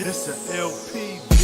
This a LP beat.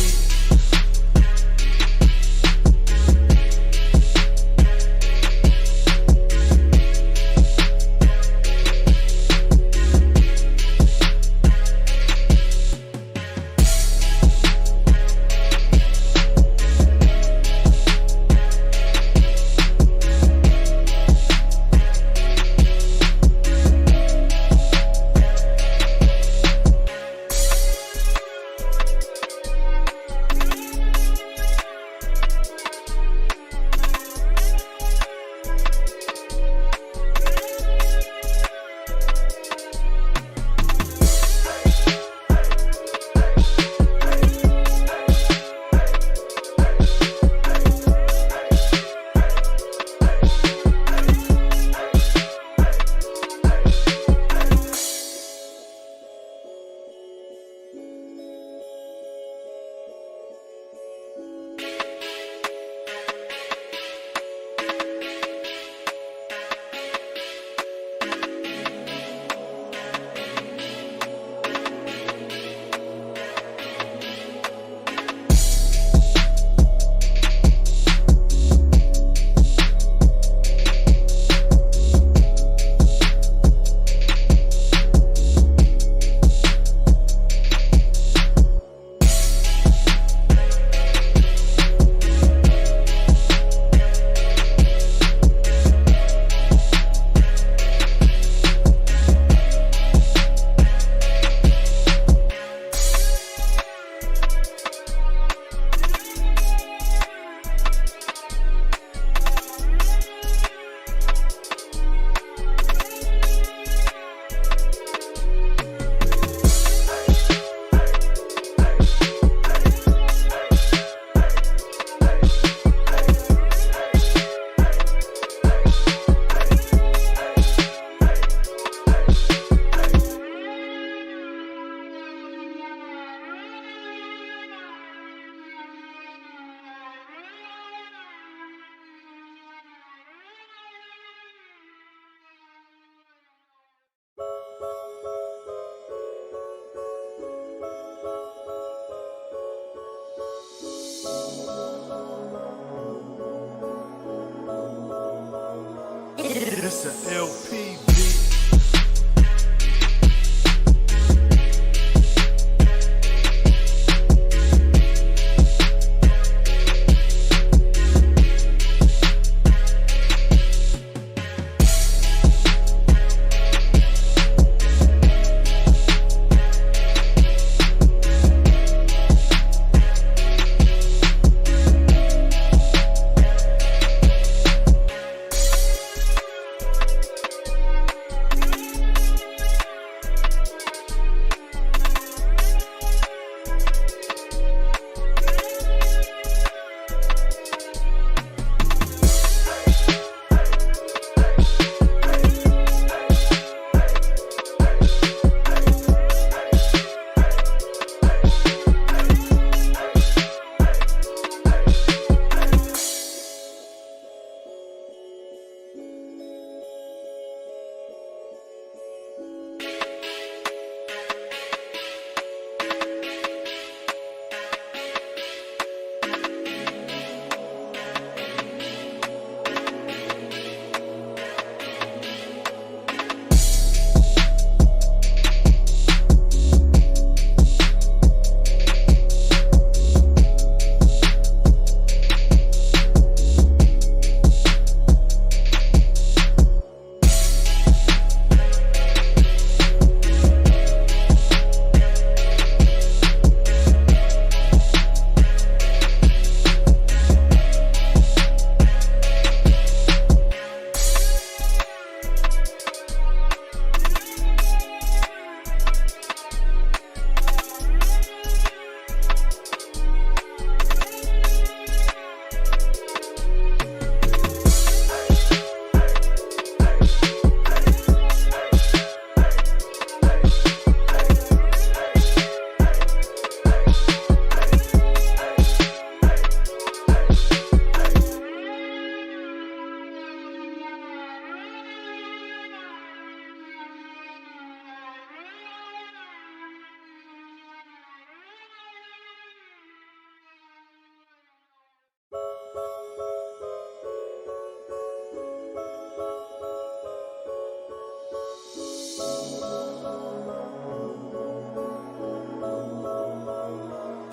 This a LP beat.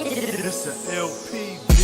It's a LP beat.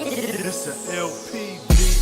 It's a LP beat.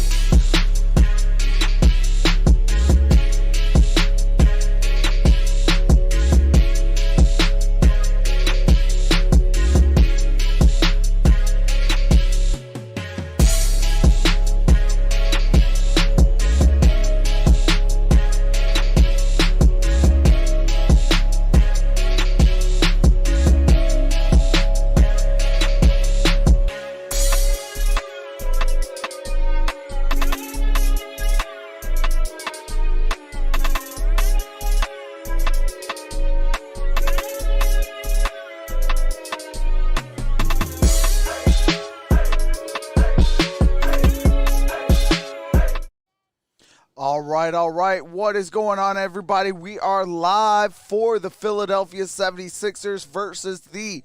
All right. What is going on, everybody? We are live for the Philadelphia 76ers versus the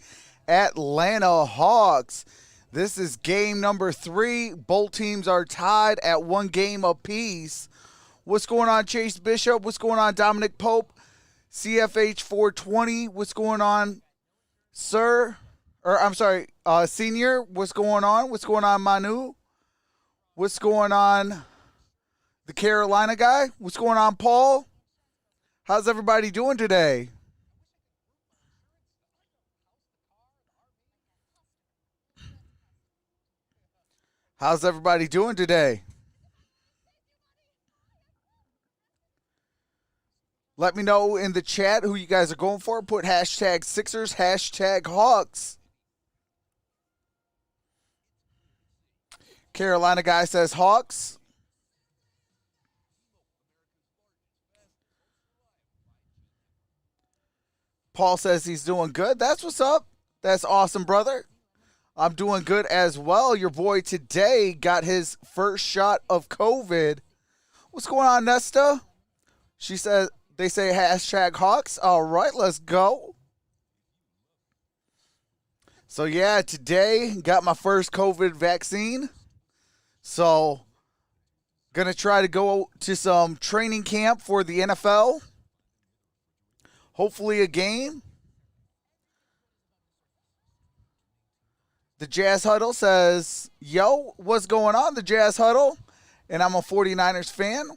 Atlanta Hawks. This is game number 3. Both teams are tied at 1 game apiece. What's going on, Chase Bishop? What's going on, Dominic Pope? CFH 420. What's going on, sir? Senior. What's going on? What's going on, Manu? What's going on, the Carolina guy? What's going on, Paul? How's everybody doing today? How's everybody doing today? Let me know in the chat who you guys are going for. Put hashtag Sixers, hashtag Hawks. Carolina guy says Hawks. Paul says he's doing good. That's what's up. That's awesome, brother. I'm doing good as well. Your boy today got his first shot of COVID. What's going on, Nesta? She says, they say hashtag Hawks. All right, let's go. So, yeah, today got my first COVID vaccine. So, going to try to go to some training camp for the NFL. hopefully a game. The Jazz Huddle says, yo, what's going on, the Jazz Huddle? And I'm a 49ers fan.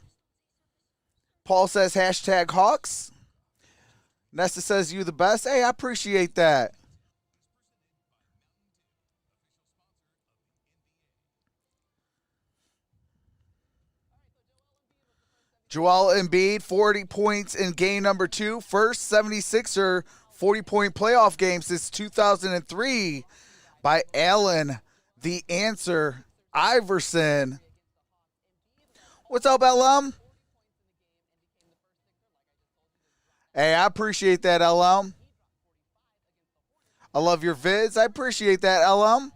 Paul says, hashtag Hawks. Nesta says, you the best. Hey, I appreciate that. Joel Embiid, 40 points in game number 2. First 76er 40-point playoff game since 2003 by Allen, the answer, Iverson. What's up, LM? Hey, I appreciate that, LM. I love your vids. I appreciate that, LM.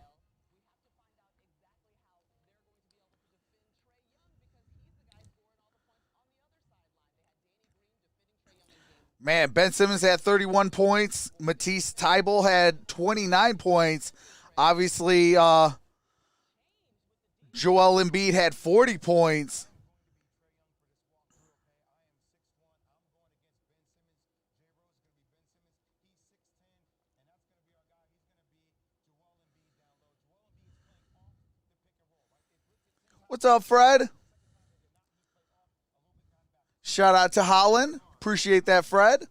Man, Ben Simmons had 31 points. Matisse Thybulle had 29 points. Obviously, Joel Embiid had 40 points. What's up, Fred? Shout out to Holland. Appreciate that, Fred.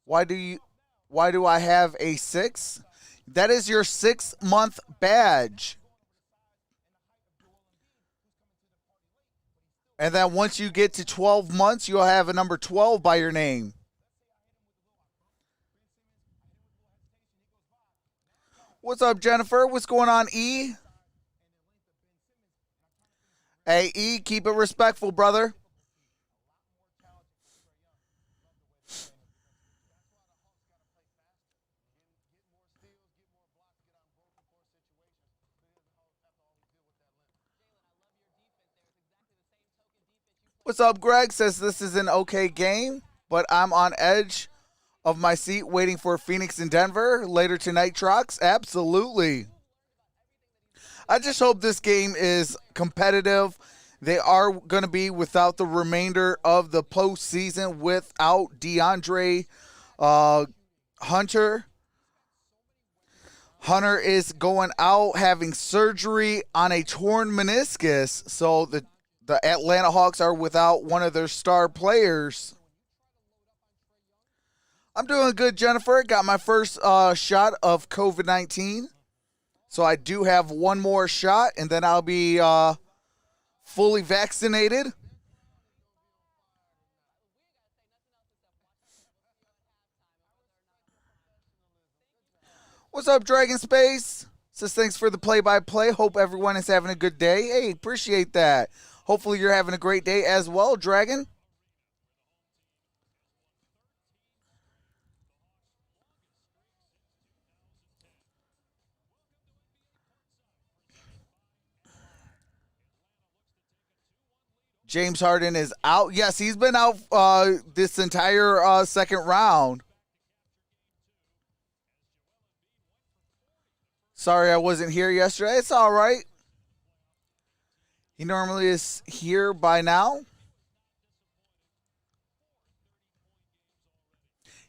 Why do I have a 6? That is your 6-month badge. And then once you get to 12 months, you'll have a number 12 by your name. What's up, Jennifer? What's going on, E? Hey, E, keep it respectful, brother. What's up, Greg? Says this is an okay game, but I'm on edge of my seat waiting for Phoenix and Denver later tonight, Trox. Absolutely. I just hope this game is competitive. They are going to be without the remainder of the postseason without DeAndre Hunter. Hunter is going out having surgery on a torn meniscus, so the Atlanta Hawks are without one of their star players. I'm doing good, Jennifer. Got my first shot of COVID-19. So I do have one more shot, and then I'll be fully vaccinated. What's up, Dragon Space? Says thanks for the play-by-play. Hope everyone is having a good day. Hey, appreciate that. Hopefully you're having a great day as well, Dragon. James Harden is out. Yes, he's been out this entire second round. Sorry I wasn't here yesterday. It's all right. He normally is here by now.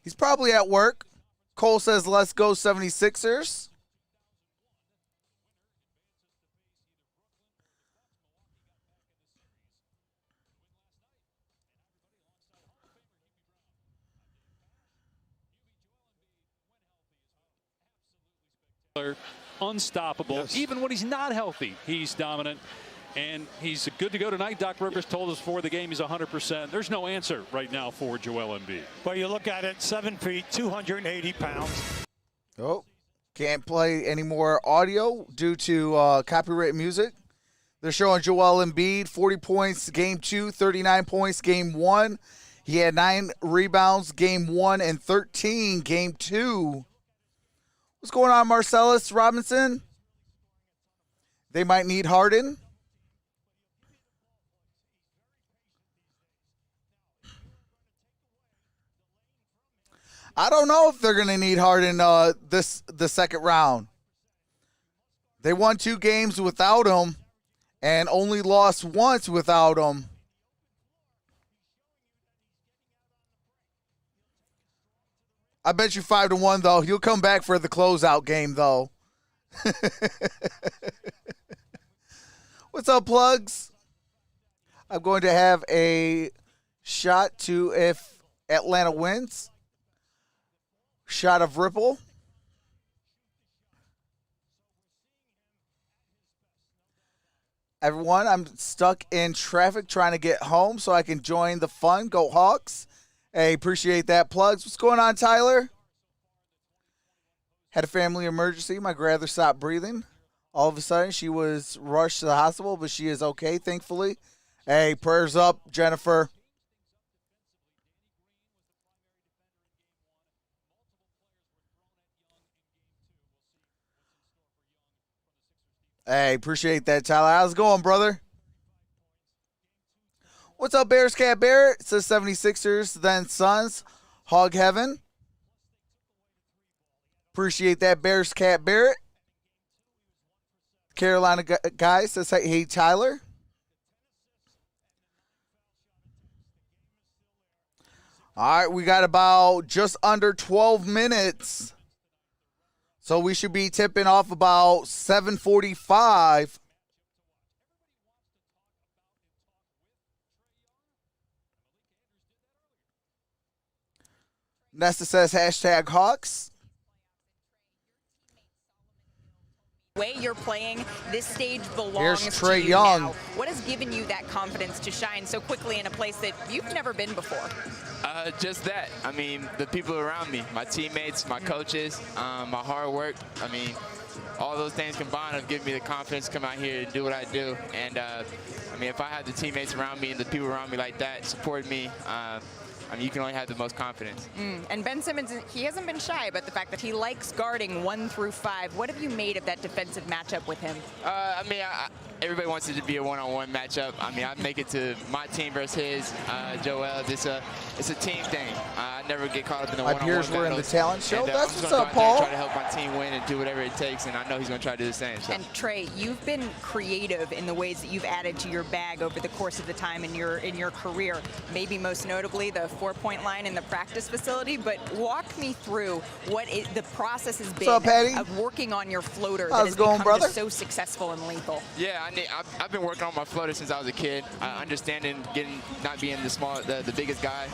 He's probably at work. Cole says, let's go 76ers. Unstoppable. Yes. Even when he's not healthy, he's dominant. And he's good to go tonight. Doc Rivers told us before the game he's 100%. There's no answer right now for Joel Embiid. Well, you look at it, 7 feet, 280 pounds. Oh, can't play any more audio due to copyright music. They're showing Joel Embiid, 40 points, game 2, 39 points, game 1. He had 9 rebounds, game 1, and 13, game 2. What's going on, Marcellus Robinson? They might need Harden. I don't know if they're going to need Harden the second round. They won 2 games without him and only lost once without him. I bet you 5-1, though. He'll come back for the closeout game, though. What's up, plugs? I'm going to have a shot to if Atlanta wins. Shot of Ripple. Everyone, I'm stuck in traffic trying to get home so I can join the fun. Go Hawks. Hey, appreciate that, plugs. What's going on, Tyler? Had a family emergency. My grandmother stopped breathing. All of a sudden, she was rushed to the hospital, but she is okay, thankfully. Hey, prayers up, Jennifer. Hey, appreciate that, Tyler. How's it going, brother? What's up, Bears Cat Barrett? It says 76ers, then Suns. Hog Heaven. Appreciate that, Bears Cat Barrett. Carolina guy says, hey, Tyler. All right, we got about just under 12 minutes. So we should be tipping off about 7:45. Nesta says hashtag Hawks. Way you're playing, this stage belongs Here's to Trae you Young. now. What has given you that confidence to shine so quickly in a place that you've never been before? Just that. I mean, the people around me, my teammates, my coaches, my hard work. I mean, all those things combined have given me the confidence to come out here and do what I do. And, I mean, if I had the teammates around me and the people around me like that support me, I mean, you can only have the most confidence. And Ben Simmons, he hasn't been shy about the fact that he likes guarding 1 through 5. What have you made of that defensive matchup with him? I mean, everybody wants it to be a one-on-one matchup. I mean, I make it to my team versus his, Joel. It's a team thing. I never get caught up in the one-on-one My peers were in the talent show. And, That's I'm what's gonna up, go out there Paul. and try to help my team win and do whatever it takes, and I know he's going to try to do the same. So. And Trae, you've been creative in the ways that you've added to your bag over the course of the time in your career. Maybe most notably the 4-point line in the practice facility. But walk me through the process has been up, Patty? of working on your floater How's that has it going, become brother? just so successful and lethal. Yeah, I've been working on my floater since I was a kid. Understanding not being the biggest guy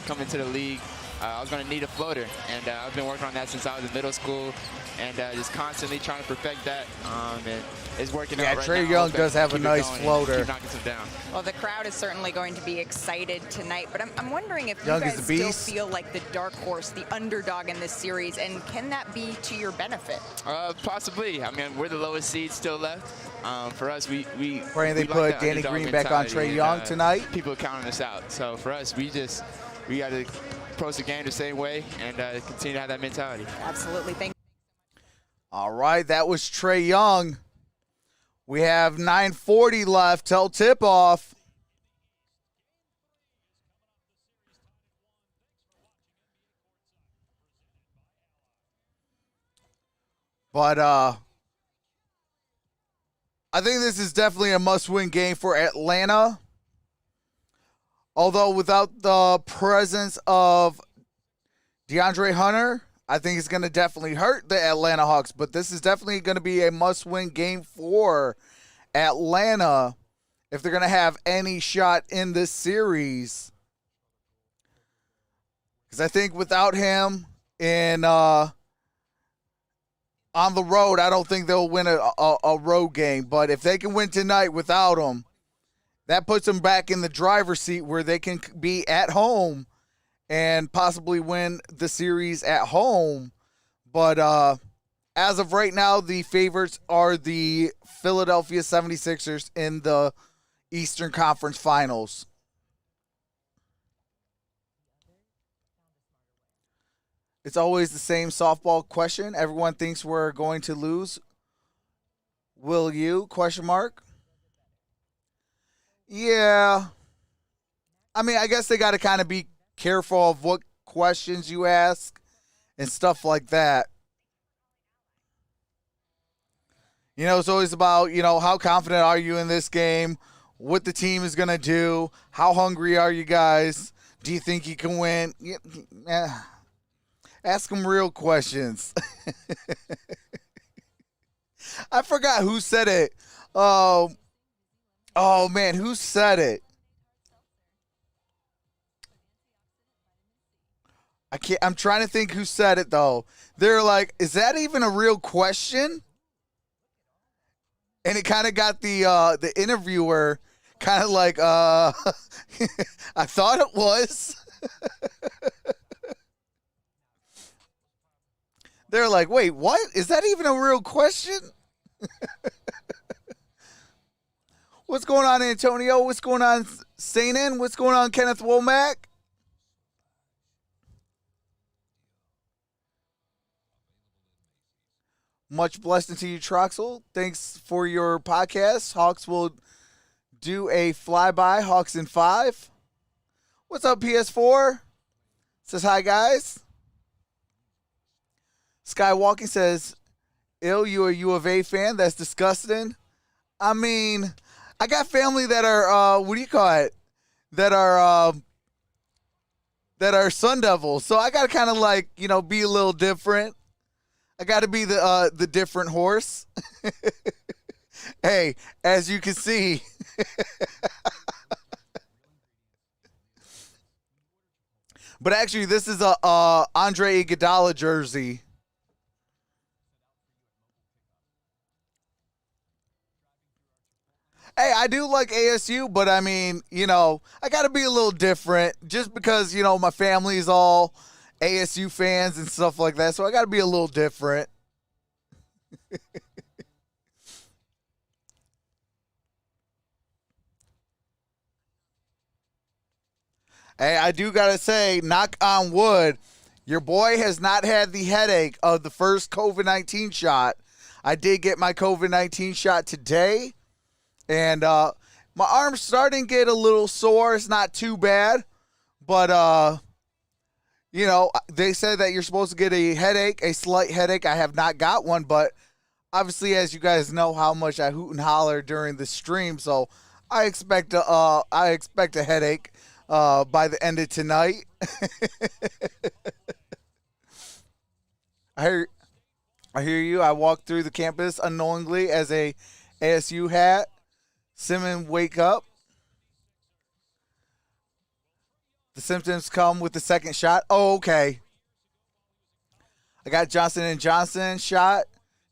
coming to the league. I was going to need a floater, and I've been working on that since I was in middle school, and just constantly trying to perfect that. And it's working out right now. Yeah, Trae Young does have a nice floater. Keep knocking some down. Well, the crowd is certainly going to be excited tonight, but I'm wondering if Young you is guys the still beast. feel like the dark horse, the underdog in this series, and can that be to your benefit? Possibly. I mean, we're the lowest seed still left. For us, we Praying they we put like that Danny underdog Green back on mentality, Trae Young and, tonight. People are counting us out. So for us, we got to approach the game the same way and continue to have that mentality. Absolutely. Thank All right, that was Trae Young. We have 9:40 left till tip-off. But I think this is definitely a must-win game for Atlanta. Although without the presence of DeAndre Hunter, I think it's going to definitely hurt the Atlanta Hawks. But this is definitely going to be a must-win game for Atlanta if they're going to have any shot in this series. Because I think without him on the road, I don't think they'll win a road game. But if they can win tonight without him, that puts them back in the driver's seat where they can be at home and possibly win the series at home. But as of right now, the favorites are the Philadelphia 76ers in the Eastern Conference Finals. It's always the same softball question. Everyone thinks we're going to lose. Will you? Question mark. Yeah. I mean, I guess they got to kind of be careful of what questions you ask and stuff like that. It's always about, how confident are you in this game, what the team is going to do, how hungry are you guys, do you think you can win? Yeah. Ask them real questions. I forgot who said it. Oh man, who said it? I'm trying to think who said it though. They're like, is that even a real question? And it kind of got the interviewer kind of like, I thought it was. They're like, wait, what? Is that even a real question? What's going on, Antonio? What's going on, Sainin? What's going on, Kenneth Womack? Much blessing to you, Troxel. Thanks for your podcast. Hawks will do a flyby. Hawks in 5. What's up, PS4? Says hi, guys. Skywalking says, "Ill, you a U of A fan? That's disgusting." I mean, I got family that are what do you call it? That are Sun Devils. So I gotta kind of like, be a little different. I got to be the different horse. Hey, as you can see. But actually, this is a Andre Iguodala jersey. Hey, I do like ASU, but I mean, I got to be a little different just because, my family's all ASU fans and stuff like that, so I got to be a little different. Hey, I do got to say, knock on wood, your boy has not had the headache of the first COVID-19 shot. I did get my COVID-19 shot today, and my arm's starting to get a little sore. It's not too bad, but they said that you're supposed to get a headache, a slight headache. I have not got one, but obviously, as you guys know how much I hoot and holler during the stream, so I expect a headache by the end of tonight. I hear you. I walked through the campus unknowingly as a ASU hat. Simmons, wake up. The symptoms come with the second shot. Oh, okay. I got Johnson & Johnson shot.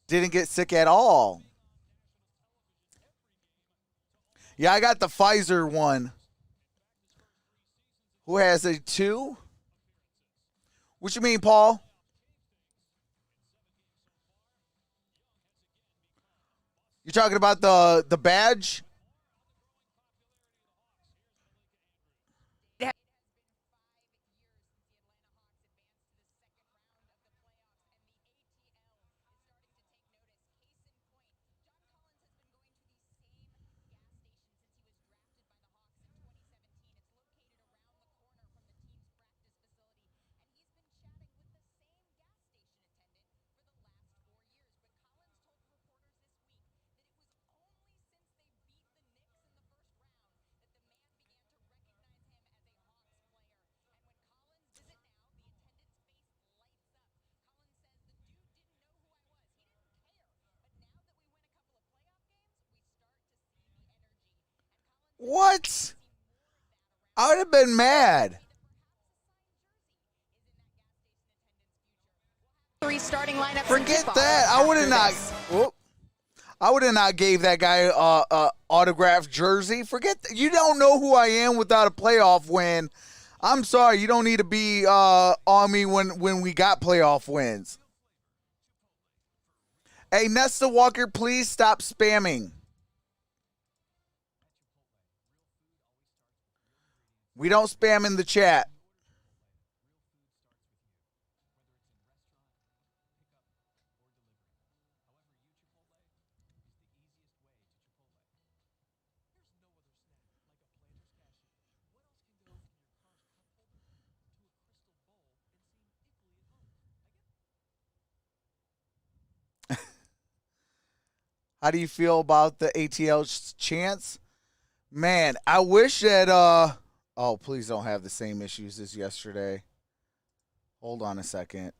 Didn't get sick at all. Yeah, I got the Pfizer one. Who has a 2? What you mean, Paul? You're talking about the badge? What? I would have been mad. 3 starting lineups. Forget that. I would have not. Whoop. I would have not gave that guy a autographed jersey. Forget that. You don't know who I am without a playoff win. I'm sorry. You don't need to be on me when we got playoff wins. Hey, Nesta Walker, please stop spamming. We don't spam in the chat. How do you feel about the ATL chance? Man, I wish that oh, please don't have the same issues as yesterday. Hold on a second.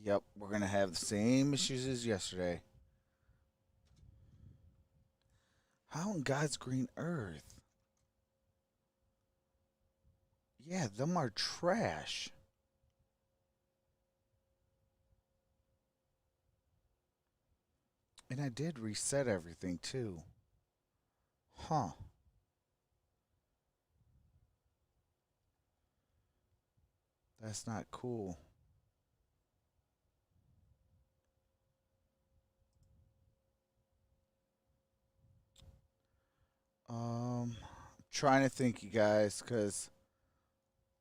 Yep, we're going to have the same issues as yesterday. How in God's green earth? Yeah, them are trash. And I did reset everything too. Huh. That's not cool. I'm trying to think, you guys, because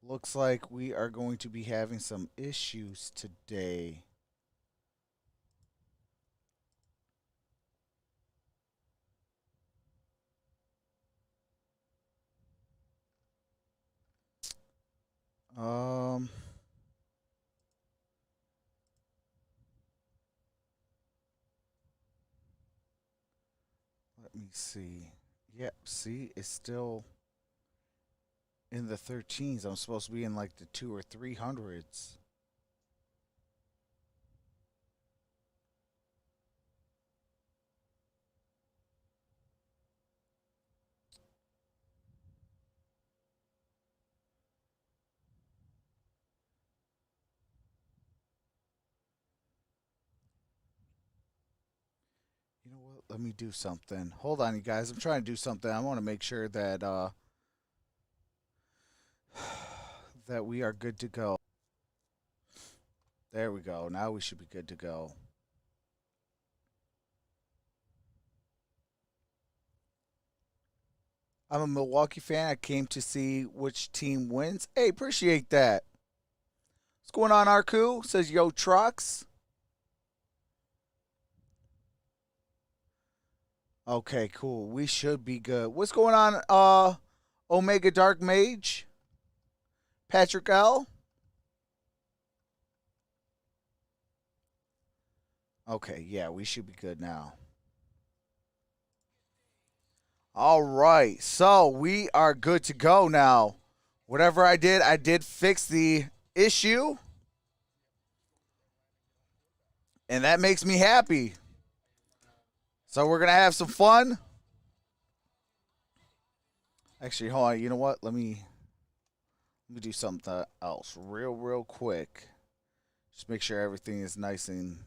looks like we are going to be having some issues today. Um, let me see. Yep, see, it's still in the 13s. I'm supposed to be in like the 200s or 300s. You know what? Let me do something. Hold on, you guys. I'm trying to do something. I want to make sure that that we are good to go. There we go. Now we should be good to go. I'm a Milwaukee fan. I came to see which team wins. Hey, appreciate that. What's going on, Arku? Says, yo, Trox. Okay, cool. We should be good. What's going on, Omega Dark Mage? Patrick L? Okay, yeah, we should be good now. All right, so we are good to go now. Whatever I did fix the issue. And that makes me happy. So we're going to have some fun. Actually, hold on. You know what? Let me do something else real quick. Just make sure everything is nice and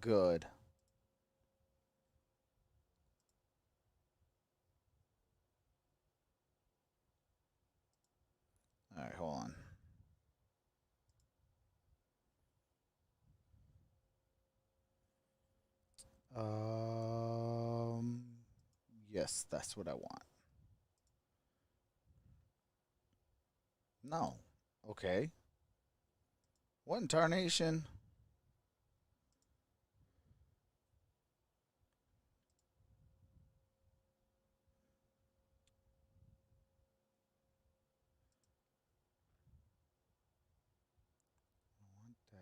good. All right, hold on. Yes, that's what I want. No. Okay. What in tarnation? I want that.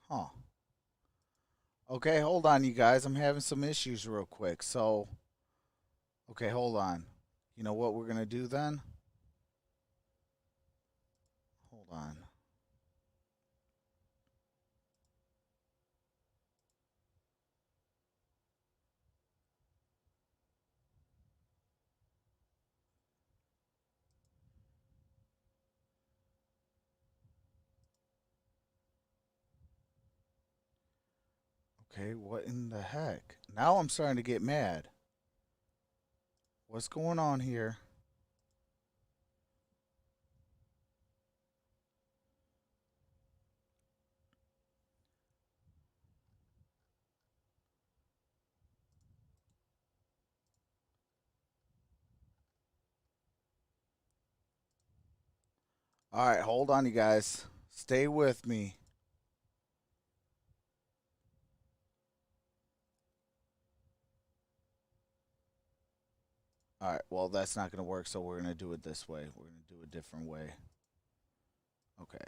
Huh. Okay, hold on, you guys. I'm having some issues real quick. So, okay, hold on. You know what we're going to do then? Hold on. Okay, what in the heck? Now I'm starting to get mad. What's going on here? All right, hold on, you guys. Stay with me. All right, well, that's not going to work, so we're going to do it this way. We're going to do it a different way. Okay.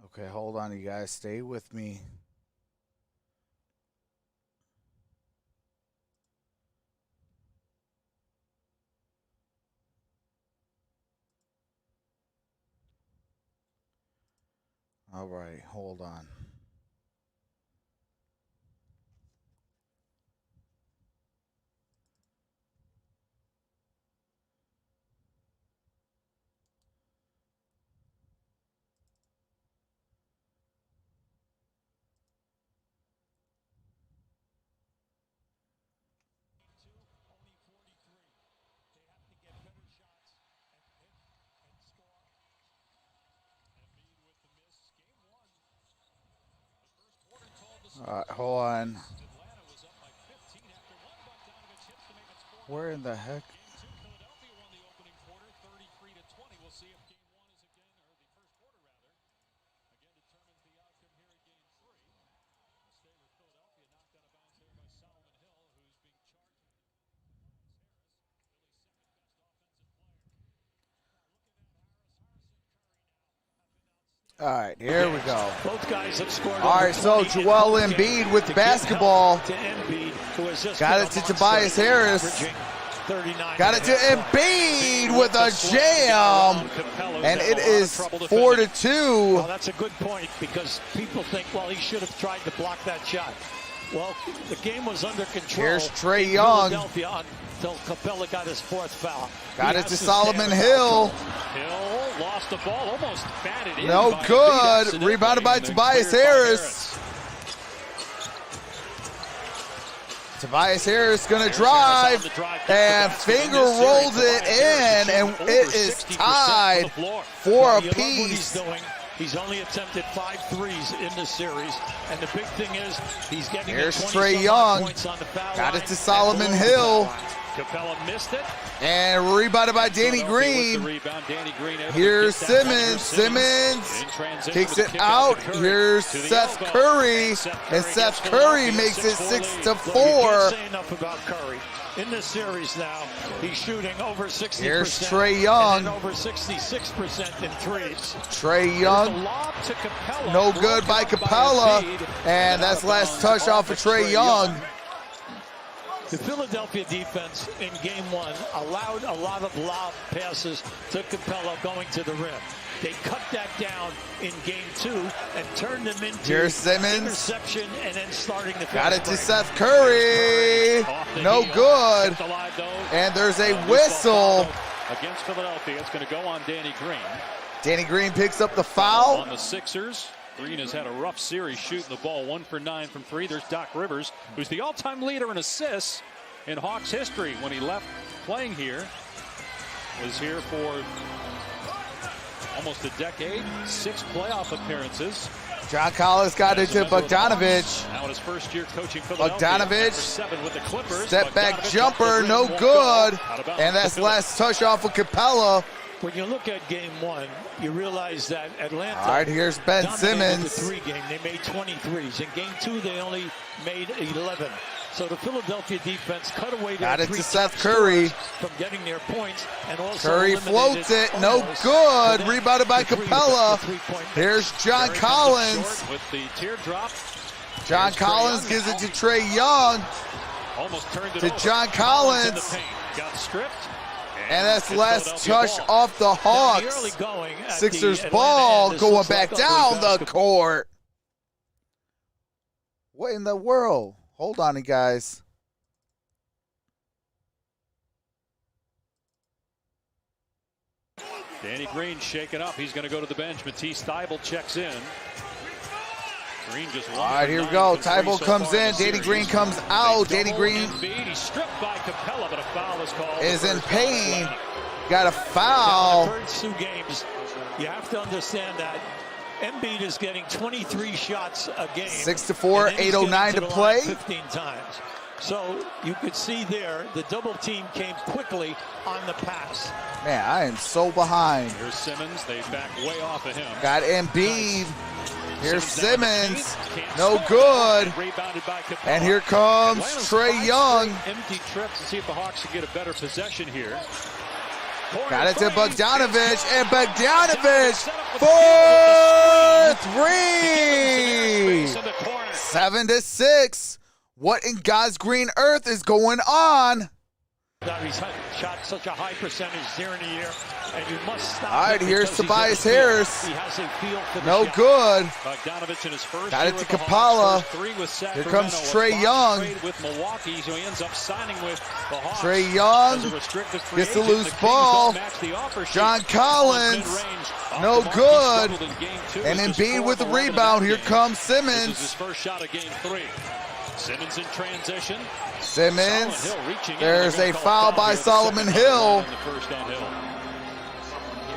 Okay, hold on, you guys. Stay with me. All right, hold on. All right, hold on. Where in the heck? All right, here we go. Both guys have scored. All right, so Joel Embiid with basketball. Got it to Tobias Harris. Got it to Embiid with a jam. And it is 4-2. Well, that's a good point because people think, well, he should have tried to block that shot. Well, the game was under control. Here's Trae Young. Until Capella got his fourth foul. Got it to Solomon Hill. Hill lost the ball, almost batted in. No good. Rebounded by Tobias Harris. Tobias Harris going to drive and finger rolls it in, and it is tied for a piece. He's only attempted 5 threes in this series, and the big thing is he's getting Here's Trae Young. Got it to Solomon Hill. Capella missed it. And rebounded by Danny Green. Here's Simmons. Simmons kicks it out. Here's Seth Curry. And Seth Curry makes it 6-4. Can't say enough about Curry. In this series now, he's shooting over 60%. Here's Trae Young. And over 66% in threes. Trae Young. No good by Capella. And that's last touch off of Trae Young. The Philadelphia defense in game 1 allowed a lot of lob passes to Capella going to the rim. They cut that down in game 2 and turned them into Here's Simmons. Interception and then starting the Got it fast to break. Seth Curry. No good. And there's a whistle. Against Philadelphia, it's going to go on Danny Green. Danny Green picks up the foul. On the Sixers. Green has had a rough series shooting the ball, 1 for 9 from 3. There's Doc Rivers, who's the all-time leader in assists in Hawks history. When he left playing here, was here for almost a decade, 6 playoff appearances. John Collins got it to Bogdanovich. Now in his first year coaching Philadelphia. Bogdanovich, 7 with the Clippers. step back Bogdanovich jumper, no good. And that's last touch off of Capella. When you look at game 1, you realize that Atlanta. All right, here's Ben dominated the Simmons. 3 game. They made 23s. In game 2, they only made 11. So the Philadelphia defense cut away their Got it 3 to top Seth Curry. scorers from getting their points, and also Curry floats it, no good. Rebounded by Capella. Here's John Collins. With the teardrop. John Collins gives it to Trae Young. Almost turned it To over. John In Collins. the paint. Got stripped. And that's last Philadelphia touch ball. off the Hawks. Sixers ball going back down the court. What in the world? Hold on, you guys. Danny Green shaken up. He's going to go to the bench. Matisse Thybulle checks in. Green just All right, here we go. Thybulle comes in. Danny Green comes out. Danny Green He's stripped by Capella, but a foul is called. is in pain. Got a foul. The first 2 games, you have to understand that Embiid is getting 23 shots a game. 6-4, and then he's 8:09 getting to the play. line 15 times. So you could see there the double team came quickly on the pass. Man, I am so behind. Here's Simmons. They back way off of him. Got Embiid. Here's Simmons. Can't No score. good. Rebounded by Capella. And here comes Atlanta's Trae five Young. straight empty trips to see if the Hawks can get a better possession here. Got it to Corner three. Bogdanovich, and Bogdanovich Set up the for field with the screen. three. In the corner. 7-6. What in God's green earth is going on? He's shot such a high percentage there in the year, and you must stop. All right, him here's because he's Tobias in the field. Harris. He has a feel for the No shot. good. Bogdanovich in his first Got year it to with the Capella. Hawks, first three with Sacramento. Here comes A Trae Fox Young. trade with Milwaukee, so he ends up signing with the Hawks. Trae Young As a restricted free gets the agent. loose Kings ball. don't match the offer sheet. John Collins. Mid-range. No DeMarcus good. struggled in game two. And It's just Embiid 4 with the of 11 in rebound. that Here game. comes This is his Simmons. first shot of game 3. Simmons in transition. Simmons. Solomon Hill reaching in. There's They're a gonna foul call by here, the Solomon second Hill. on the first on Hill.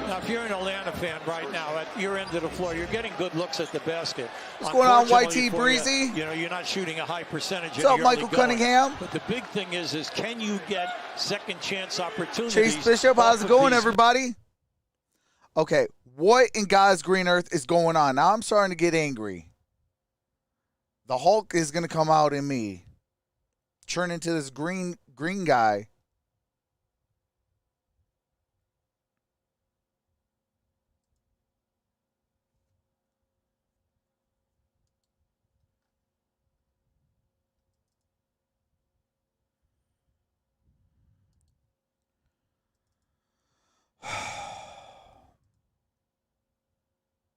Now, if you're an Atlanta fan right now, at your end of the floor, you're getting good looks at the basket. What's going on, Unfortunately YT for Breezy? You know, you're not shooting a high percentage. What's up, Michael Cunningham? But the big thing is can you get second chance opportunities? Chase Bishop, off how's it of going, these- everybody? Okay, what in God's green earth is going on? Now I'm starting to get angry. The Hulk is going to come out in me. Turn into this green guy.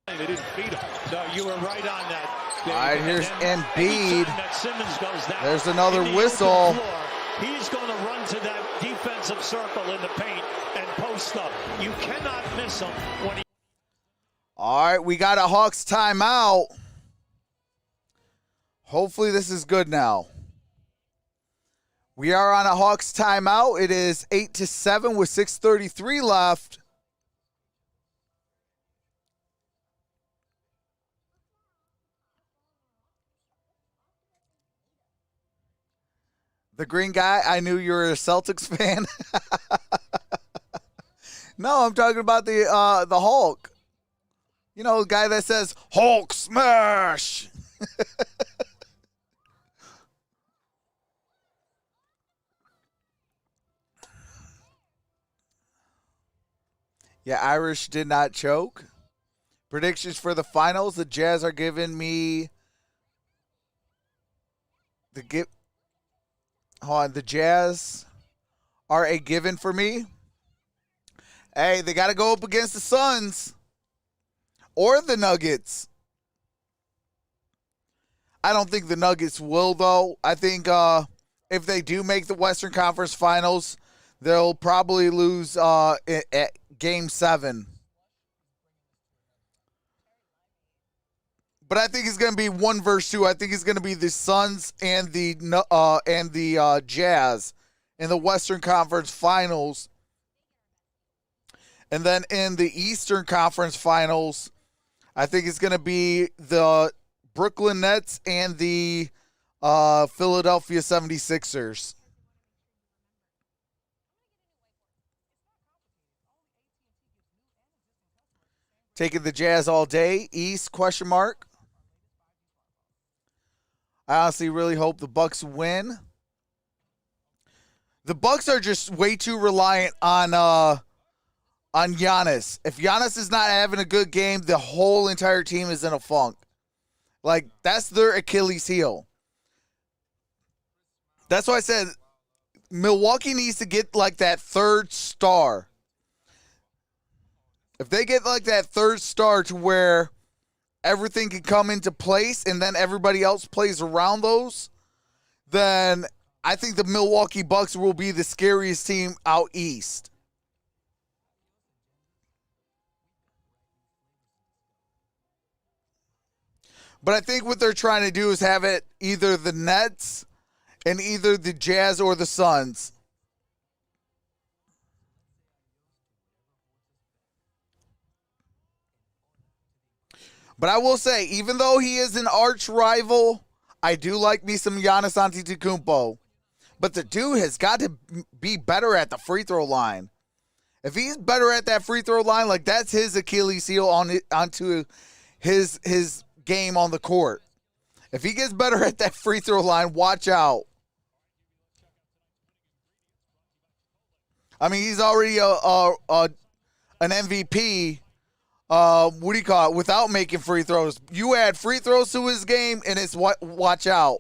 They didn't feed him. No, you were right on that. Dave. All right, And here's then Embiid. anytime that Simmons goes down, There's another in the whistle. open floor, he's going to run to that defensive circle in the paint and post up. You cannot miss him when he. All right, we got a Hawks timeout. Hopefully this is good now. We are on a Hawks timeout. It is 8-7 with 6:33 left. The green guy, I knew you were a Celtics fan. No, I'm talking about the Hulk. You know, the guy that says Hulk smash. Yeah, Irish did not choke. Predictions for the finals. The Jazz are giving me the Jazz are a given for me. Hey, they got to go up against the Suns or the Nuggets. I don't think the Nuggets will, though. I think if they do make the Western Conference Finals, they'll probably lose at Game 7. But I think it's going to be 1 versus 2. I think it's going to be the Suns and the Jazz in the Western Conference Finals. And then in the Eastern Conference Finals, I think it's going to be the Brooklyn Nets and the Philadelphia 76ers. Taking the Jazz all day. East, question mark. I honestly really hope the Bucks win. The Bucks are just way too reliant on Giannis. If Giannis is not having a good game, the whole entire team is in a funk. Like, that's their Achilles heel. That's why I said Milwaukee needs to get like that third star. If they get like that third star to where everything can come into place and then everybody else plays around those, then I think the Milwaukee Bucks will be the scariest team out east. But I think what they're trying to do is have it either the Nets and either the Jazz or the Suns. But I will say, even though he is an arch rival, I do like me some Giannis Antetokounmpo. but the dude has got to be better at the free throw line. If he's better at that free throw line, like that's his Achilles heel onto his game on the court. If he gets better at that free throw line, watch out. I mean, he's already an MVP. What do you call it? Without making free throws, you add free throws to his game, and it's watch out.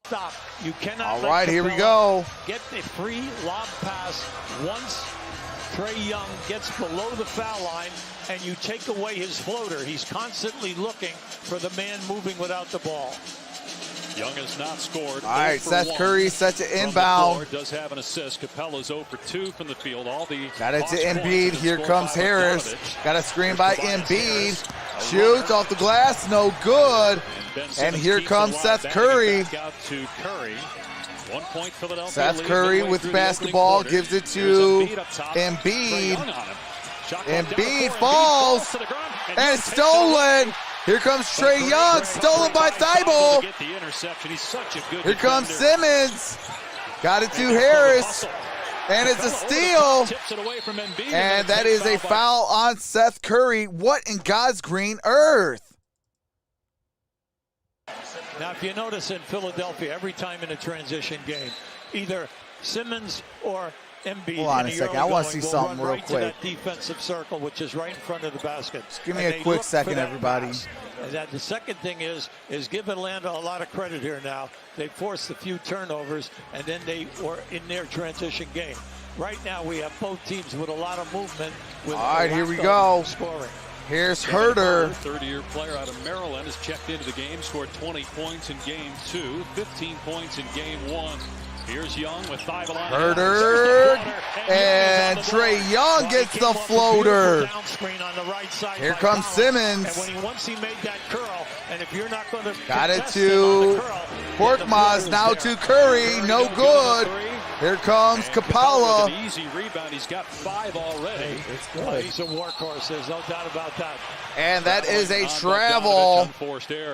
Stop. You cannot. All right, here we go. Get the free lob pass once Trae Young gets below the foul line, and you take away his floater. He's constantly looking for the man moving without the ball. Young has not scored. All right, Seth Curry set to inbound. Does have an assist. Capella's 0 for 2 from the field. All the got it to Embiid. Here comes Harris. Got a screen by Embiid. Shoots off the glass, no good. And here comes Seth Curry. Seth Curry with the basketball, gives it to Embiid. Embiid falls, and it's stolen. Here comes Trae Young, stolen by Thibault. Here comes Simmons. Got it to Harris. And it's a steal. And that is a foul on Seth Curry. What in God's green earth? Now, if you notice in Philadelphia, every time in a transition game, either Simmons or Embiid. Hold on a second. I want to see something real right quick. To that defensive circle, which is right in front of the basket. Just give me a quick second, everybody. Pass. And that the second thing is give Atlanta a lot of credit here now. They forced a few turnovers, and then they were in their transition game. Right now, we have both teams with a lot of movement. With all right, here we go. Scoring. Here's Herter. Third-year player out of Maryland has checked into the game, scored 20 points in game 2, 15 points in game 1. Here's Young with Thibault. Herter, and Trae Young gets the floater. Here comes Simmons. Once he made that curl, and if you're not going to got it to Korkmaz, now to Curry, no good. Here comes Capella. Easy rebound. He's got 5 already. It's good. He's a workhorse. There's no doubt about that. And that is a travel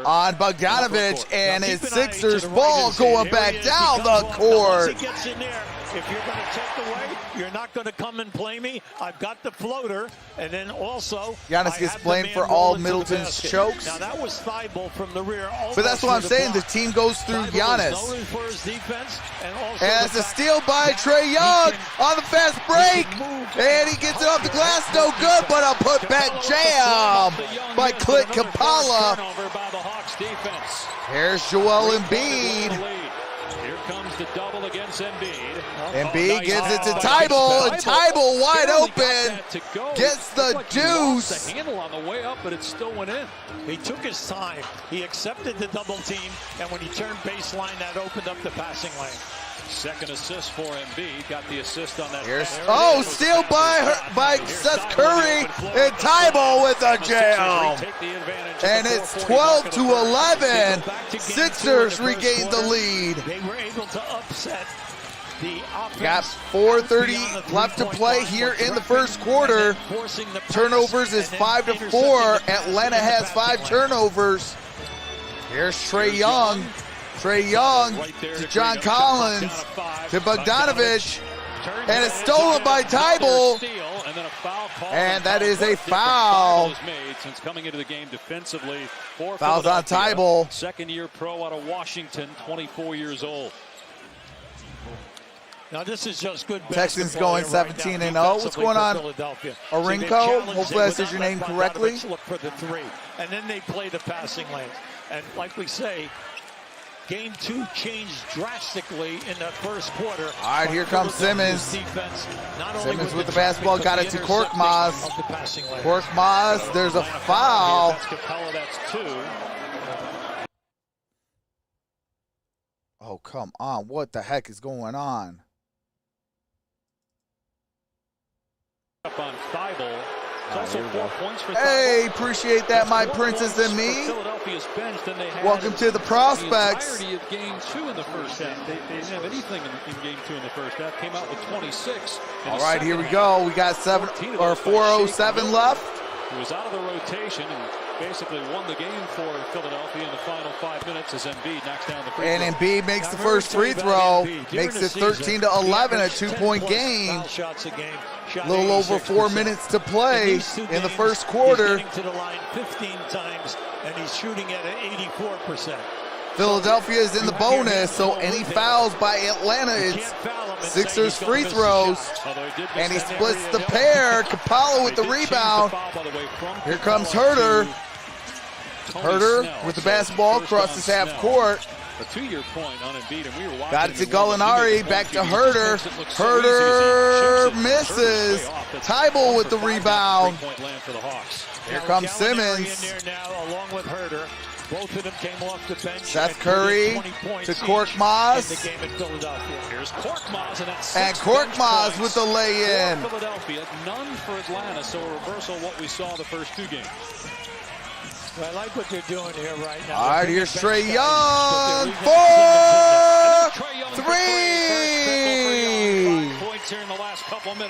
on Bogdanovich, and his Sixers ball going back down the court. He gets in there. If you're going to take away, you're not going to come and play me. I've got the floater, and then also Giannis gets blamed for all Middleton's chokes. Now that was Thibault from the rear. But that's what I'm saying. The team goes through Giannis. For his defense, and it's a steal by Trae Young on the fast break, and he gets it off the glass, no good. But a putback jam by Clint Capella. Here's Joel Embiid. Here comes the double against Embiid. Embiid gives it to Thibault, and Thibault wide open, gets the deuce. The handle on the way up, but it still went in. He took his time. He accepted the double team, and when he turned baseline, that opened up the passing lane. Second assist for Embiid. Got the assist on that. Steal by Seth Curry, and Thibault with a jam. And it's 12-11. Sixers regain the lead. They were able to upset the offense. Got 4:30 left to play here in the first quarter. Turnovers is 5-4. Atlanta has 5 turnovers. Here's Trae Young. Trae Young to John Collins to Bogdanovich, and it's stolen by Thibault. And that is a foul. Since coming into the game defensively for fouls on Thibault. Second-year pro out of Washington, 24 years old. Now this is just good. Texans going 17-0. What's going on, Orinko? Hopefully I said your name correctly. Look for the 3, and then they play the passing lanes. And like we say, Game 2 changed drastically in that first quarter. All right, here comes Simmons. Defense, Simmons with the basketball, got it to Korkmaz. Korkmaz, there's a foul. That's Capella, that's 2. Oh, come on. What the heck is going on? Up on Thibault. Also 4 points for hey, appreciate that, my princess and me. Bench than they had welcome to the prospects. The entirety of game 2 in the first half. They didn't have anything in game 2 in the first half. Came out with 26. All right, here we go. We got 4:07 left. He was out of the rotation, and basically won the game for Philadelphia in the final 5 minutes as Embiid knocks down the free throw. And Embiid makes the first free throw, makes it 13-11, a 2-point game. A little over 4 minutes to play in the first quarter. He's getting to the line 15 times, and he's shooting at an 84%. Philadelphia is in the bonus, so any fouls by Atlanta, it's Sixers free throws. And he splits the pair. Capella with the rebound. Here comes Herder. Herder with the basketball crosses half court. A 2-year point on Embiid, and we were got it to Gallinari, back to Herder. Herder misses. Tybal with the rebound. Here comes Simmons. Along with Herder. Both of them came off the bench. Seth Curry to Korkmaz. Here's Korkmaz, and Korkmaz with the lay-in. Philadelphia, none for Atlanta, so a reversal of what we saw the first 2 games. I like what they're doing here right now. All right, here's Trae Young for 3.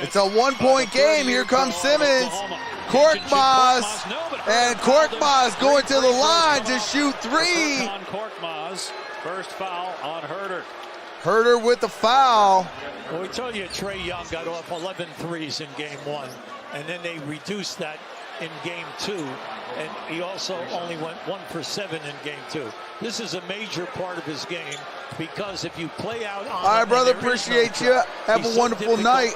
It's a 1-point game. Here comes Simmons. Korkmaz, and Korkmaz going to the line to shoot 3. Korkmaz, first foul on Herder. Herder with the foul. Well, we told you Trae Young got off 11 threes in game 1, and then they reduced that in game 2, and he also only went 1 for 7 in game 2. This is a major part of his game, because if you play out on all right, brother, appreciate you. Have a wonderful night.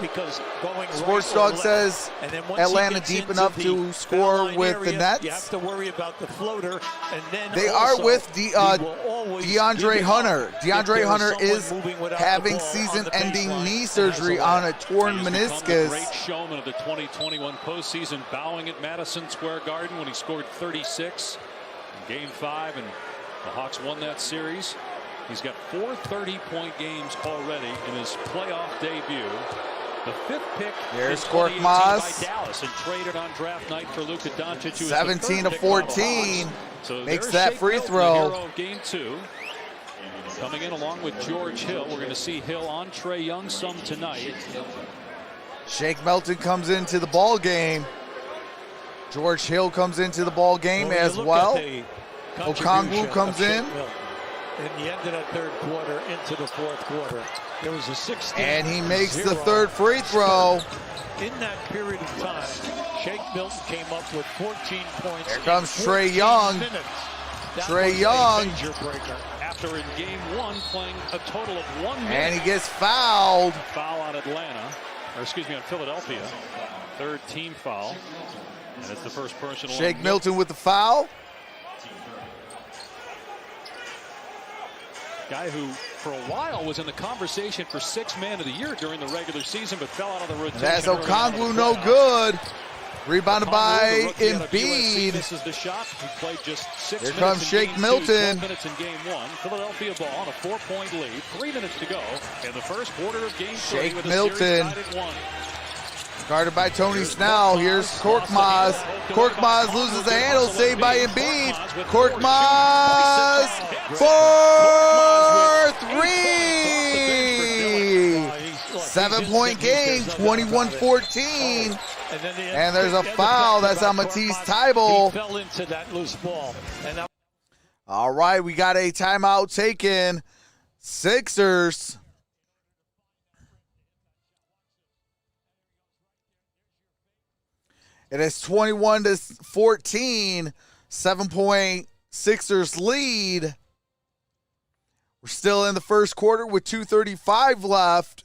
Sports Dog says Atlanta deep enough to score with the Nets. You have to worry about the floater, and then they are with DeAndre Hunter. DeAndre Hunter is having season-ending knee surgery on a torn meniscus. Great showman of the 2021 postseason, bowing at Madison Square Garden when he scored 36 in Game 5, and the Hawks won that series. He's got 4 30-point games already in his playoff debut. The 5th pick Here's in 2018 Korkmaz. by Dallas and traded on draft night for Luka Doncic. 17-14. So makes that free throw. Hero of game 2. Coming in along with George Hill. We're going to see Hill on Trae Young some tonight. Shake Milton comes into the ball game. George Hill comes into the ball game as well. Okongwu comes in. In the end of that third quarter into the fourth quarter, there was a 16. And he makes the third free throw. In that period of time, Shake Milton came up with 14 points. Here comes Trae Young. Trae Young. After in game 1 playing a total of 1 minute. And he gets fouled. Foul on Atlanta, or excuse me, on Philadelphia. 3rd team foul. And it's the first personal. Shake Milton with the foul. Guy who, for a while, was in the conversation for 6th man of the year during the regular season, but fell out of the rotation. That's Okongwu, no good. Rebounded by Embiid. This is the shot. He played just 6 minutes. Here comes Shake Milton. 12 minutes in game 1. Philadelphia ball on a 4-point lead. 3 minutes to go in the first quarter of game 3. Shake with Milton. series tied at 1. Guarded by Tony Snell. Here's Korkmaz. Korkmaz loses the handle. Saved by Embiid. Korkmaz for 3. 7-point game. 21-14. And there's a foul. That's on Matisse Tybal. He fell into that loose ball. All right, we got a timeout taken. Sixers. It is 21-14, 7-point Sixers lead. We're still in the first quarter with 2:35 left.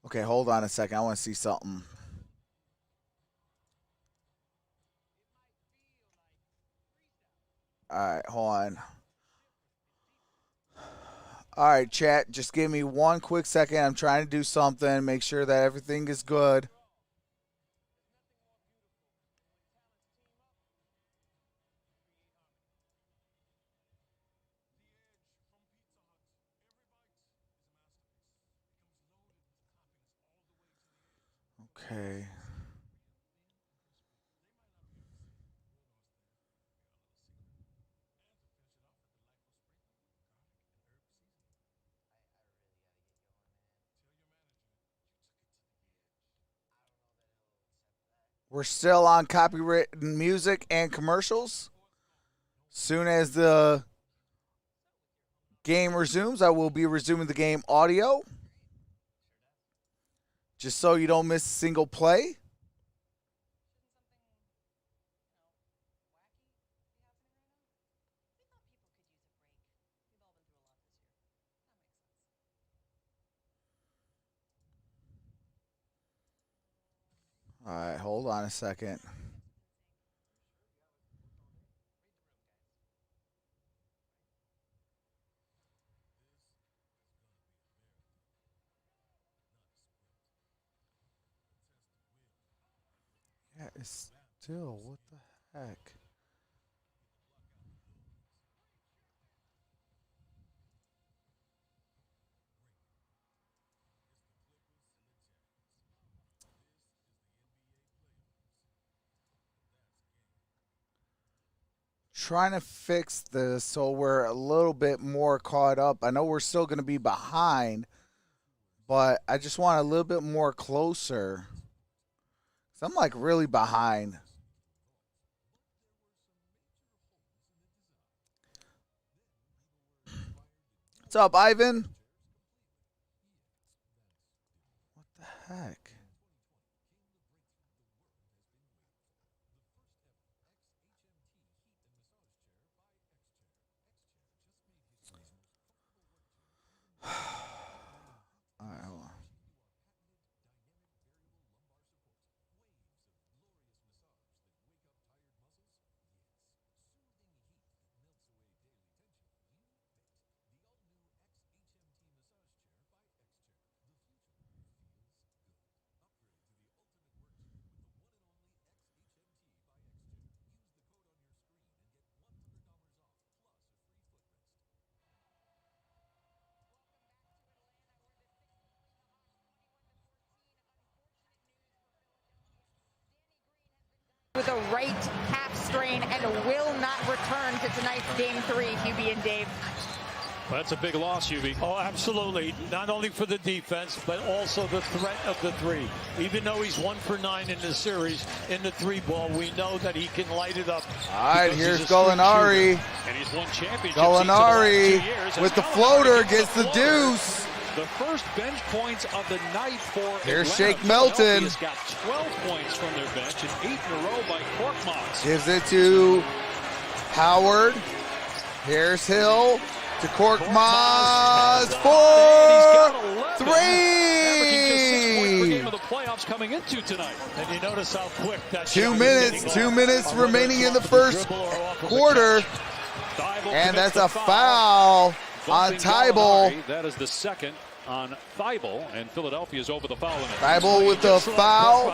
Okay, hold on a second. I want to see something. All right, hold on. All right, chat, just give me 1 quick second. I'm trying to do something, make sure that everything is good. Okay. We're still on copywritten music and commercials. Soon as the game resumes, I will be resuming the game audio. Just so you don't miss a single play. All right, hold on a second. Yeah, it's still, what the heck? Trying to fix this so we're a little bit more caught up. I know we're still going to be behind, but I just want a little bit more closer. So I'm like really behind. What's up, Ivan? What the heck? All right, hold on. With a right calf strain and will not return to tonight's Game 3, Hubie and Dave. Well, that's a big loss, Hubie. Oh, absolutely. Not only for the defense, but also the threat of the three. Even though he's 1 for 9 in the series in the 3-ball, we know that he can light it up. All right, here's Gallinari. And he's won championships. Gallinari with the floater gets the deuce. The first bench points of the night for Here's Atlanta. Shake Melton. He's got 12 points from their bench and 8 in a row by Korkmaz. Gives it to Howard. Here's Hill to Korkmaz for 3. Averaging just 6 points per game of the playoffs coming into tonight. And you notice how quick that 2 minutes. 2 minutes remaining in the first quarter. And that's a foul on Tybal. That is the second on Thibault, and Philadelphia is over the foul limit. Thibault with the foul.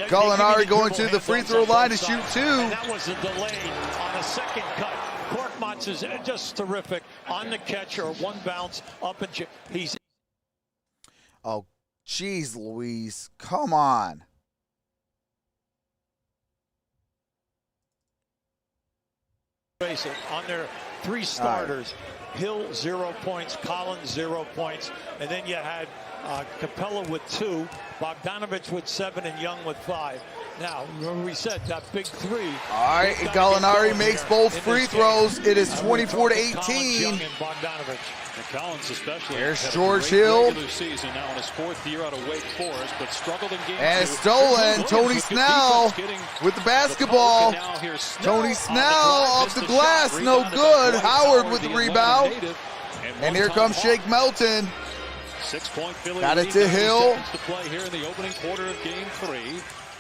Gallinari going to the free throw line to shoot 2. And that was a delay on a second cut. Korkmaz is just terrific on the catch or one bounce up and he's. Oh, geez, Louise. Come on. Face it, on their 3 starters. Hill 0 points, Collins 0 points, and then you had Capella with 2, Bogdanovich with 7, and Young with 5. Now, remember we said that big 3. All right, Gallinari makes both free throws. It is 24-18. And Collins especially. Here's George Hill. Season now in his 4th year out of Wake Forest, but struggled in game 2. And it's stolen. Tony Snell with the basketball. Tony Snell off the glass, no good. Howard with the rebound. And here comes Shake Melton. 6-point Philly. Got it to Hill. To play here in the opening quarter of game 3.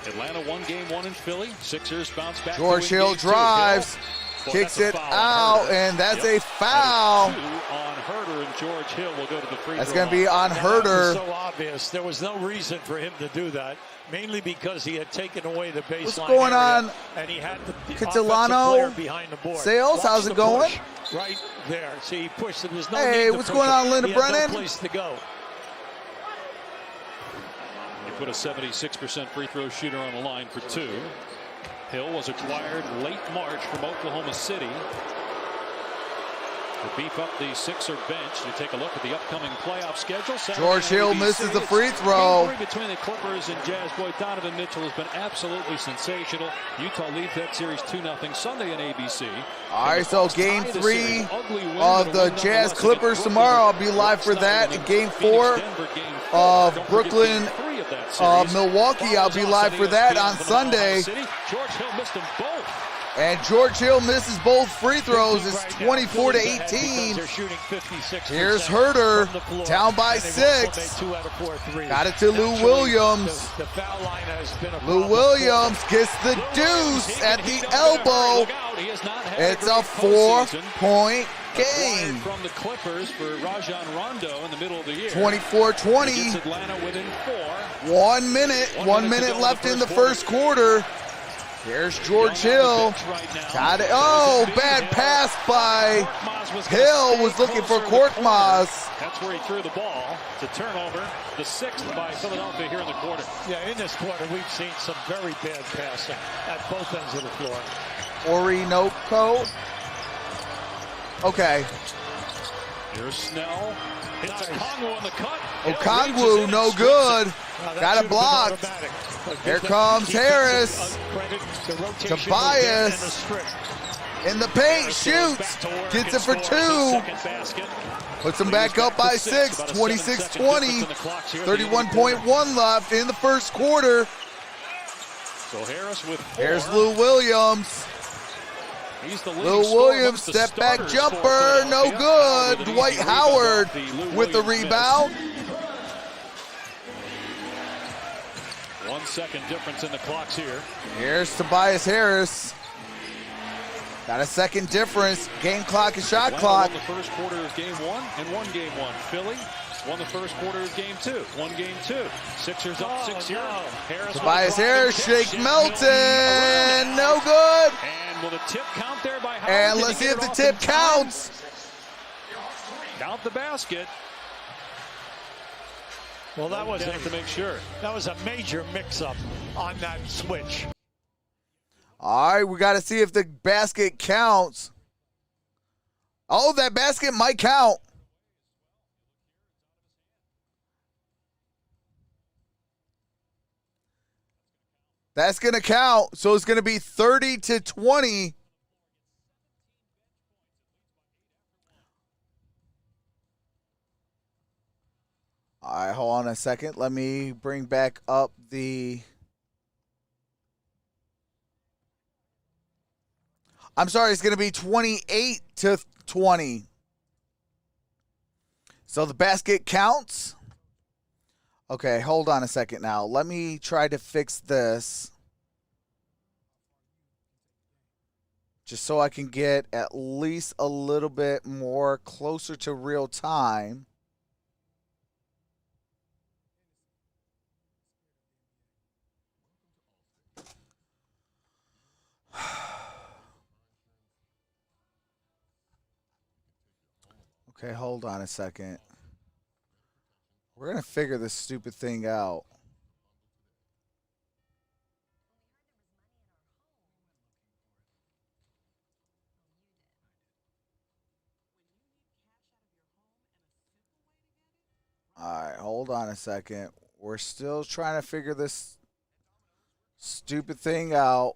Atlanta won game 1 in Philly. Sixers bounce back. George Hill drives. Kicks it out, and that's a foul. On Herder, and George Hill will go to the free throw. That's going to be on Herder. So obvious. There was no reason for him to do that, mainly because he had taken away the baseline. What's going on? And he had the Catalano player behind the board. Sales, how's it going? Right there. See, he pushed it. There's no hey, need to what's push going on, it. Linda He had Brennan? no place to go. He put a 76% free throw shooter on the line for 2. Hill was acquired late March from Oklahoma City. To beef up the Sixer bench, you take a look at the upcoming playoff schedule. Saturday George on Hill ABC. misses the free Game throw. 3 between the Clippers and Jazz. Boy, Donovan Mitchell has been absolutely sensational. Utah leads that series 2-0 Sunday on ABC. All right, so game 3 of the Jazz Clippers tomorrow. I'll be live for that. And game 4 of Brooklyn, Milwaukee. I'll be live for that on Sunday. George Hill missed them both. And George Hill misses both free throws. It's 24-18. Here's Herder, down by 6. Got it to Lou Williams. Lou Williams gets the deuce at the elbow. It's a 4-point game. From the Clippers for Rajon Rondo in the middle of the year. 24-20. Atlanta within 4. 1 minute. 1 minute left in the first quarter. Here's George Hill. Got it. Oh, bad pass by Hill. Was looking for Korkmaz. That's where he threw the ball. It's a turnover. The 6th by Philadelphia here in the quarter. Yeah, in this quarter, we've seen some very bad passing at both ends of the floor. Orinoco. Okay. Here's Snell. Hits Okongwu on the cut. Okongwu, no good. Got it blocked. Here comes Harris. Tobias in the paint, shoots. Gets it for 2. Puts him back up by 6. 26-20. 31.1 left in the first quarter. So Harris with 4. Here's Lou Williams. He's the Lou Williams, step back jumper, no good. Dwight Howard with the rebound. 1 second difference in the clocks here. Here's Tobias Harris. Got a second difference. Game clock and shot clock. Won the first quarter of game 1 and won game 1. Philly won the first quarter of game 2. Won game 2. Sixers up 6-0. Harris Tobias Harris, Shake Melton, no good. And will the tip count there by Howard? And let's see if the tip counts. Count the basket. Well, that was to make sure. That was a major mix-up on that switch. All right, we got to see if the basket counts. Oh, that basket might count. That's going to count. So it's going to be 30-20. All right, hold on a second. Let me bring back up the... I'm sorry, it's going to be 28-20. So the basket counts. Okay, hold on a second now. Let me try to fix this. Just so I can get at least a little bit more closer to real time. Okay, hold on a second. We're going to figure this stupid thing out. All right, hold on a second. We're still trying to figure this stupid thing out.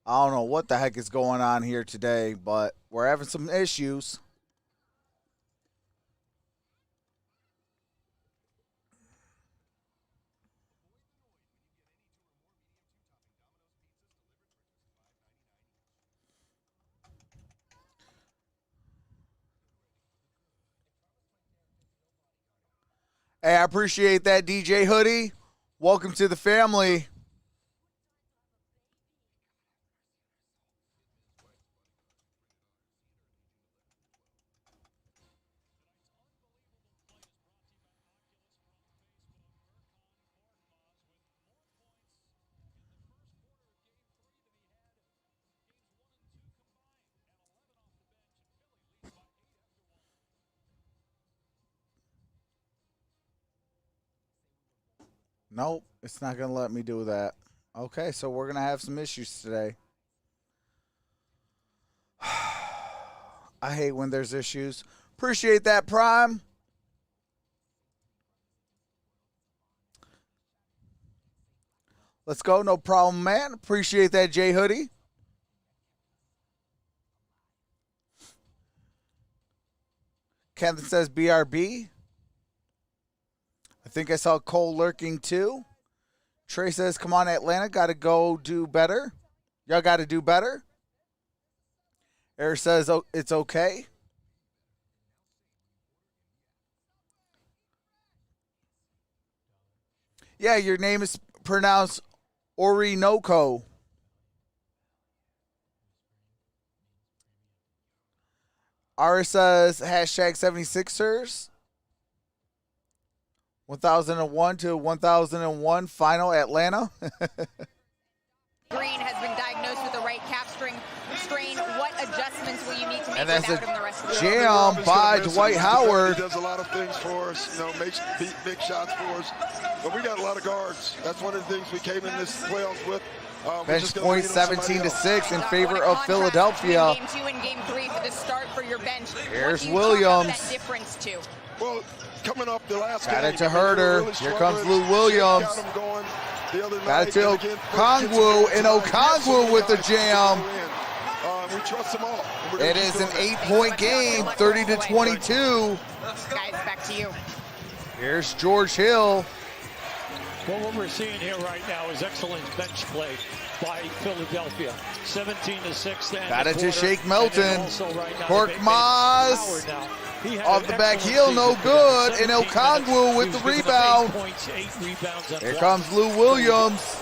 I don't know what the heck is going on here today, but we're having some issues. Hey, I appreciate that, DJ Hoodie. Welcome to the family. Nope, it's not going to let me do that. Okay, so we're going to have some issues today. I hate when there's issues. Appreciate that, Prime. Let's go. No problem, man. Appreciate that, J Hoodie. Kevin says BRB. I think I saw Cole lurking too. Trey says, come on, Atlanta. Got to go do better. Y'all got to do better. Eric says, oh, it's okay. Yeah, your name is pronounced Orinoco. Ara says, hashtag 76ers. 1001 to 1001 final Atlanta. Green has been diagnosed with the right calf strain. What adjustments will you need to make And that's without a him the rest of the jam by Dwight Howard. He does a lot of things for us, you know, makes big shots for us. But we got a lot of guards. That's one of the things we came in this playoffs with. Bench point 17-6 in favor of Philadelphia. Game 2 and Game 3 for the start for your bench. Here's What do you chalk up Williams. that difference to? Well, coming up the last Got game, it to Herder. really Here comes struggling. Lou Williams. Got him going the other Got night, it to and again, Okongwu, and Okongwu with the jam. We trust them all. It is an 8-point game, 30-22. Guys, back to you. Here's George Hill. Well, what we're seeing here right now is excellent bench play by Philadelphia. 17-6. Got it to Shake Melton. Korkmaz off the back heel, no good. And Okongwu with the rebound. Here comes Lou Williams.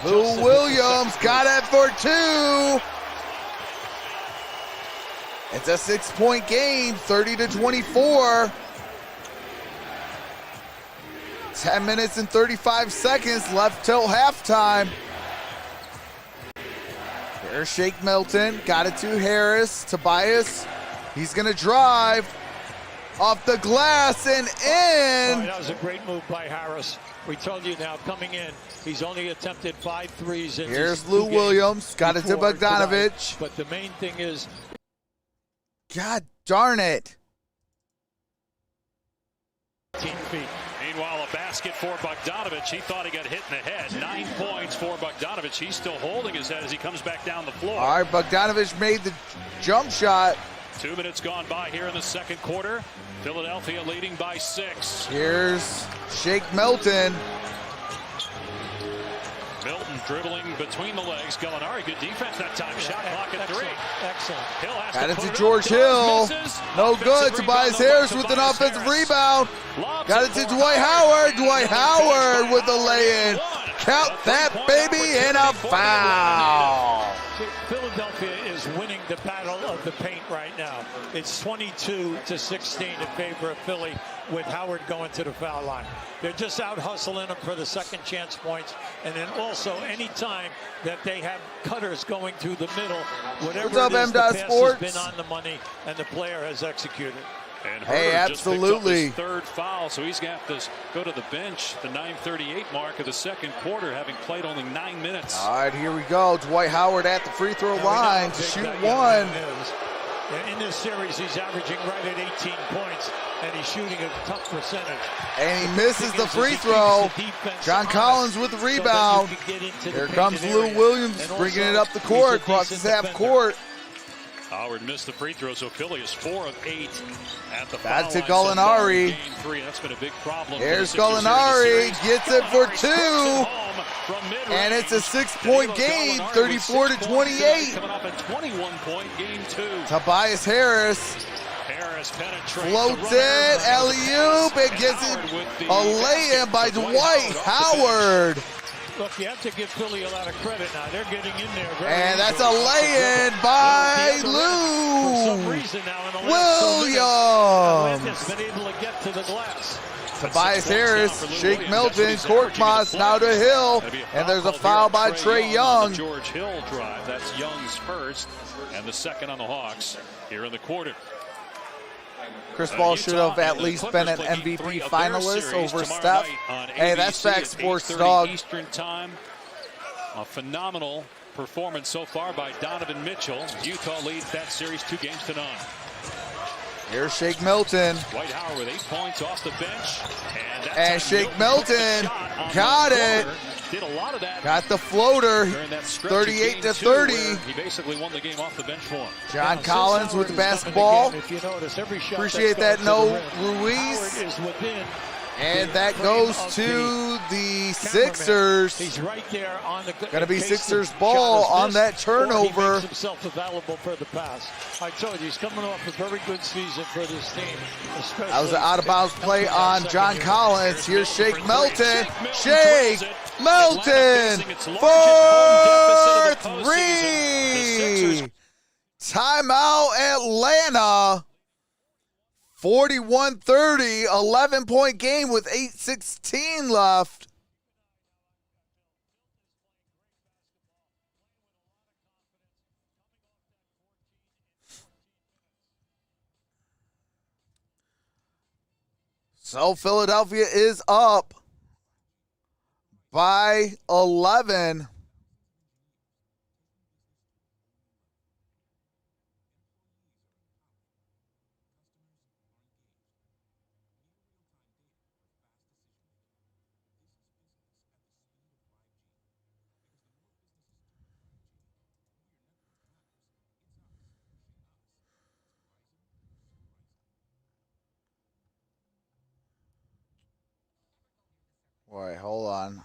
Lou Williams got it for 2. It's a 6-point game, 30-24. 10 minutes and 35 seconds left till halftime. There's Shake Milton. Got it to Harris. Tobias. He's going to drive off the glass and in. That was a great move by Harris. We told you now, coming in, he's only attempted 5 threes. In Here's Lou Williams. Got it to Bogdanovich. But the main thing is, God darn it. 10 feet. Meanwhile, a basket for Bogdanovich. He thought he got hit in the head. 9 points for Bogdanovich. He's still holding his head as he comes back down the floor. All right, Bogdanovich made the jump shot. 2 minutes gone by here in the second quarter. Philadelphia leading by 6. Here's Shake Milton. Milton dribbling between the legs. Gallinari, good defense that time. Shot clock at 3. Excellent. Hill has Got to it put to up. George Hill. Misses. No Offensive good. rebound, Tobias though, Harris by with an Tobias offensive Harris. rebound. Lobs Got it to for Dwight Howard. Dwight Howard with the lay-in. One. Count A that three-point baby and a opportunity for the foul. Philadelphia is winning the battle of the paint right now. It's 22-16 in favor of Philly with Howard going to the foul line. They're just out hustling them for the second chance points. And then also any time that they have cutters going through the middle, whatever What's up, it is, the M. pass Sports? has been on the money and the player has executed. And Hey, Herder just picked up absolutely. his 3rd foul, so he's got to go to the bench. The 9:38 mark of the second quarter, having played only 9 minutes. All right, here we go. Dwight Howard at the free throw line to shoot one. In this series, he's averaging right at 18 points, and he's shooting a tough percentage. And he misses the free throw. John Collins with the rebound. Here comes Lou Williams bringing it up the court, crosses half court. Howard missed the free throw, so Philly is 4 of 8 at the foul Back to line so far in Gallinari. Game 3. That's been a big problem. for Here's the Sixers here in the Gallinari, series. gets it for Gallinari 2. strokes it home from mid-range. And it's a 6-point game, Gallinari with 34 to 6 points tonight, 28. Coming up a 21-point Game 2. Tobias Harris Harris penetrates. floats the it, runner. alley-oop, and gets it Howard with the a lay-in by basket. Dwight off the bench. Howard. Look, you have to give Philly a lot of credit now. They're getting in there very And that's a easily. lay-in by For some Lou reason now in the last 2 minutes, Williams. Atlanta's been able to get to the glass. Tobias 6 points Harris, now for Lou Shake Williams. Milton, That's what he's Korkmaz averaging now to in the Hill, That'd be and there's a called foul here on by Trey on Young. the George Hill drive. That's Young's first, and the second on the Hawks here in the quarter. Chris Paul should have at least been an MVP finalist over Steph. Hey, that's fact sports, dog. Eastern time. A phenomenal performance so far by Donovan Mitchell. Utah leads that series 2-0. Here's Shake Milton. Dwight Howard with 8 points off the bench. And Shake Milton got it. Did a lot of that. Got the floater. 38-30. He basically won the game off the bench for him. John Collins with the basketball. Appreciate that, no Ruiz. And that goes to the Sixers. He's right there on the. Going to be Sixers ball on that turnover. He makes himself available for the pass. I told you, he's coming off a very good season for this team. That was an out-of-bounds play on John Collins. Here's Shake Milton. Shake Milton for 3. Timeout, Atlanta. 41-30, 11-point game with 8:16 left. So Philadelphia is up by 11. Wait, hold on.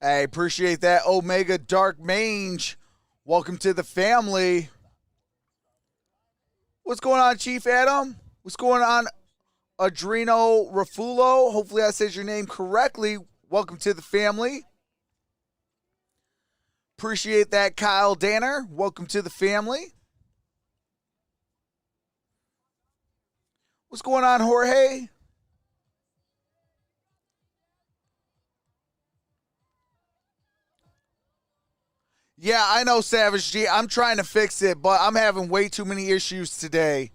Hey, appreciate that, Omega Dark Mange. Welcome to the family. What's going on, Chief Adam? What's going on, Adreno Rafulo? Hopefully I said your name correctly. Welcome to the family. Appreciate that, Kyle Danner. Welcome to the family. What's going on, Jorge? Yeah, I know, Savage G. I'm trying to fix it, but I'm having way too many issues today.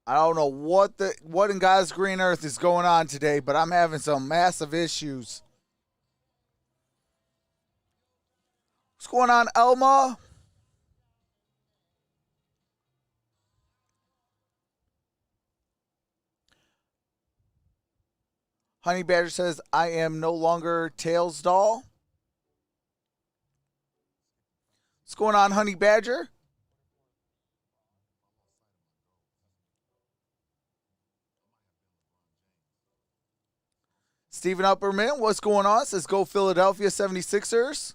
I don't know what in God's green earth is going on today, but I'm having some massive issues. What's going on, Elma? Honey Badger says, I am no longer Tails doll. What's going on, Honey Badger? Steven Upperman, what's going on? Says go Philadelphia 76ers.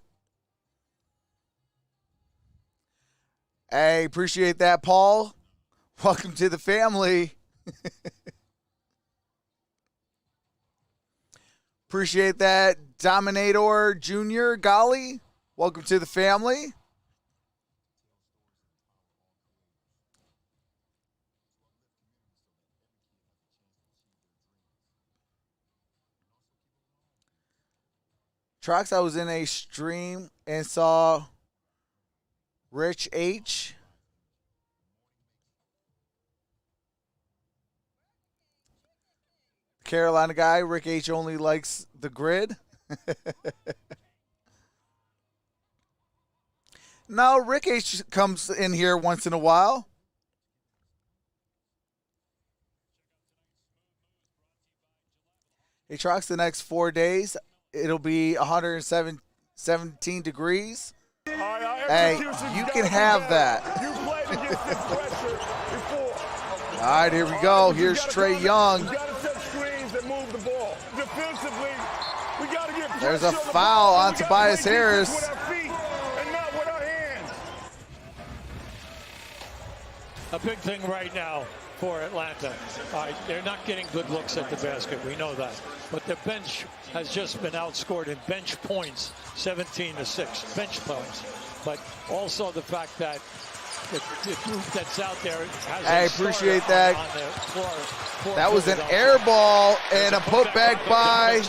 Hey, appreciate that, Paul. Welcome to the family. Appreciate that, Dominator Jr. Golly. Welcome to the family. Trox, I was in a stream and saw Rich H. Carolina guy. Rick H only likes the grid. No, Rick H comes in here once in a while. Hey, Trox, the next 4 days, it'll be 117 degrees. Hey, you can have that. All right, here we go. Here's Trae Young. There's a foul on Tobias Harris. A big thing right now for Atlanta. They're not getting good looks at the basket. We know that. But the bench has just been outscored in bench points, 17-6. Bench points. but also the fact that the group that's out there has I appreciate that. on the floor. That was an air ball and a putback by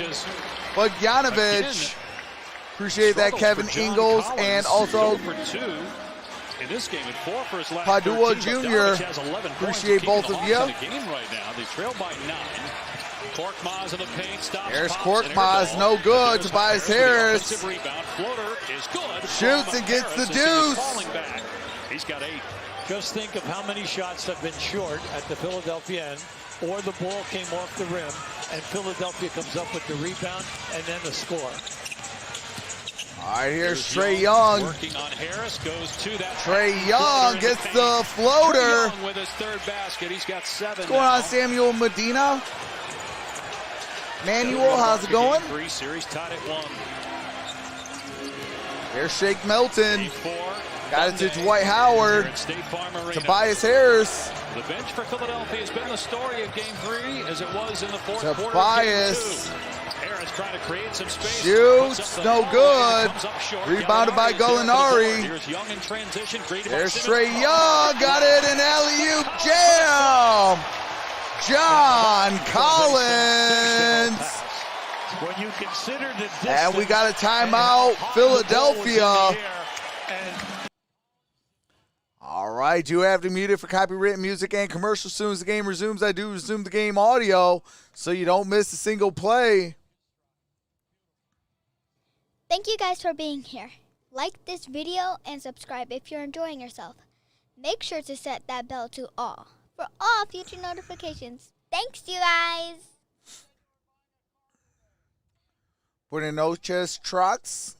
Bogdanovic. Appreciate that, Kevin Ingles, and also for 2 in this game and 4 for his last Padua 13. Jr. Bogdanovic has 11 Appreciate points, both of keeping the you. Hawks in the game right now. They trail by 9. Korkmaz in the paint, stops. There's pops, Korkmaz, no good. Tobias Harris Offensive rebound, floater is good. shoots and gets the deuce. Falling back. He's got 8. Just think of how many shots have been short at the Philadelphia end, or the ball came off the rim, and Philadelphia comes up with the rebound and then the score. All right, here's Trae Young. Working on Harris, goes to that. Trae Young gets the floater. Trae Young with his 3rd basket. He's got 7. What's going on, Samuel Medina? Manuel, how's it going? 3 series tied at 1. Here's Shake Melton. 4. Got it to Dwight Howard. Tobias Harris. The bench for Philadelphia has been the story of Game 3 as it was in the 4th quarter. Tobias. Harris trying to create some space. Shoots, no good. Rebounded by Gallinari. Here's Young in transition. There's Trae Young. Got it in alley-oop jam. John Collins. When you consider the distance, And we got a timeout, Philadelphia. All right, do have to mute it for copyrighted music and commercials. As soon as the game resumes, I do resume the game audio so you don't miss a single play. Thank you guys for being here. Like this video and subscribe if you're enjoying yourself. Make sure to set that bell to all for all future notifications. Thanks, you guys. Buenas noches, Trox.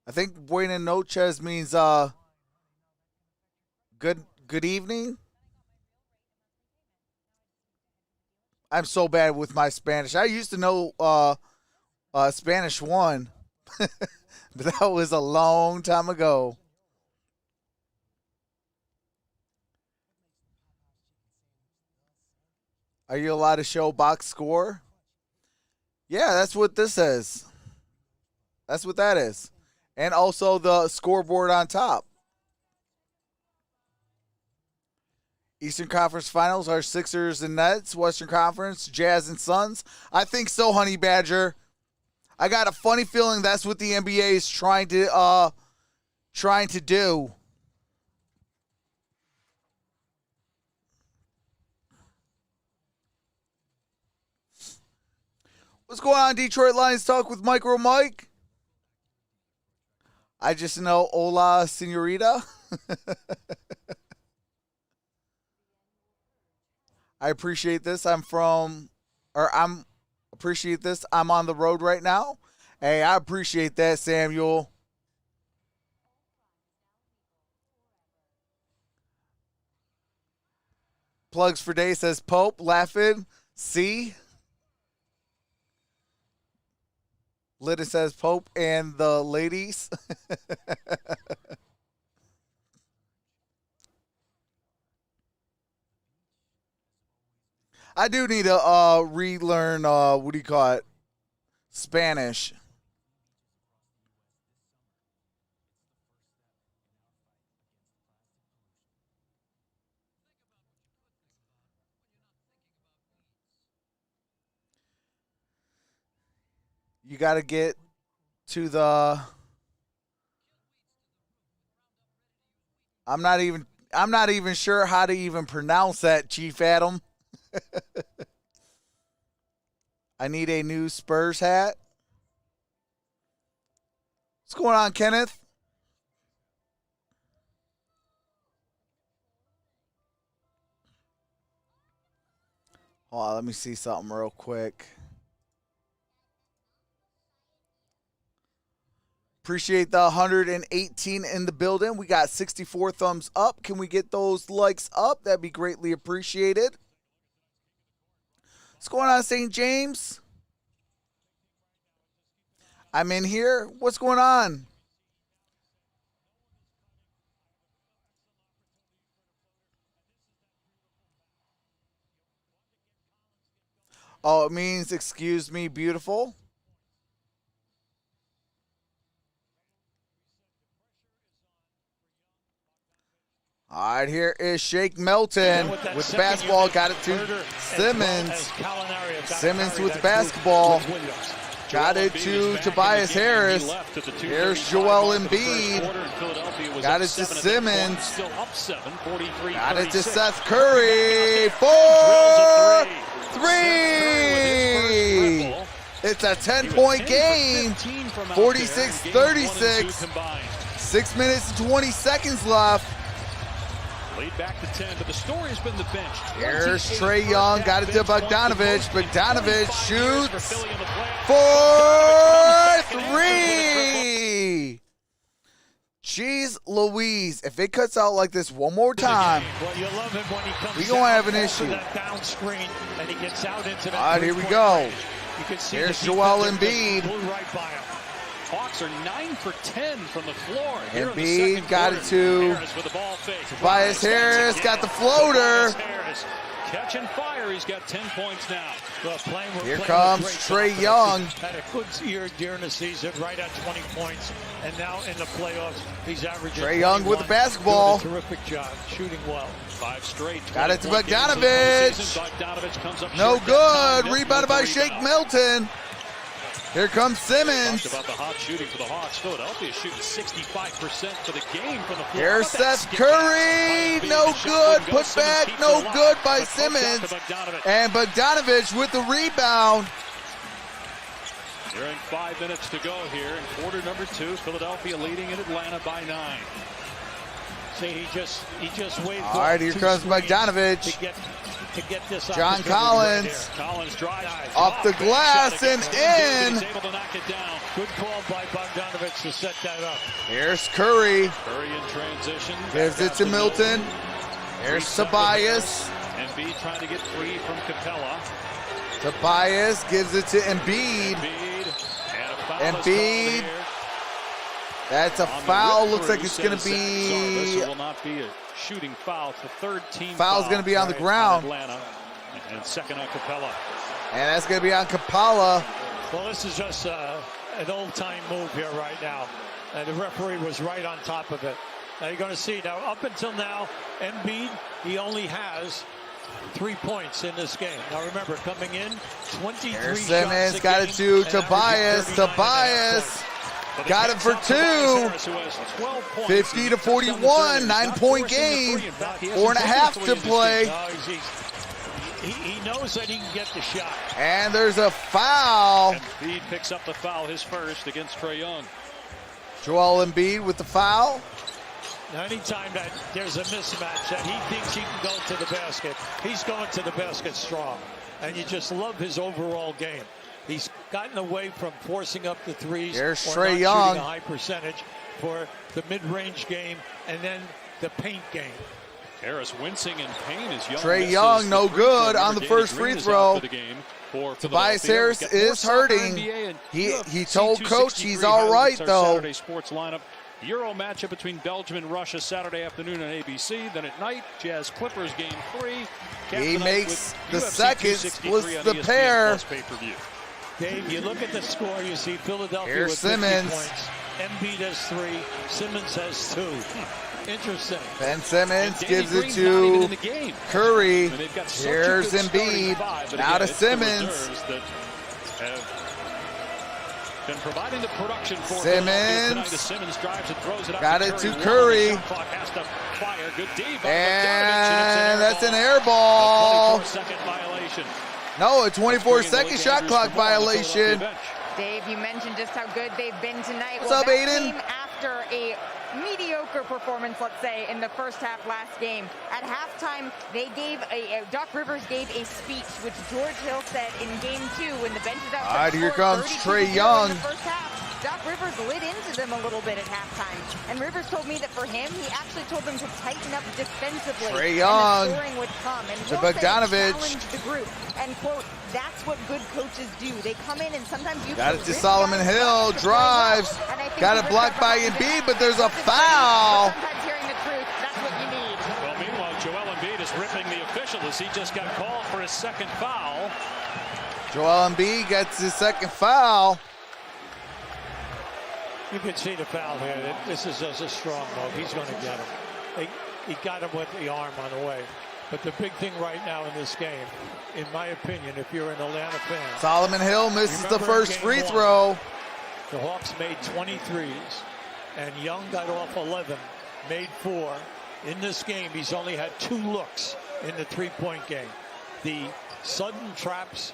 I think Buenas noches means good evening. I'm so bad with my Spanish. I used to know Spanish 1, but that was a long time ago. Are you allowed to show box score? Yeah, that's what this is. That's what that is. And also the scoreboard on top. Eastern Conference Finals are Sixers and Nets. Western Conference, Jazz and Suns. I think so, Honey Badger. I got a funny feeling that's what the NBA is trying to do. What's going on, Detroit Lions Talk with MicroMike? I just know hola, señorita. I appreciate this. Appreciate this. I'm on the road right now. Hey, I appreciate that, Samuel. Plugs for day says Pope, laughing. See? Lydia says Pope and the ladies. I do need to relearn, what do you call it? Spanish. You got to get to the I'm not even sure how to even pronounce that, Chief Adam. I need a new Spurs hat. What's going on, Kenneth? Hold on, let me see something real quick. Appreciate the 118 in the building. We got 64 thumbs up. Can we get those likes up? That'd be greatly appreciated. What's going on, St. James? I'm in here. What's going on? Oh, it means excuse me, beautiful. All right, here is Shake Melton with the basketball. Got it to Simmons. Simmons with the basketball. Got it to Tobias Harris. Here's Joel Embiid. Got it to Simmons. Got it to Seth Curry. 4-3. It's a 10-point game. 46-36. 6 minutes and 20 seconds left. Lead back to 10, but the story has been the bench. Here's Trae Young, got it to Bogdanovich. Bogdanovich shoots for 3. Jeez Louise, if it cuts out like this one more time, we're going to have an issue. All right, here we go. Here's Joel Embiid. Hawks are 9 for 10 from the floor. Embiid got it to Tobias Harris, got the floater. Catching fire, he's got 10 points now. Here comes Trae Young. Had a good year during the season, right at 20 points, and now in the playoffs, he's averaging. Trae Young with the basketball. Terrific job, shooting well. 5 straight. Got it to Bogdanovich. No good. Rebounded by Shake Milton. Here comes Simmons. Talked about the hot shooting for the Hawks. Philadelphia shooting 65% for the game from the floor. Here's Seth Curry. No good. Put back. No good by Simmons. And Bogdanovich with the rebound. There ain't 5 minutes to go here in quarter number 2. Philadelphia leading in Atlanta by 9. See, he just waved. All right, here comes Bogdanovich. To get this John Collins. Collins drives off the glass and in. Able to knock it down. Good call by Bogdanovich to set that up. Here's Curry. Curry in transition. Gives it to Milton. Here's Tobias. Embiid trying to get free from Capella. Tobias gives it to Embiid. Embiid. That's a foul. Looks like it's going to be. This will not be a shooting foul. It's the third team foul's going to be on the ground. Atlanta. And second on Capella. And that's going to be on Capella. Well, this is just an old-time move here right now. And the referee was right on top of it. Now you're going to see now, up until now, Embiid, he only has 3 points in this game. Now remember, coming in, 23 Here's shots Simmons, a got game, it to and Tobias. Tobias got it for 2. 50 to 41, 9-point game. 4.5 to play. He knows that he can get the shot. And there's a foul. Embiid picks up the foul, his first against Trae Young. Joel Embiid with the foul. Now, anytime that there's a mismatch that he thinks he can go to the basket, he's going to the basket strong. And you just love his overall game. He's gotten away from forcing up the threes. Here's or Trae not Young. shooting a high percentage for the mid-range game and then the paint game. Harris wincing in pain as Young. Trae Young, no good on the first free throw. Tobias Harris is hurting. He told coach he's all right though. Saturday sports lineup. Euro matchup between Belgium and Russia Saturday afternoon on ABC. Then at night, Jazz Clippers game 3. He makes the second, splits the pair. Dave, you look at the score, you see Philadelphia Here's with Simmons. 50 points. Embiid has 3. Simmons has 2. Interesting. Ben Simmons gives it to Curry. Here's Embiid. Now to Simmons. Been providing the production for Simmons. Simmons drives and throws it out. Got it to Curry. And that's an air ball. 24-second violation. No, a 24-second shot clock violation. Dave, you mentioned just how good they've been tonight. What's up, Aiden? Came after a mediocre performance, let's say, in the first half last game. At halftime, they gave Doc Rivers gave a speech, which George Hill said in game 2 when the bench is out. All right, here comes Trae Young. In the first half, Doc Rivers lit into them a little bit at halftime. And Rivers told me that for him, he actually told them to tighten up defensively. Trae Young. And the scoring would come. And to Hill said Bogdanovich. challenge the group. And, quote, that's what good coaches do. They come in and sometimes you got it to Solomon Hill, drives. Got it blocked by Embiid, but there's a foul. Sometimes hearing the truth, that's what you need. Well, meanwhile, Joel Embiid is ripping the official as he just got called for his second foul. Joel Embiid gets his second foul. You can see the foul here. This is just a strong move. He's going to get him. he got him with the arm on the way. But the big thing right now in this game, in my opinion, if you're an Atlanta fan. Solomon Hill misses the first free throw. The Hawks made 23s, and Young got off 11, made 4. In this game, he's only had 2 looks in the three-point game. The sudden traps,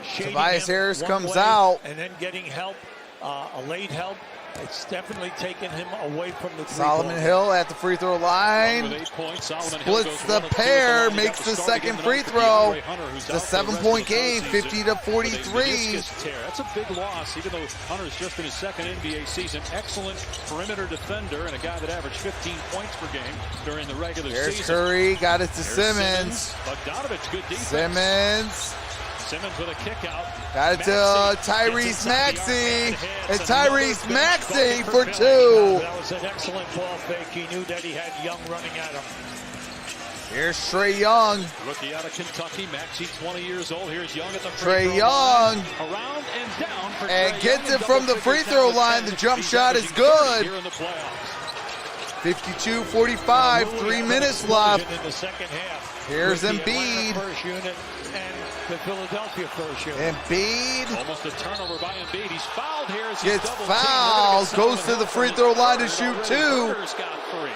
shading Tobias him Harris one comes way, out. and then getting help, a late help. It's definitely taken him away from the Solomon Hill at the free throw line. Splits the pair, makes the second free throw. It's a 7-point game, 50-43. That's a big loss, even though Hunter's just in his second NBA season. Excellent perimeter defender and a guy that averaged 15 points per game during the regular There's season. Curry, got it to Simmons. Bogdanovich, good defense. Simmons with a kick out. got it to Tyrese Maxey. And Tyrese Maxey for 2. That was an excellent ball fake. He knew that he had Young running at him. Here's Trae Young. Rookie out of Kentucky, Maxey, 20 years old. Here's Young at the free Trae throw Young. line. Around and down for And Trae gets Young. it from the free throw line. The jump shot is good. Here in the playoffs. 52-45, 3 minutes left. In the second half. Here's With the Embiid. Atlanta first unit and the Philadelphia first unit. Embiid Almost a turnover by Embiid. He's fouled here as he's gets double fouled, teamed. goes to the free throw line to shoot 2. Got 3,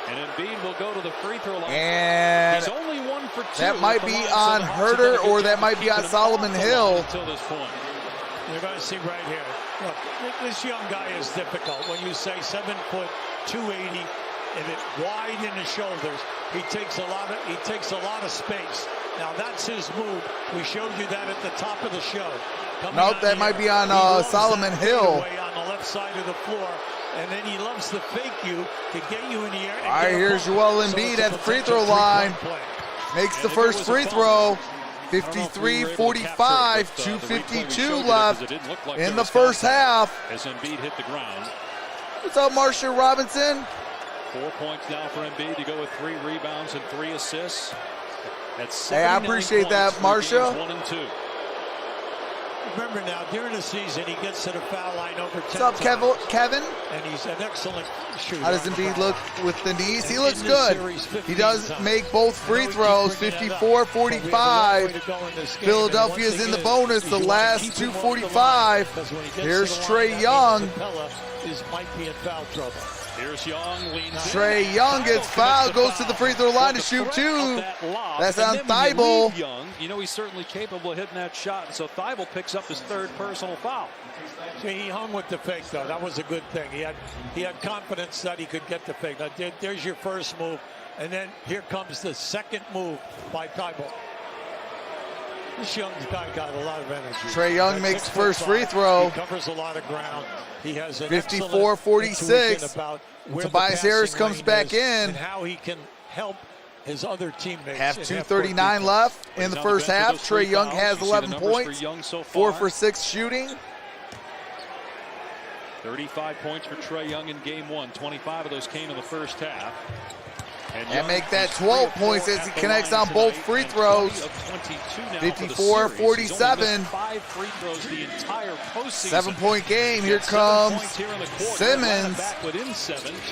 and Embiid will go to the free throw line. And He's only 1 for 2. that might at the be line, so on the Hawks Herter, have done a or good that job might of be on keeping him Solomon off the line Hill. until this point. You're going to see right here. Look, this young guy is difficult. When you say 7 foot, 280, and it wide in the shoulders, he takes a lot of space. Now that's his move. We showed you that at the top of the show. Nope, that might be on Solomon Hill. On the left side of the floor, and then he loves to fake you to get you in the air. All right, here's Joel Embiid at the free throw line. Makes the first free throw. 53-45, 2:52 left in the first half. As Embiid hit the ground. What's up, Marcia Robinson? 4 points now for Embiid to go with 3 rebounds and 3 assists. That's Hey, I appreciate that, Marcia. 1 and 2. Remember now, during the season, he gets to the foul line over 10 What's up, Kevin? And he's an excellent shooter. How does Embiid look with the knees? He looks good. He does make both free throws, 54-45. Philadelphia's in the bonus, the last 2:45. Here's Trae Young. Might be in foul trouble. Here's Young, leans Trae Young gets fouled, goes to the free throw line to shoot 2. That's on Thibault. Young, you know he's certainly capable of hitting that shot, and so Thibault picks up his 3rd personal foul. See, he hung with the fake, though. That was a good thing. He had confidence that he could get the fake. Now, there's your first move, and then here comes the second move by Thibault. This young guy got a lot of energy. Trae Young makes first free throw. He covers a lot of ground. He has an 54-46. about where Tobias the Harris passing comes lane back is in. and how he can help his other teammates. Half in 2:39 left in the first half. Trae Young has 11 points, 4 for 6 shooting. 35 points for Trae Young in game 1. 25 of those came in the first half. And make that 12 points as he connects on both free throws. 54-47. 5 free throws the entire postseason. 7-point game. Here comes Simmons.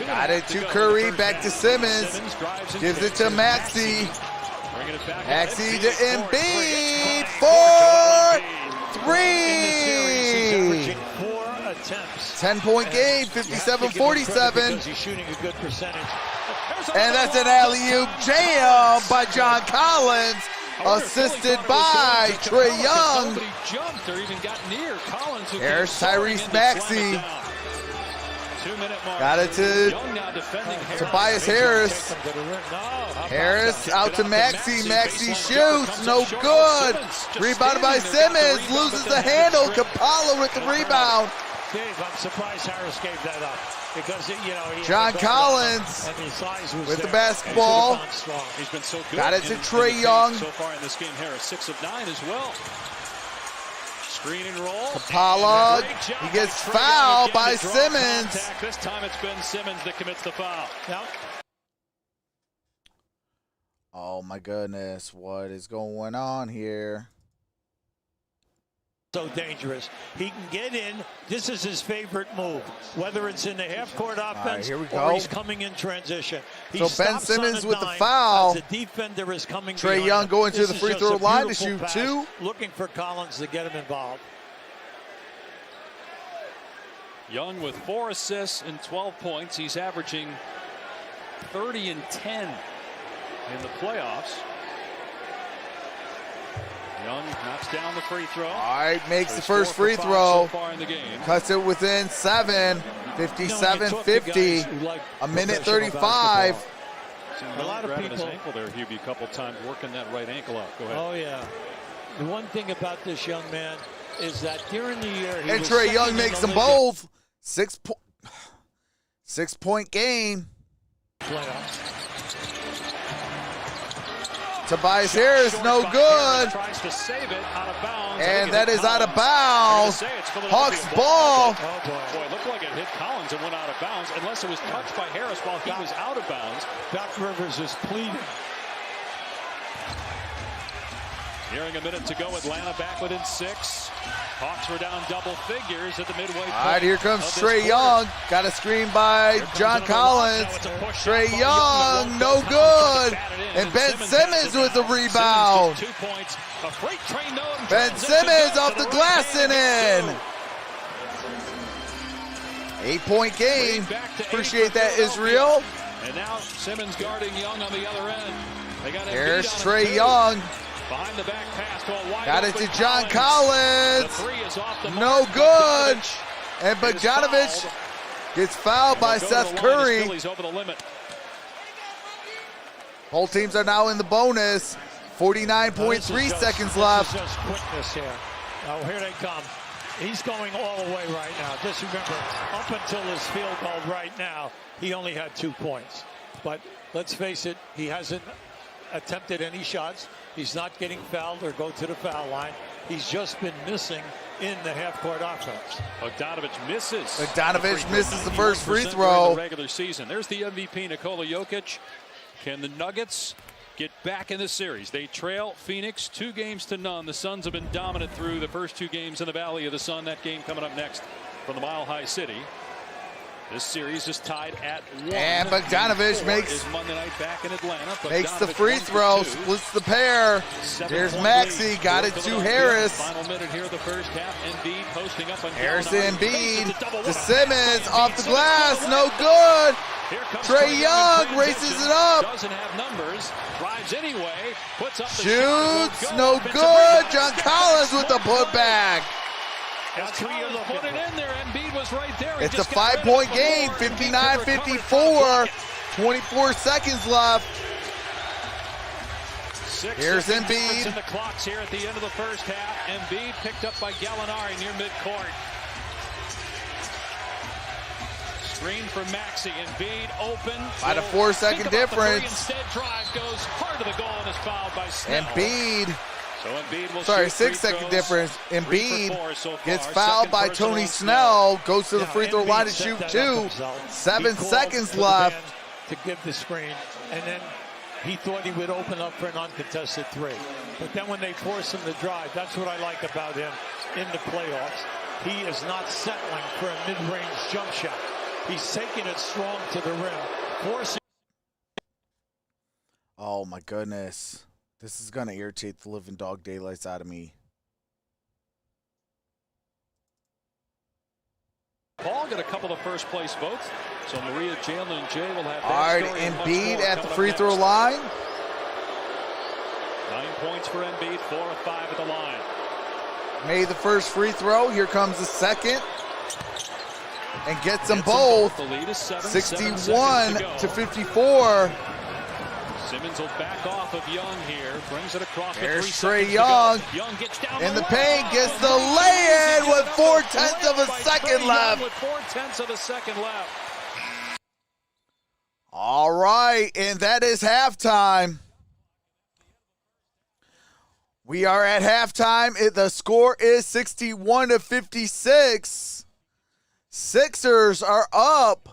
Got it to Curry. Back to Simmons. Gives it to Maxey. Maxey to Embiid for 3. 10-point game. 57-47. He's shooting a good percentage. And that's an alley-oop jam by John Collins, assisted by Trae Young. Nobody jumped or even got near Collins. Here's Tyrese Maxey. 2-minute mark. Got it to Young now defending Tobias Harris. Harris out to Maxey. Maxey shoots. No good. Rebounded by Simmons. Loses the handle. Capalla with the rebound. Dave, I'm surprised Harris gave that up. Because, John Collins with the basketball. He's been so good. Got it to Trae Young. So far in this game, Harris 6 of 9 as well. Screen and roll. Capalla, he gets fouled by Simmons. This time it's been Simmons that commits the foul. Oh my goodness, what is going on here? So dangerous. He can get in. This is his favorite move, whether it's in the half-court offense here we or go. he's coming in transition. He So Ben stops on Simmons a with the dime foul. as the defender is coming Trae behind Young him. going to This the is free just throw a line to beautiful shoot pass, 2. looking for Collins to get him involved. Young with 4 assists and 12 points. He's averaging 30 and 10 in the playoffs. Young knocks down the free throw. All right, makes the There's first 4 free for 5 throw. so far in the game. Cuts it within 7. 57-50. A minute 35. A lot of grabbing his people- ankle there, Hubie, a couple times, working that right ankle out. Go ahead. Oh, yeah. The one thing about this young man is that during the year, he And was Trae second Young in makes the them league in both. 6-point game. playoffs. Tobias Harris, Short no by good. Harris, tries to save it out of bounds. And I that think is it out of hit bounds. Collins. They're gonna say it's Philadelphia Hawks ball. Oh, boy. Boy, it looked like it hit Collins and went out of bounds, unless it was touched by Harris while he was out of bounds. Doc Rivers is pleading. Nearing a minute to go, Atlanta back within 6. Hawks were down double figures at the midway point. All right, here comes of this Trae quarter. Young. Got a screen by Here comes John another Collins. lob. Now it's a push Trae shot by Young, That no won't go. Collins good. tries to bat it in, And Ben bats Simmons it with the down. rebound. Simmons gets 2 points. A freight train though. and Ben transition Simmons goes off to the right glass hand and in. gets 8-point game. Lead back to 8 Appreciate for that, Philadelphia. Israel. And now Simmons guarding Young on the other end. They got Here's Embiid on Trae him, too. Young. Behind the back pass to a wide Got it open to John The Collins. 3 is off the No mark. good. Bogdanovich And is Bogdanovich fouled. gets fouled by They'll go to Seth the line as Curry. Philly's over the limit. Both teams are now in the bonus. 49.3 seconds left. This is just quickness here. Oh, here they come. He's going all the way right now. Just remember, up until his field goal right now, he only had 2 points. But let's face it, he hasn't attempted any shots. He's not getting fouled or go to the foul line. He's just been missing in the half-court offense. Bogdanovich misses. Bogdanovich misses the first free 91% throw. during the regular season. There's the MVP, Nikola Jokic. Can the Nuggets get back in the series? They trail Phoenix 2-0. The Suns have been dominant through the first 2 games in the Valley of the Sun. That game coming up next from the Mile High City. This series is tied at 1. And Bogdanovich Game 4 makes is Monday night back in Atlanta. Makes the Bogdanovich free 1 for throw, 2. splits the pair. 7-point There's lead Maxey, got for it to Philadelphia. Harris. Final minute here of the first half. Embiid posting up on Harris to Gallinari. Embiid, Faces the double. to What a Simmons, pass. off the Simmons glass, to the no left. good. Here comes Trae Young in races transition. it up. Doesn't have numbers. Drives anyway. Puts up the Shoots, shot. no Offensive good. rebound. John Collins with the putback. That's who you're looking. Put it in there. Embiid was right there. He It's a just got rid of 5-point it game, before. Embiid could recover 59-54. it. 24 seconds left. 6 Here's seconds Embiid. difference in the clocks here at the end of the first half. Embiid picked up by Gallinari near midcourt. Screen for Maxey. Embiid open. By the Will 4-second think about the three. difference. Instead, drive goes hard to the goal and is fouled by Snell. Embiid, So Embiid will sorry, shoot free 6-second throws. difference. 3 for 4 Embiid so far. gets fouled Second by personal Tony on Snell, goes to the Now, free throw Embiid line to set shoot that 2. up himself. 7 He called seconds for the left. man to give the screen, and then he thought he would open up for an uncontested 3. But then when they force him to drive, that's what I like about him in the playoffs. He is not settling for a mid-range jump shot. He's taking it strong to the rim, forcing. Oh my goodness. This is going to irritate the living dog daylights out of me. Paul got a couple of first place votes. So Maria, Jalen, and Jay will have that All right, story and much Embiid more at the coming up free throw next. line. 9 points for Embiid, 4 of 5 at the line. Made the first free throw. Here comes the second. And gets them Gets both. The lead is 7. 61 7 seconds to to go. 54. Simmons will back off of Young here. Brings it across. There's with 3 Trae seconds to Young. go. Young gets down In the low. paint, gets the lay-in with 4/10 of a By second Trae Young left. With 4/10 of a second left. All right, and that is halftime. We are at halftime. The score is 61 to 56. Sixers are up.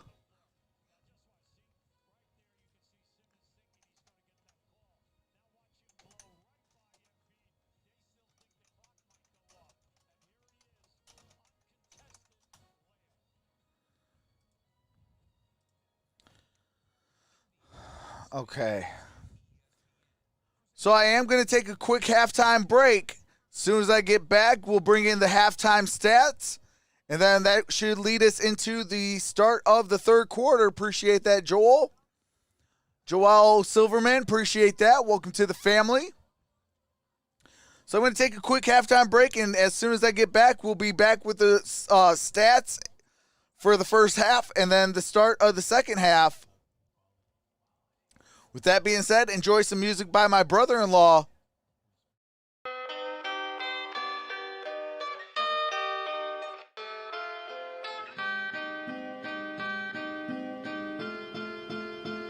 Okay. So I am going to take a quick halftime break. As soon as I get back, we'll bring in the halftime stats. And then that should lead us into the start of the third quarter. Appreciate that, Joel. Joel Silverman, appreciate that. Welcome to the family. So I'm going to take a quick halftime break, and as soon as I get back, we'll be back with the stats for the first half and then the start of the second half. With that being said, enjoy some music by my brother-in-law.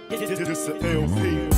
This a LP.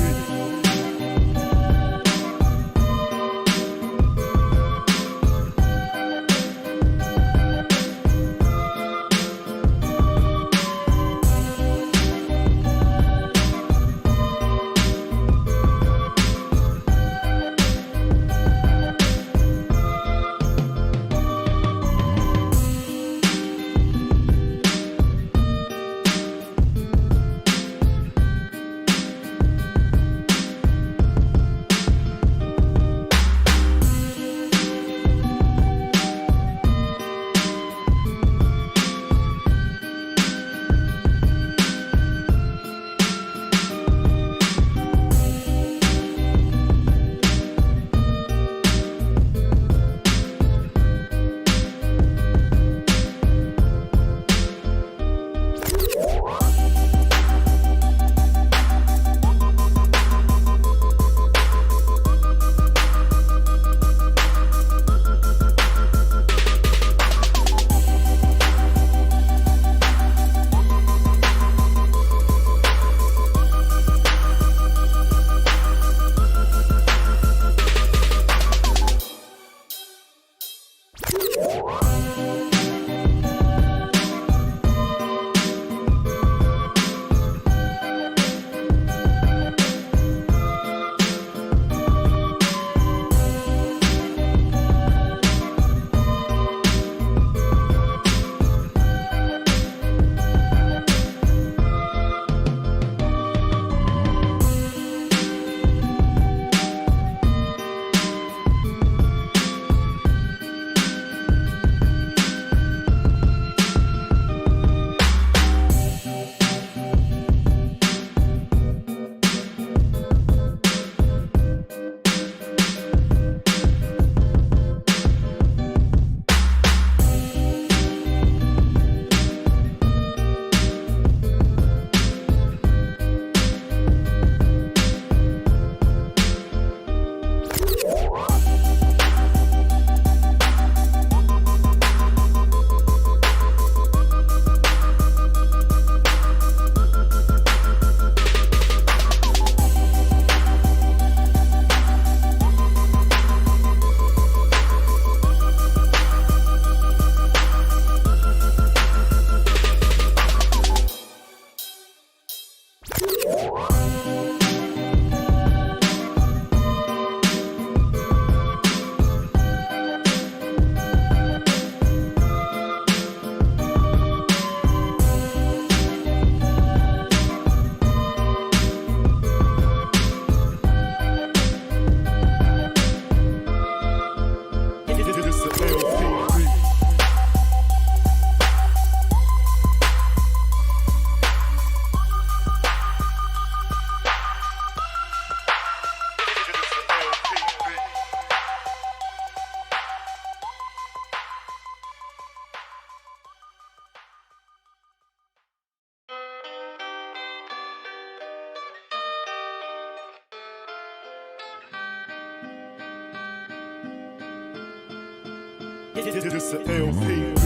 This a LP.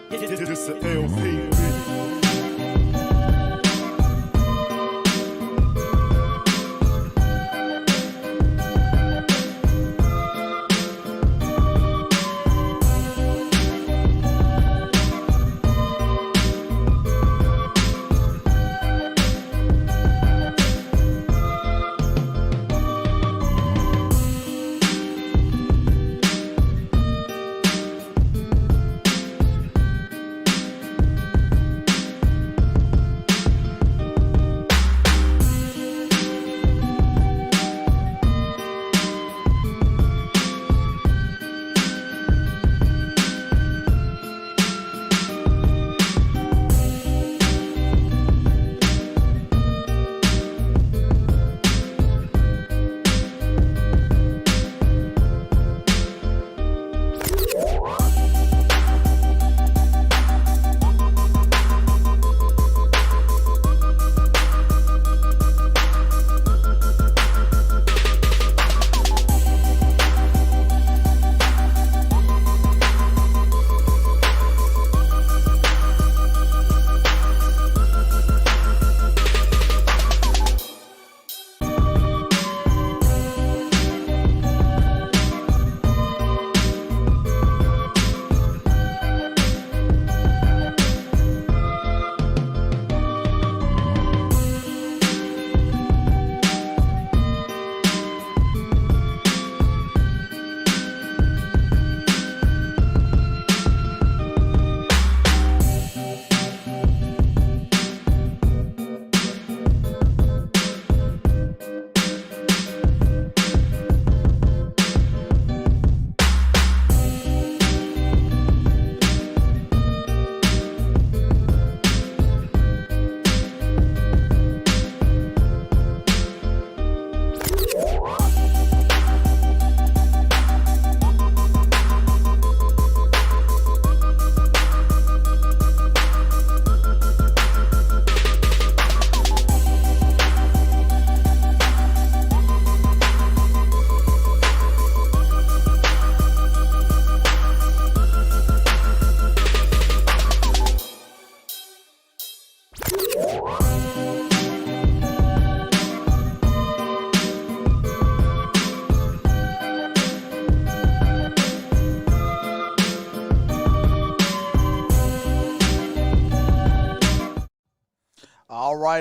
This a LP.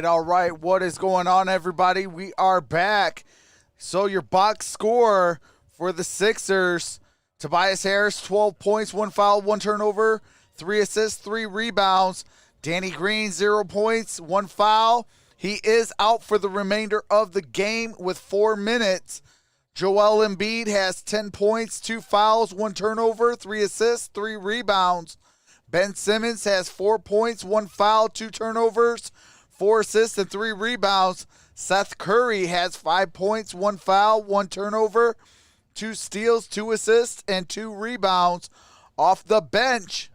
All right. What is going on, everybody? We are back. So your box score for the Sixers: Tobias Harris, 12 points, 1 foul, 1 turnover, 3 assists, 3 rebounds. Danny Green, 0 points, 1 foul. He is out for the remainder of the game with 4 minutes. Joel Embiid has 10 points, 2 fouls, 1 turnover, 3 assists, 3 rebounds. Ben Simmons has 4 points, 1 foul, 2 turnovers, 4 assists, and 3 rebounds. Seth Curry has 5 points, 1 foul, 1 turnover, 2 steals, 2 assists, and 2 rebounds. Off the bench,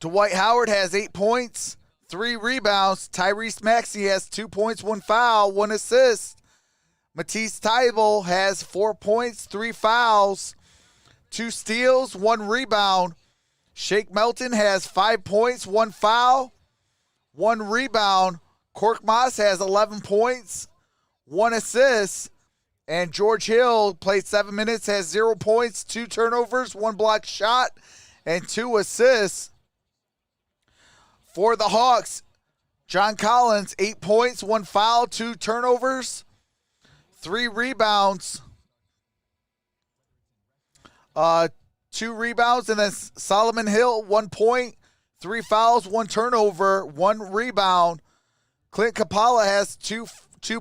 Dwight Howard has 8 points, 3 rebounds. Tyrese Maxey has 2 points, 1 foul, 1 assist. Matisse Thybulle has 4 points, 3 fouls, 2 steals, 1 rebound. Shake Melton has 5 points, 1 foul, 1 rebound. Cork Moss has 11 points, 1 assist. And George Hill played 7 minutes, has 0 points, 2 turnovers, 1 blocked shot, and 2 assists. For the Hawks, John Collins, 8 points, 1 foul, 2 turnovers, 3 rebounds. 2 rebounds, and then Solomon Hill, 1 point, 3 fouls, 1 turnover, 1 rebound. Clint Capella has 2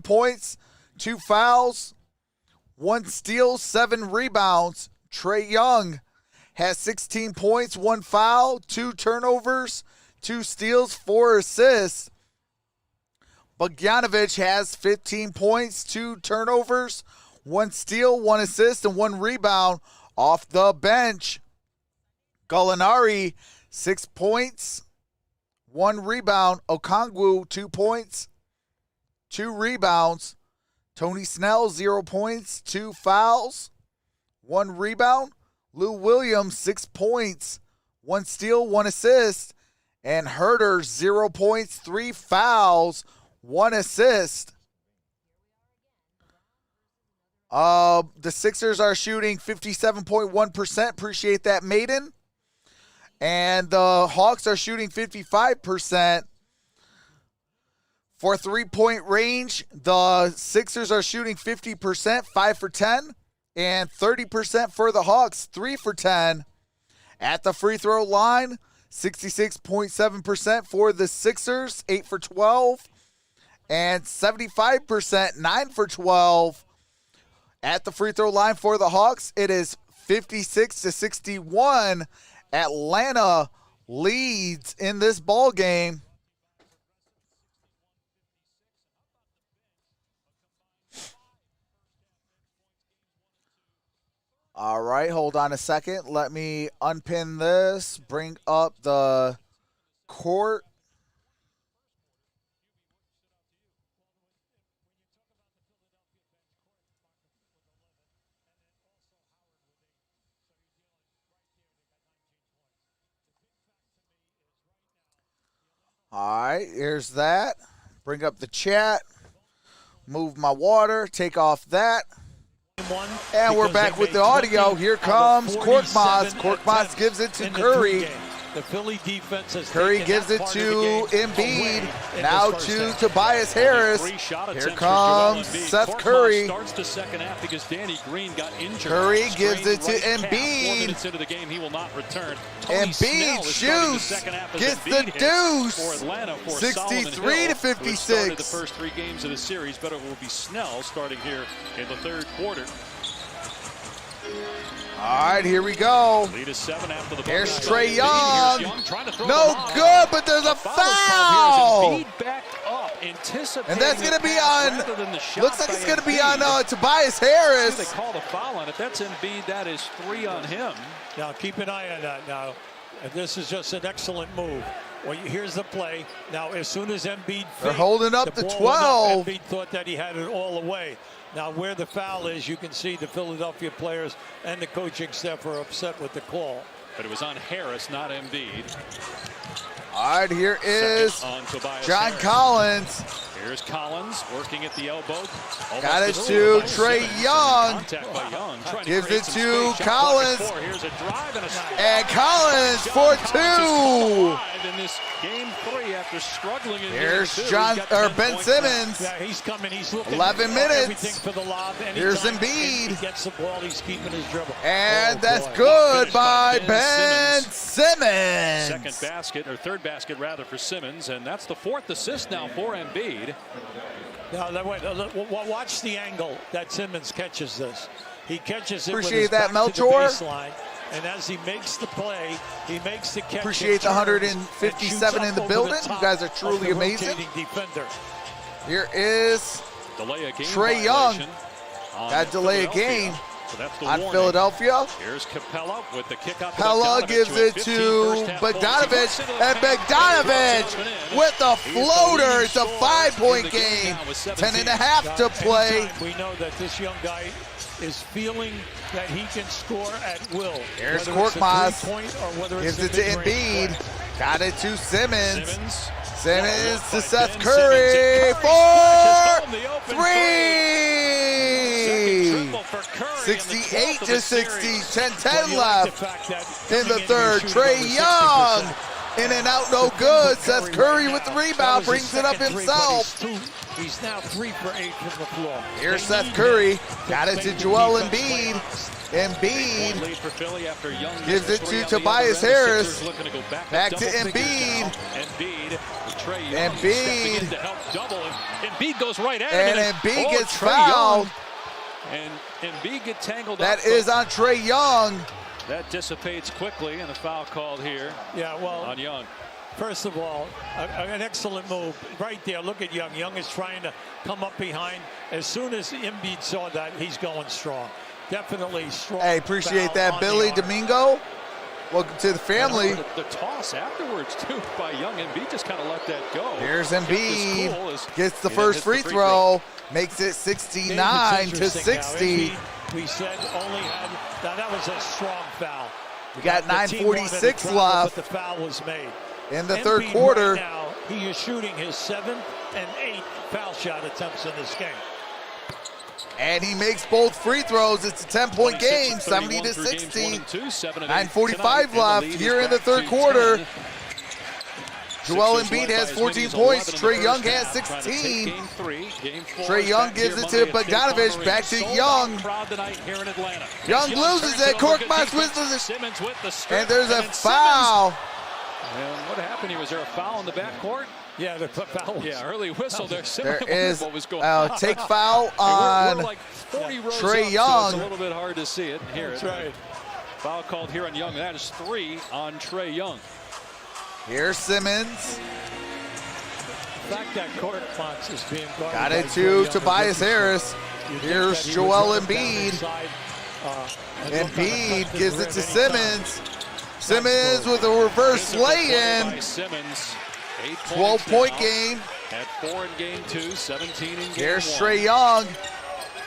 points, 2 fouls, 1 steal, 7 rebounds. Trae Young has 16 points, 1 foul, 2 turnovers, 2 steals, 4 assists. Bogdanovic has 15 points, 2 turnovers, 1 steal, 1 assist, and 1 rebound. Off the bench, Gallinari, 6 points, 1 rebound. Okongwu, 2 points, 2 rebounds. Tony Snell, 0 points, 2 fouls, 1 rebound. Lou Williams, 6 points, 1 steal, 1 assist. And Herter, 0 points, 3 fouls, 1 assist. The Sixers are shooting 57.1%. Appreciate that, Maiden. And the Hawks are shooting 55%. For 3-point range, the Sixers are shooting 50%, 5 for 10. And 30% for the Hawks, 3 for 10. At the free throw line, 66.7% for the Sixers, 8 for 12. And 75%, 9 for 12. At the free throw line for the Hawks, it is 56-61. Atlanta leads in this ball game. All right, hold on a second. Let me unpin this, bring up the court. All right, here's that. Bring up the chat. Move my water. Take off that. And we're back with the audio. Here comes Korkmaz. Korkmaz gives it to Curry. The Philly defense has Curry gives it to Embiid. Now to Tobias Harris. Here comes Seth Curry. Starts the second half because Danny Green got injured. Curry gives it to Embiid. 4 minutes into the game, he will not return. Embiid shoots, gets the deuce. 63 to 56. The first 3 games of the series, but it will be Snell starting here in the third quarter. All right, here we go. Lead is 7 after the Here's buzzer. Trae Young. No No good, but there's a foul. Embiid backed up, anticipating And that's going to be the pass on, rather than the shot looks like by it's going to be Embiid. on Tobias They Harris. called a foul on it. That's Embiid. That is 3 on him. Now keep an eye on that now. And this is just an excellent move. Well, here's the play. Now, as soon as Embiid They're holding up the ball 12. went up, Embiid thought that he had it all away. Now, where the foul is, you can see the Philadelphia players and the coaching staff are upset with the call. But it was on Harris, not Embiid. All right, here is Second on Tobias John Harris. Collins. Here's Collins working at the elbow. Got it Almost to by Trae Simmons. Young. Contact by Young. Trying Gives create it some to space. Shot Collins. clock at 4. Here's a drive and a score. And Collins for John Collins has come 2. alive in this game 3 after struggling in Here's game 2. John He's got 10 Ben points Simmons. Yeah, he's coming. He's looking 11 for minutes. everything for the lob. Here's Anytime Embiid. He gets the ball. He's keeping his dribble. And Oh, that's boy. good Finished by by Ben Ben Simmons. Second basket, or third basket rather, for Simmons, and that's the 4th assist now for Embiid. Now, watch the angle that Simmons catches this. He catches it Appreciate with his that, back to the Melchor. baseline, and as he makes the play, he makes the catch. Appreciate the and turns 157 and in the shoots up over building. You top guys are of truly the amazing. rotating defender. Here is Delay a game Trae Young. violation on Got delay a Philadelphia. game So that's the on warning. Philadelphia. Here's Capella with the kick out. Pella gives it to Bogdanovich, and Bogdanovich with the floater. It's a 5-point game. 10.5 to play. We know that this young guy is feeling that he can score at will. Here's Whether it's a Korkmaz. three-point or whether it's Gives a it to mid-range Embiid. play. Got it to Simmons. Simmons Blocked to by Seth Ben Curry. Simmons, and 4, smashes home the open 3. Second triple for Curry. 68 to to 60. 10-10 You like left the fact that in the coming third. here shooting Trae over Young. 60%. In and out, no good. Seth Curry with the rebound, brings it up himself. He's now 3 for 8 from the floor. Here's They Seth need Curry. him Got it make to the Joel defense play Embiid. honest. Embiid Lead for Philly after Young gives missed it three to on the Tobias other end. The Harris. Sixers looking to go back Back to double figures Embiid. now. Embiid with Trae Young Embiid. stepping in to help double. And Embiid goes right at And him. Embiid gets Trae fouled. Young. And Embiid get tangled That up. is but on Trae Young. that dissipates quickly, and a foul called here Yeah, well, on Young. first of all, an excellent move right there. Look at Young. Young is trying to come up behind. As soon as Embiid saw that, he's going strong. Definitely strong. Hey, appreciate foul that, on Billy the arm. Domingo. Welcome to the family. The toss afterwards, too, by Young. Embiid just kind of let that go. Here's Kept his Embiid. cool as Gets the he first hits free the throw. Makes it Dave, 69 it's to interesting now. 60. Embiid, we said only had, now that was a strong foul. We got The team wanted to 9:46 travel, left but the foul was made. in the Embiid third quarter. Right now, he is shooting his 7th and 8th foul shot attempts in this game. And he makes both free throws. It's a 10-point game, 70 to 60. 9:45 left here in the third quarter. Joel Embiid has 14 points. Trae Young has 16. Trae Young gives it to Bogdanovich. Back to Young. Young loses it. Korkmaz wins it. And there's a foul. And what happened here? Was there a foul in the backcourt? Yeah, the foul. Yeah, early whistle there. There is what was going a take foul on we're like 40 rows Trae up, Young. So it's a little bit hard to see it and hear it. That's right. Foul called here on Young. That is 3 on Trae Young. Here's Simmons. The fact that Korkmaz is being guarded Got by it Trae to Young Tobias is Harris. You think Here's that he Joel would run down Embiid. inside, and look on the Embiid front gives of it the to rim anytime. Simmons. Simmons with a reverse lay-in. 12-point game. At 4 in game 2, 17 in game 1. Here's Trae Young.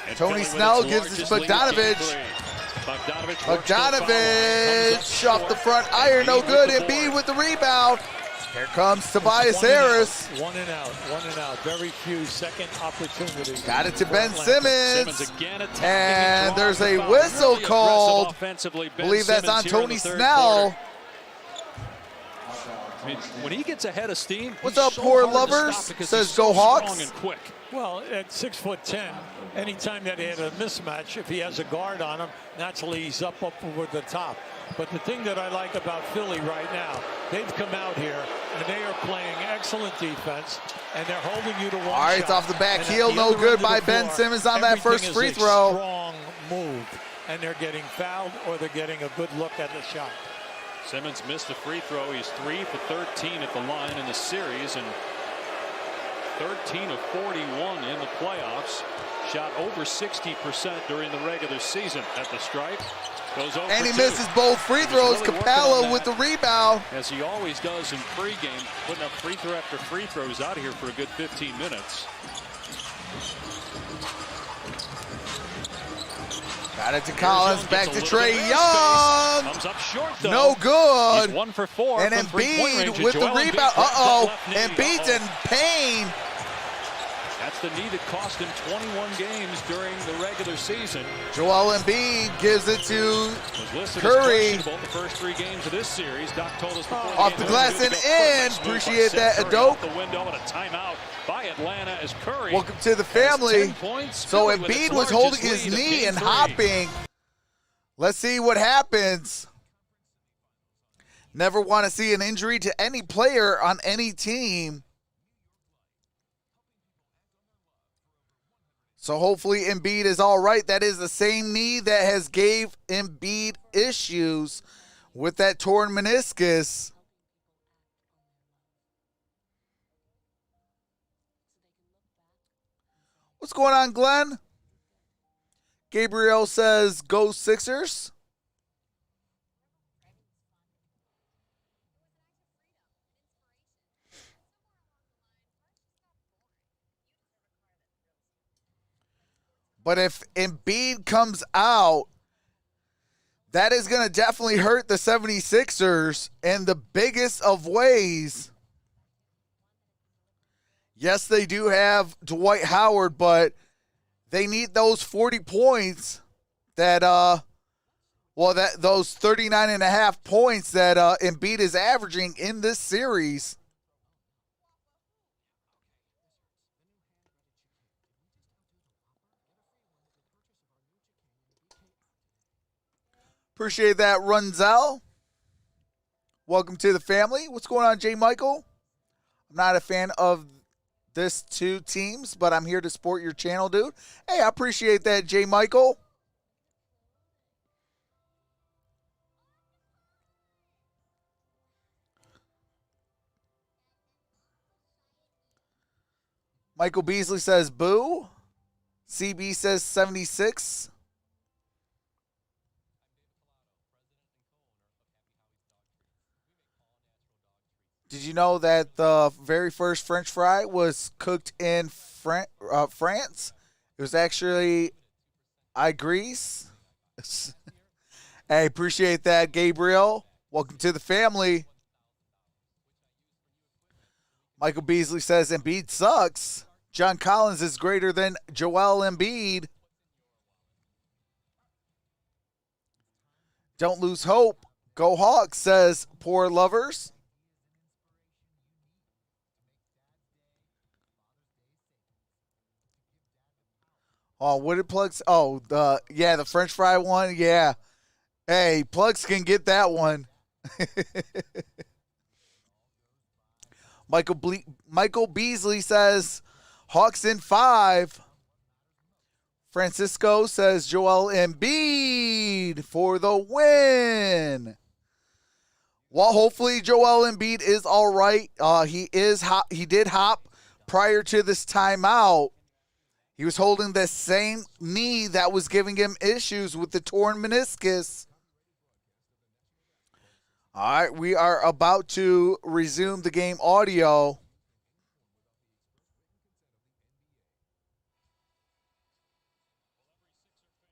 And Tony Philly with Snell its gives it to largest lead in game Bogdanovich. 3. Bogdanovich works the foul line, Bogdanovich comes up off the short. front iron, no Embiid good. with the Embiid board. with the rebound. Here comes Tobias One and out, Harris. One and out, one and out. Very few second opportunities. Got it to for Ben Atlanta. Simmons Simmons. again attacking And draws there's the a foul. whistle Really aggressive called. offensively, I Ben believe that's on Simmons here in Tony the third Snell. quarter. I mean, when he gets ahead of steam, What's he's up, so poor hard to lovers? stop because Says he's go so Hawks. strong and quick. Well, at 6'10", anytime that he had a mismatch, if he has a guard on him, naturally he's up over the top. But the thing that I like about Philly right now, they've come out here and they are playing excellent defense, and they're holding you to one All right, it's shot. off the back And at heel, the no other good end of by the Ben floor, Simmons on that first everything free is a throw. strong move, and they're getting fouled or they're getting a good look at the shot. Simmons missed a free throw. He's 3 for 13 at the line in the series and 13 of 41 in the playoffs. Shot over 60% during the regular season at the stripe. Goes over And he 2. misses both free throws. really working on Capella that. with the rebound. As he always does in pregame, putting up free throw after free throws out here for a good 15 minutes. Got it to Collins, Young back gets to a little bit Trae of Young. space. Comes up short though. No good. He's 1 for 4 And from three-point Embiid range. with the Joel Embiid rebound. grabs that Uh-oh. left knee. Embiid's in pain. That's the knee that cost him 21 games during the regular season. Joel Embiid gives it to Was listed Curry. as questionable the first 3 games of this series. Doc told us before Off game the glass started, and he was gonna go in. quick. Nice move by Appreciate Seth that, Curry Adoke. out the window and a timeout by Atlanta as Curry. welcome to the has family. 10 points. So Philly with its Embiid was largest holding his lead of knee game and 3. hopping. Let's see what happens. Never want to see an injury to any player on any team. So hopefully Embiid is all right. That is the same knee that has gave Embiid issues with that torn meniscus. What's going on, Glenn? Gabriel says, go Sixers. But if Embiid comes out, that is going to definitely hurt the 76ers in the biggest of ways. Yes, they do have Dwight Howard, but they need those 40 points that, those 39 and a half points that Embiid is averaging in this series. Appreciate that, Runzel. Welcome to the family. What's going on, J. Michael? I'm not a fan of this 2 teams, but I'm here to support your channel, dude. Hey, I appreciate that, J. Michael. Michael Beasley says boo. CB says 76. Did you know that the very first French fry was cooked in France? It was actually Greece. Hey, appreciate that, Gabriel. Welcome to the family. Michael Beasley says Embiid sucks. John Collins is greater than Joel Embiid. Don't lose hope. Go Hawks, says Poor Lovers. Oh, what did Plugs? Oh, the French fry one. Yeah. Hey, Plugs can get that one. Michael Beasley says Hawks in 5. Francisco says Joel Embiid for the win. Well, hopefully Joel Embiid is all right. He did hop prior to this timeout. He was holding the same knee that was giving him issues with the torn meniscus. All right, we are about to resume the game audio.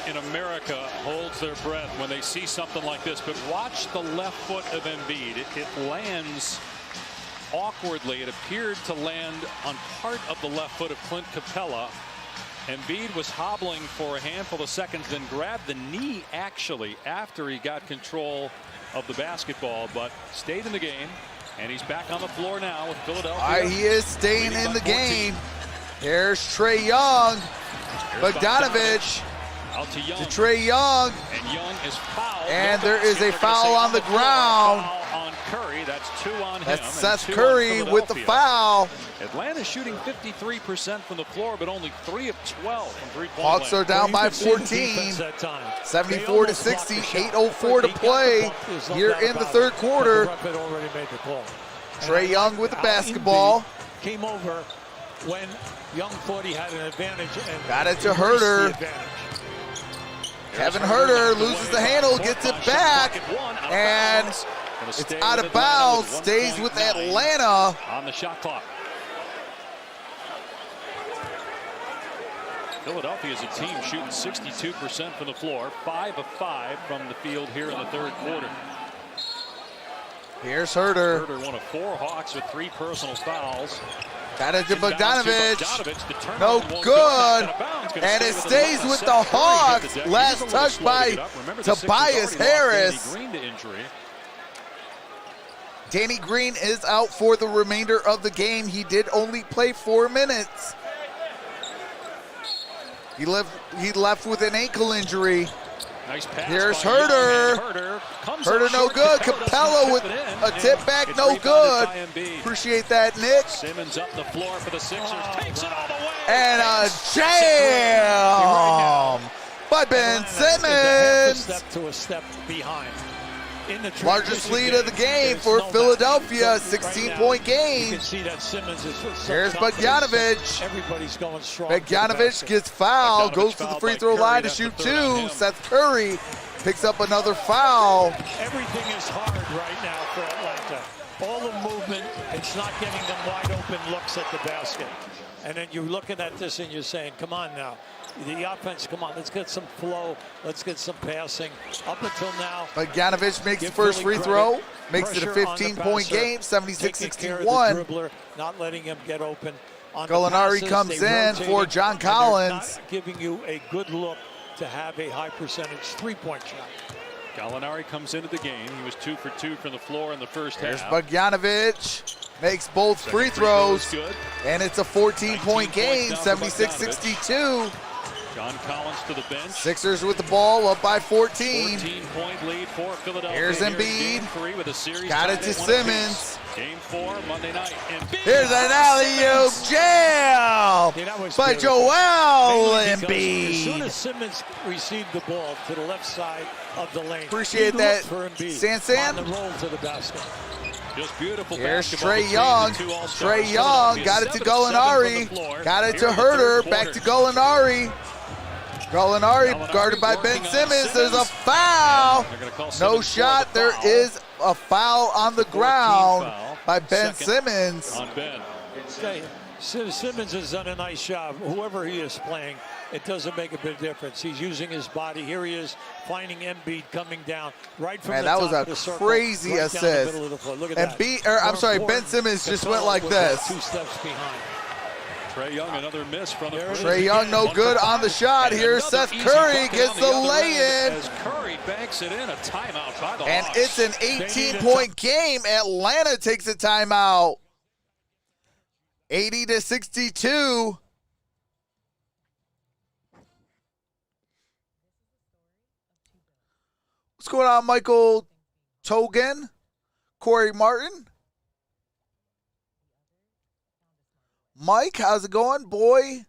In America holds their breath when they see something like this, but watch the left foot of Embiid. It lands awkwardly. It appeared to land on part of the left foot of Clint Capella. Embiid was hobbling for a handful of seconds, then grabbed the knee actually after he got control of the basketball, but stayed in the game, and he's back on the floor now with Philadelphia. All right, he is staying in the game. Here's Trae Young. Bogdanovich. Out to Young. Trae Young. And Young is fouled. And there is a foul on the ground. Foul on Curry. That's 2 on him. That's Seth Curry with the foul. Atlanta shooting 53% from the floor, but only 3 of 12 from three-point Hawks are down by 14. 74 to 60. 8:04 to play here in the third quarter. Trae Young with the basketball. Came over when Young thought he had an advantage. And got it to Herter. Kevin Herter loses the handle, gets it back, and it's out of bounds. Stays with Atlanta. On the shot clock. Philadelphia is a team shooting 62% from the floor, 5 of 5 from the field here in the third quarter. Here's Herter. Herter, one of 4 Hawks with 3 personal fouls. Got it to Bogdanovich. No good. And it stays with the Hawks. Last touch by Tobias Harris. Danny Green is out for the remainder of the game. He did only play 4 minutes. He left with an ankle injury. Nice pass. Here's Herter. Herter no good. Capella with a tip back, no good. Appreciate that, Nick. Simmons up the floor for the Sixers. Takes it all the way. And a jam by Ben Simmons. Step to a step behind. Largest lead of the game for Philadelphia, 16-point game. You can see that Simmons is. Here's Bogdanovich. Everybody's going strong. Bogdanovich gets fouled, goes to the free throw line to shoot 2. Seth Curry picks up another foul. Everything is hard right now for Atlanta. All the movement, it's not getting them wide open looks at the basket. And then you're looking at this and you're saying, come on now. The offense, come on, let's get some flow. Let's get some passing. Up until now. Bogdanovich makes the first free throw. Makes it a 15-point game, 76-61. Not letting him get open. Gallinari comes in for John Collins. Not giving you a good look to have a high percentage three-point shot. Gallinari comes into the game. He was 2 for 2 from the floor in the first Here's half. Bogdanovich. Makes both free throws. And it's a 14-point game, 76-62. John Collins to the bench. Sixers with the ball, up by 14. 14-point lead for Philadelphia. Here's Embiid. With a series got it to Simmons. Game 4, Monday night. Embiid. Here's an alley-oop jam by Joel Embiid. As soon as Simmons received the ball to the left side of the lane, appreciate that, Sansan. On the roll to the basket. Just beautiful. Here's Trae Young. Trae Young got it to Gallinari. Got it to Herter. Back to Gallinari. Gallinari guarded by Ben Simmons. There's a foul. No shot. There is a foul on the ground by Ben Simmons. On Ben. Simmons has done a nice job. Whoever he is playing, it doesn't make a big difference. He's using his body. Here he is finding Embiid coming down right from the top of the circle. That was a crazy right assist. down the middle of the floor. Look at that. Ben Simmons just went like this. 2 steps behind. Trae Young, another miss from the Trae Young, no good on the shot. Here's Seth Curry, gets the lay-in. As Curry banks it in, a timeout by the And Hawks. it's an 18-point game. Atlanta takes a timeout. 80-62. What's going on, Michael Togan? Corey Martin? Mike, how's it going, boy?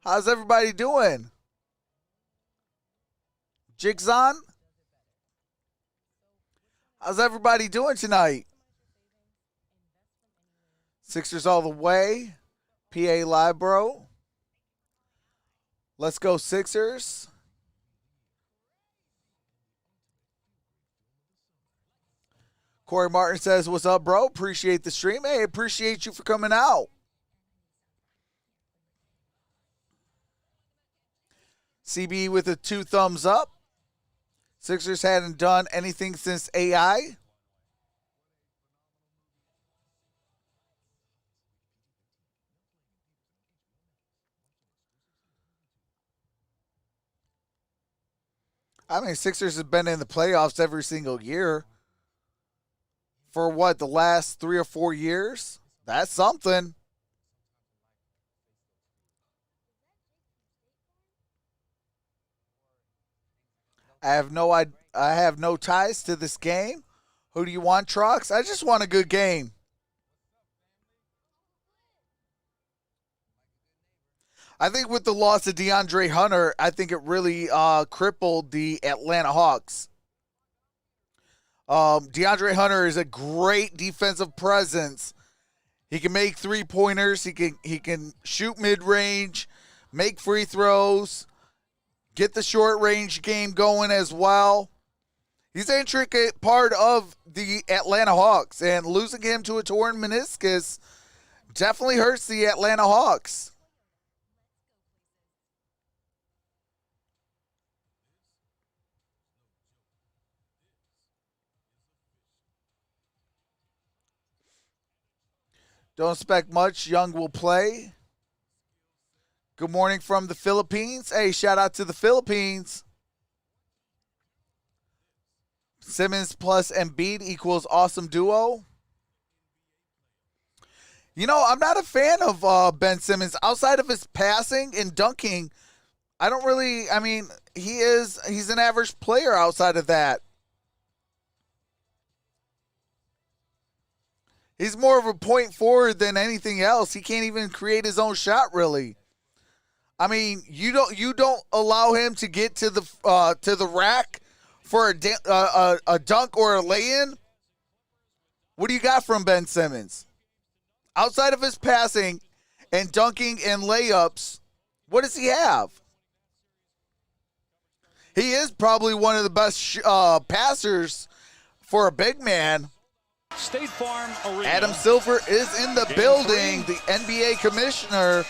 How's everybody doing? Jigzon? How's everybody doing tonight? Sixers all the way. PA Live, bro. Let's go, Sixers. Corey Martin says, what's up, bro? Appreciate the stream. Hey, appreciate you for coming out. CB with a 2 thumbs up. Sixers hadn't done anything since AI. I mean, Sixers have been in the playoffs every single year. For what, the last 3 or 4 years? That's something. I have no ties to this game. Who do you want, Trox? I just want a good game. I think with the loss of DeAndre Hunter, I think it really crippled the Atlanta Hawks. DeAndre Hunter is a great defensive presence. He can make 3-pointers. He can shoot mid-range, make free throws, get the short-range game going as well. He's an intricate part of the Atlanta Hawks, and losing him to a torn meniscus definitely hurts the Atlanta Hawks. Don't expect much. Young will play. Good morning from the Philippines. Hey, shout out to the Philippines. Simmons plus Embiid equals awesome duo. You know, I'm not a fan of Ben Simmons. Outside of his passing and dunking, I don't really, I mean, he's an average player outside of that. He's more of a point forward than anything else. He can't even create his own shot, really. I mean, you don't allow him to get to the rack for a dunk or a lay-in. What do you got from Ben Simmons? Outside of his passing and dunking and layups, what does he have? He is probably one of the best passers for a big man. State Farm Arena. Adam Silver is in the building, the NBA commissioner.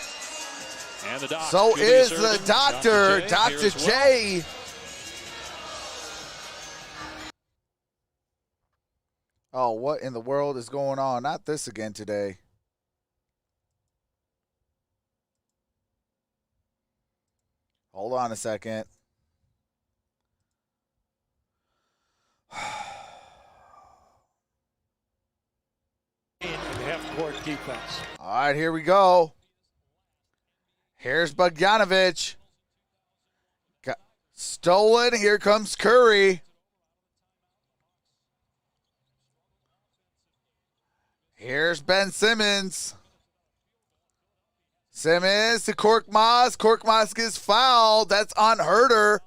And the doc, so Julia is Surgeon, the doctor, Dr. J. Oh, what in the world is going on? Not this again today. Hold on a second. Half-court defense. All right, here we go. Here's Bogdanović. Stolen. Here comes Curry. Here's Ben Simmons. Simmons to Korkmaz. Korkmaz gets fouled. That's on Herter.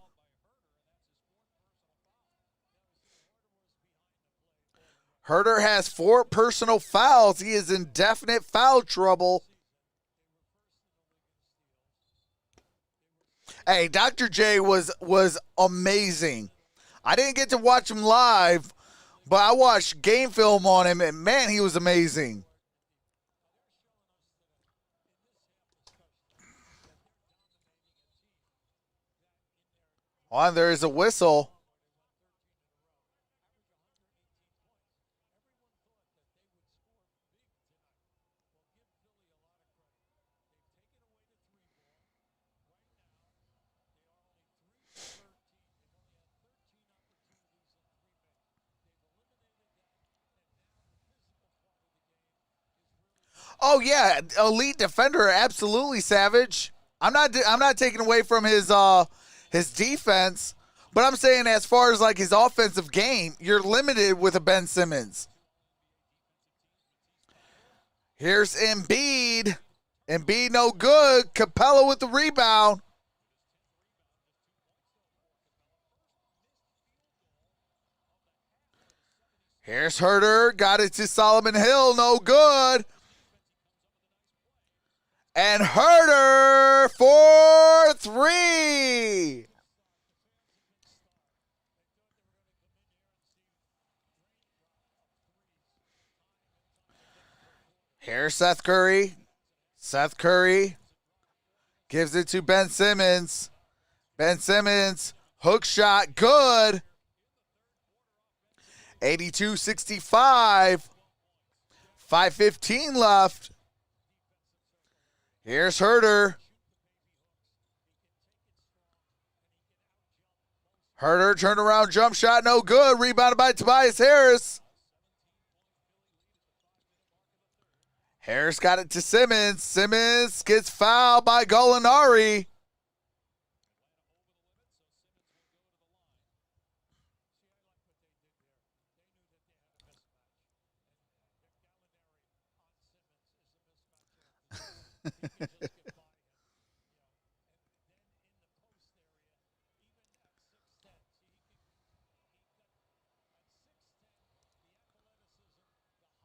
Herter has 4 personal fouls. He is in definite foul trouble. Hey, Dr. J was amazing. I didn't get to watch him live, but I watched game film on him, and man, he was amazing. On, there is a whistle. Oh yeah, elite defender, absolutely, Savage. I'm not taking away from his defense, but I'm saying as far as like his offensive game, you're limited with a Ben Simmons. Here's Embiid. Embiid no good. Capella with the rebound. Here's Herter. Got it to Solomon Hill. No good. And Herter for three. Here's Seth Curry. Seth Curry gives it to Ben Simmons. Ben Simmons, hook shot, good. 82-65. 5:15 left. Here's Herter. Herter, turnaround jump shot, no good. Rebounded by Tobias Harris. Harris got it to Simmons. Simmons gets fouled by Gallinari.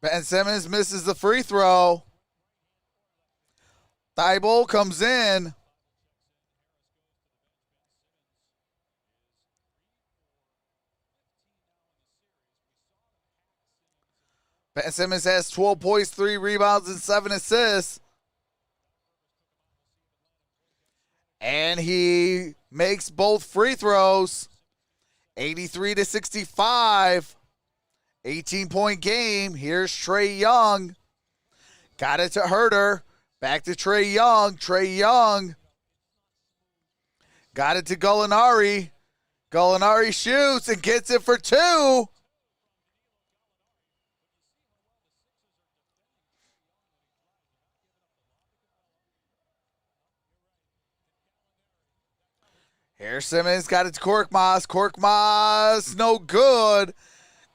Ben Simmons misses the free throw. Thibault comes in. Ben Simmons has 12 points, 3 rebounds, and 7 assists. And he makes both free throws. 83-65. 18-point game. Here's Trae Young. Got it to Herter. Back to Trae Young. Trae Young. Got it to Gallinari. Gallinari shoots and gets it for 2. Here's Simmons. Got it to Korkmaz. Korkmaz, no good.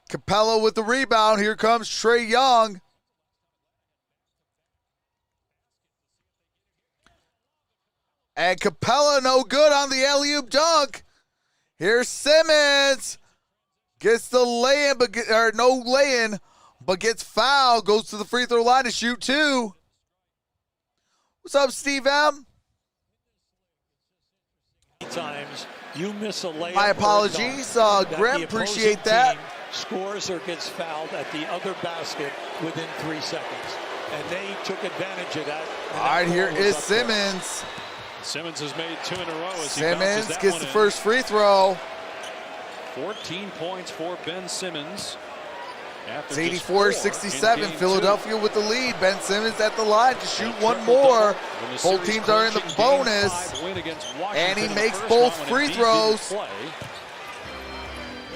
Capella with the rebound. Here comes Trae Young. And Capella no good on the alley-oop dunk. Here's Simmons. Gets the lay-in, or no lay-in, but gets fouled. Goes to the free throw line to shoot 2. What's up, Steve M? Times you miss a layup. My apologies, Grim. Appreciate that. Scores or gets fouled at the other basket within 3 seconds. And they took advantage of that. All right, here is Simmons. Simmons has made 2 in a row. As Simmons gets the first free throw. 14 points for Ben Simmons. It's 84-67. Philadelphia with the lead. Ben Simmons at the line to shoot one more. Both teams are in the bonus. And he makes both free throws.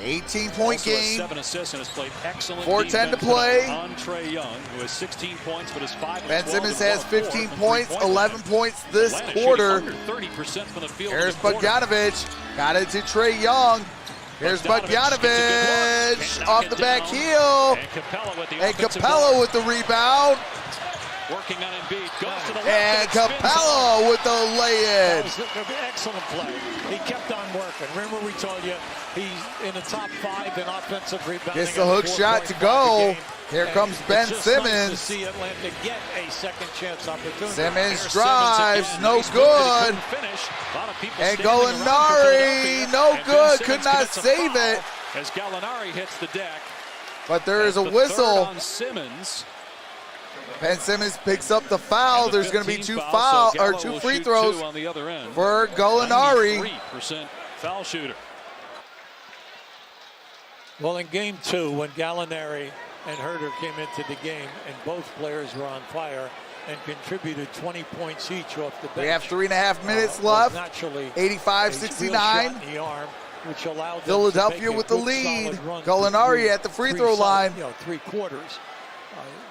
18-point game. 7 assists and has played excellent 4:10 to play. On Trae Young, who has 16 points but is 5 Ben Simmons has 15 points, 11 points this quarter. 30% from the field. Here's Bogdanovic. Got it to Trae Young. Here's Bogdanovic off the back heel. And Capella with the rebound. Working on Embiid. Goes to the left and Capella with the lay-in. Excellent play. He kept on working. Remember we told you he's in the top 5 in offensive rebounding. Gets the hook shot to go. Here comes Ben Simmons. Nice to see Atlanta get a second chance opportunity. Simmons drives, no good. And Gallinari, no good, could not save it. As Gallinari hits the deck. But there is a whistle. On Simmons. Ben Simmons picks up the foul. There's going to be 2 free throws on the other end. for Gallinari. foul shooter. Well, in game 2, when Gallinari and Herder came into the game, and both players were on fire and contributed 20 points each off the bench. We have 3.5 minutes left. 85-69. In the arm, which allowed Philadelphia with the lead. Gallinari at the free throw line. 3 quarters.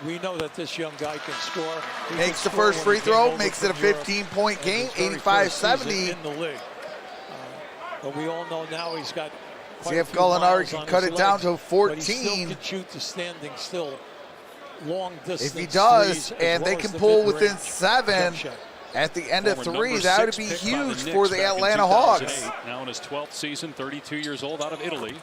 We know that this young guy can score. Makes the first free throw, makes it a 15-point game, 85-70. In the league. But we all know now he's got. See if Gallinari can cut it down to 14. But he still can shoot the standing still. Long distance. If he does, and they can pull within 7 at the end of 3, that would be huge for the Atlanta Hawks. Now in his 12th season, 32 years old, out of Italy.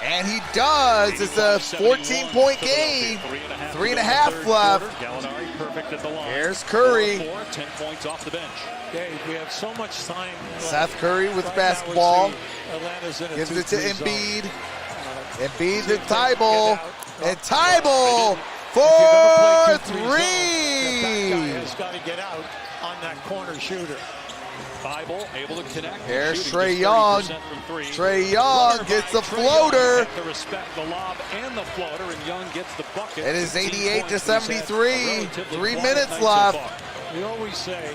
And he does. It's a 14-point game. 3.5 left. Gallinari perfect at the line. Here's Curry. 10 points off the bench. Okay, we have so much time. Seth Curry with the basketball. Gives it to Embiid. Embiid to Tybal. And Tybal for 3. That guy has got to get out on that corner shooter. Bible able to connect. Here's Trae Young. Trae Young gets the floater. To respect the lob and the floater, and Young gets the bucket. It is 88-73. 3 minutes left. We always say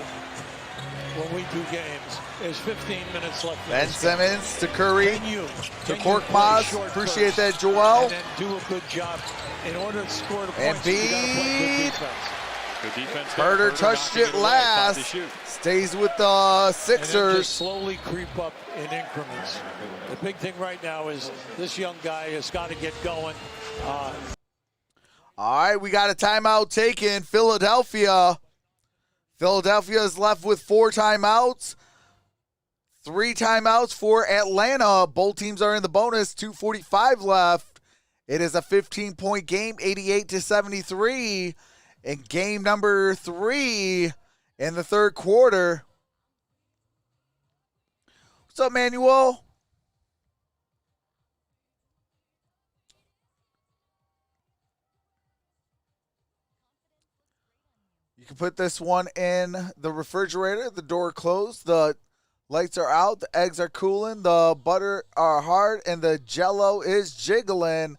when we do games, there's 15 minutes left. Ben Simmons to Curry to Korkmaz. Appreciate that, Joel. And then do a good job in order to score the points. You gotta play good defense. Good defense. Herder touched it last. Stays with the Sixers. And then just slowly creep up in increments. The big thing right now is this young guy has got to get going. All right, we got a timeout taken. Philadelphia. Philadelphia is left with 4 timeouts. 3 timeouts for Atlanta. Both teams are in the bonus. 2:45 left. It is a 15-point game, 88-73. In game number 3 in the third quarter. What's up, Manuel? You can put this one in the refrigerator. The door closed. The lights are out. The eggs are cooling. The butter are hard. And the Jell-O is jiggling.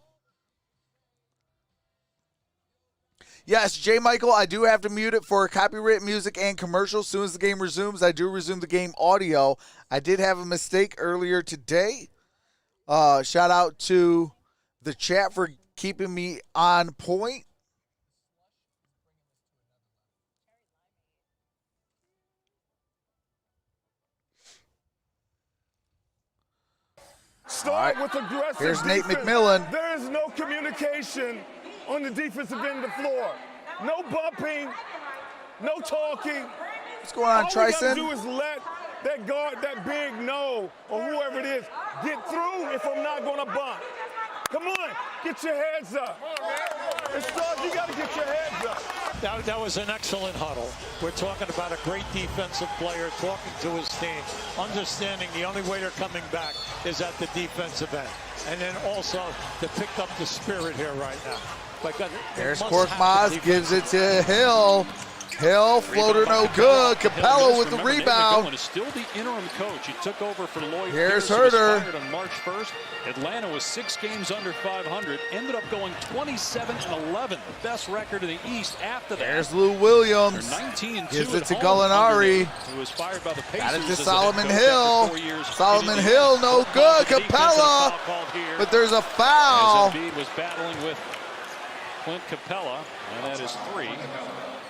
Yes, J. Michael, I do have to mute it for copyright music and commercials. As soon as the game resumes, I do resume the game audio. I did have a mistake earlier today. Shout out to the chat for keeping me on point. Start with aggressive Here's Nate defense. McMillan. There is no communication on the defensive end of the floor. No bumping, no talking. What's going on, Tryson? All we gotta do is let that guard, that big no, or whoever it is, get through if I'm not gonna bump. Come on, get your heads up. And start, you gotta get your heads up. That was an excellent huddle. We're talking about a great defensive player talking to his team, understanding the only way they're coming back is at the defensive end. And then also to pick up the spirit here right now. There's Korkmaz, gives it to Hill. Hill, floater no good. Capella with the rebound. Is still the interim coach. He took over for Lloyd. Here's Pierce, Herder. on March 1st. Atlanta was 6 games under 500. Ended up going 27-11, the best record in the East after that. There's Lou Williams. They're 19-2. Gives it to at home Gallinari. Who was fired by the Pacers. Got it to as a Solomon head coach after 4 Hill. years. Solomon Hill, no good. Capella. But there's a foul. As Embiid was battling with Clint Capella, and that is 3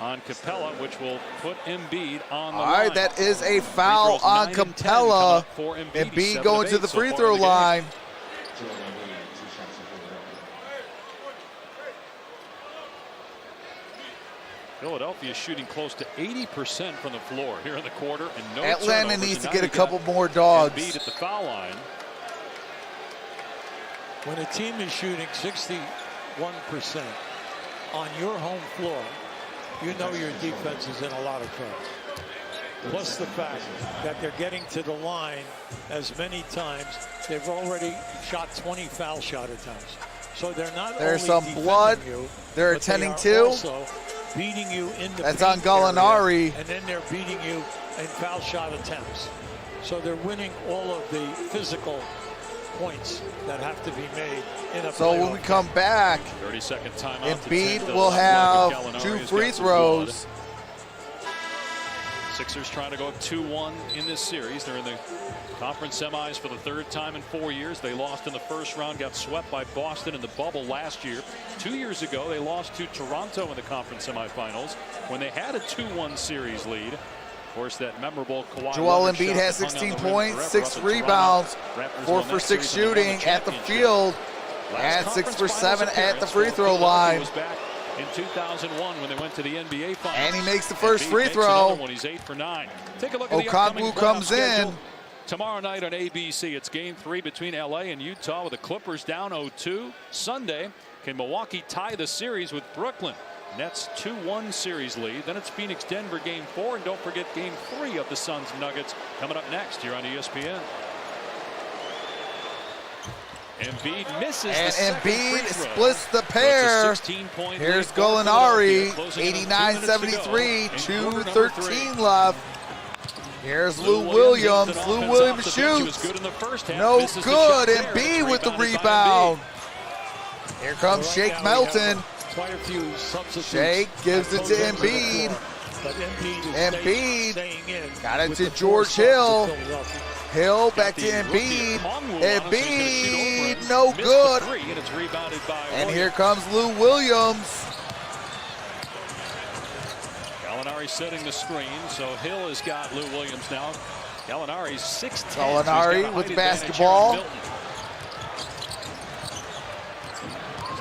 on Capella, which will put Embiid on the line. All right, that is a foul on Capella. Embiid going to the free throw line. Philadelphia is shooting close to 80% from the floor here in the quarter, and no Atlanta turnovers, needs to and get now a you couple got more dogs. Embiid at the foul line. When a team is shooting 61% on your home floor, you know your defense is in a lot of trouble. Plus the fact that they're getting to the line as many times. They've already shot 20 foul shot attempts. So they're not There's only some blood you, they're but attending they are to. also beating you in the That's paint on Gallinari. area, and then they're beating you in foul shot attempts. So they're winning all of the physical points that have to be made in a So when we come back, 30-second timeout. Embiid will have 2 free throws. Sixers trying to go up 2-1 in this series. They're in the conference semis for the 3rd time in 4 years. They lost in the first round, got swept by Boston in the bubble last year. 2 years ago, they lost to Toronto in the conference semifinals when they had a 2-1 series lead. Of course, that memorable Kawhi Joel Leonard Embiid shot has that hung 16 on the rim points, forever 6 up in rebounds, Toronto. Raptors 4 won for that 6 series and won the shooting at the championship. field, Last and 6 for conference 7 finals at the appearance free for throw Philadelphia line. was back in 2001 when they went to the NBA Finals. And he makes the first Embiid free makes throw. another one. He's 8 for 9. Take a look at the upcoming Okongwu playoff comes schedule. in. Tomorrow night on ABC, it's Game 3 between LA and Utah with the Clippers down 0-2. Sunday, can Milwaukee tie the series with Brooklyn? Nets 2-1 series lead. Then it's Phoenix-Denver Game 4. And don't forget Game 3 of the Suns-Nuggets coming up next here on ESPN. Embiid misses And the second free Embiid throw. splits the pair. So it's a 16-point Here's lead for Gallinari, Philadelphia, closing in on 2 minutes to go 89-73, in quarter number 3. 2:13 left. Here's Lou Williams. Lou Williams shoots. No good. Embiid with the rebound. Here comes Shake Melton. Quite a few substitutes. Shake gives it to Embiid. But Embiid staying in got it with to the George 4 Hill. shots to Philadelphia. Hill back to Embiid. Embiid, no good. And here comes Lou Williams. Gallinari setting the screen, so Hill has got Lou Williams now. Gallinari's 6'10". Gallinari with the basketball.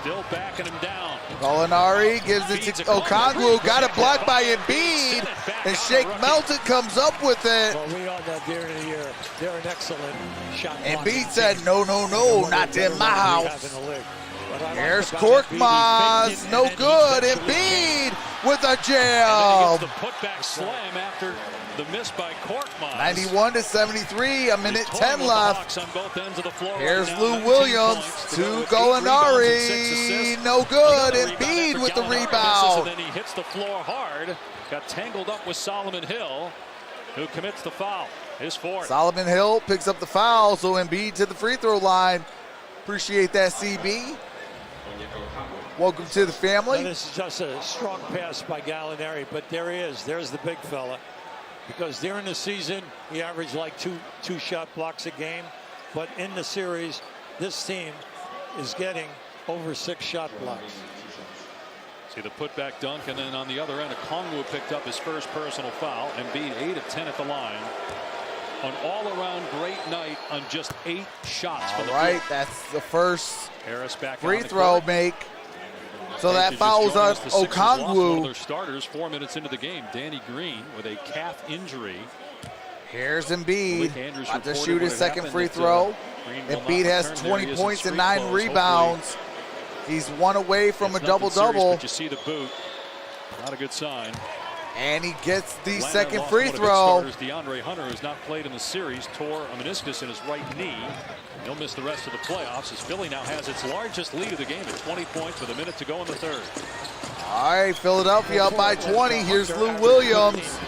Still backing him down. Gallinari gives it to Okongwu. Got it blocked by Embiid. And Shake Melton comes up with it. Well, we all know they're an excellent shot. Embiid said, no, no, no, not in my house. Here's Korkmaz. No good. Embiid with a jam. The putback slam after the miss by Korkmaz. 91-73, a minute 10 left. On both ends of the floor Here's right now, Lou 19 Williams points to go with 8 Gallinari. rebounds and 6 assists. No good. Another rebound Embiid after with the Gallinari rebound. misses, and then he hits the floor hard. Got tangled up with Solomon Hill, who commits the foul. His 4th. Solomon Hill picks up the foul, so Embiid to the free throw line. Appreciate that, CB. Welcome to the family. Now, this is just a strong pass by Gallinari, but there he is. There's the big fella. Because during the season, he averaged like two shot blocks a game. But in the series, this team is getting over 6 shot blocks. See the putback dunk, and then on the other end, Okongwu picked up his first personal foul. Embiid 8 of 10 at the line. An all-around great night on just 8 shots. All right, that's the first Harris back free on the throw court. make. So that fouls on One of their Okongwu. starters 4 minutes into the game, Danny Green, with a calf injury. Here's Embiid. Andrews About to reported shoot when his it second happened free that, throw. Green will Embiid not has return. 20 There he is in points and street 9 clothes. rebounds. He's 1 away from a It's nothing serious, double-double. but you see the boot. Not a good sign. And he gets the Atlanta second lost free one of its throw. starters, DeAndre Hunter, who's not played in the series, tore a meniscus in his right knee. He'll miss the rest of the playoffs as Philly now has its largest lead of the game at 20 points with a minute to go in the 3rd. All right, Philadelphia up by 20. Here's Lou Williams.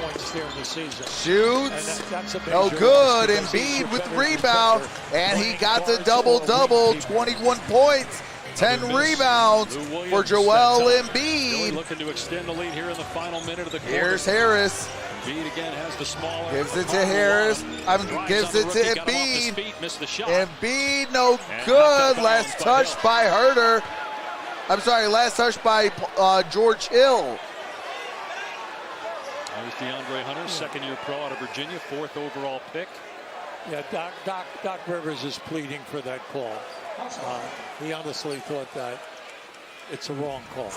Shoots. No good. Embiid with the rebound. And he got the double-double. 21 points. 10 rebounds for Joel Embiid. Looking to extend the lead here in the final minute of the quarter. Here's Harris. Embiid again has the smaller. Gives it to Harris. Gives it to Embiid. Embiid, no good. Last touch by Herter. I'm sorry, last touch by George Hill. There's DeAndre Hunter, second-year pro out of Virginia, 4th overall pick. Yeah, Doc Rivers is pleading for that call. He honestly thought that it's a wrong call.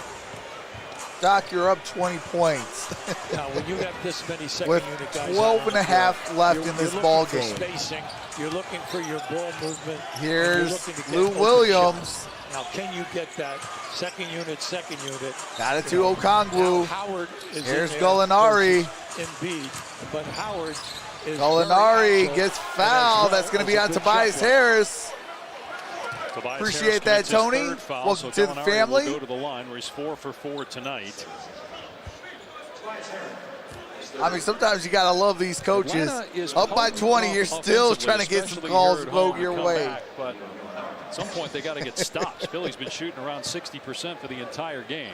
Doc, you're up 20 points. Now, when you have this many with second-unit guys 12 and a half left in this ball game. Spacing, you're looking for your ball movement. Here's Lou Williams. Now, can you get that second unit? Got it to Okongwu. Howard is Here's in there Gallinari. Embiid, but Howard is Gallinari gets fouled. That's going to be on Tobias Harris. Appreciate that, Tony. Welcome to the family. Will go to the line where he's 4 for 4 tonight. I mean, sometimes you got to love these coaches. Atlanta is Up by 20, you're still offensively, trying to get some especially calls here to at go home, your come way. back, but at some point, they got to get stops. Philly's been shooting around 60% for the entire game.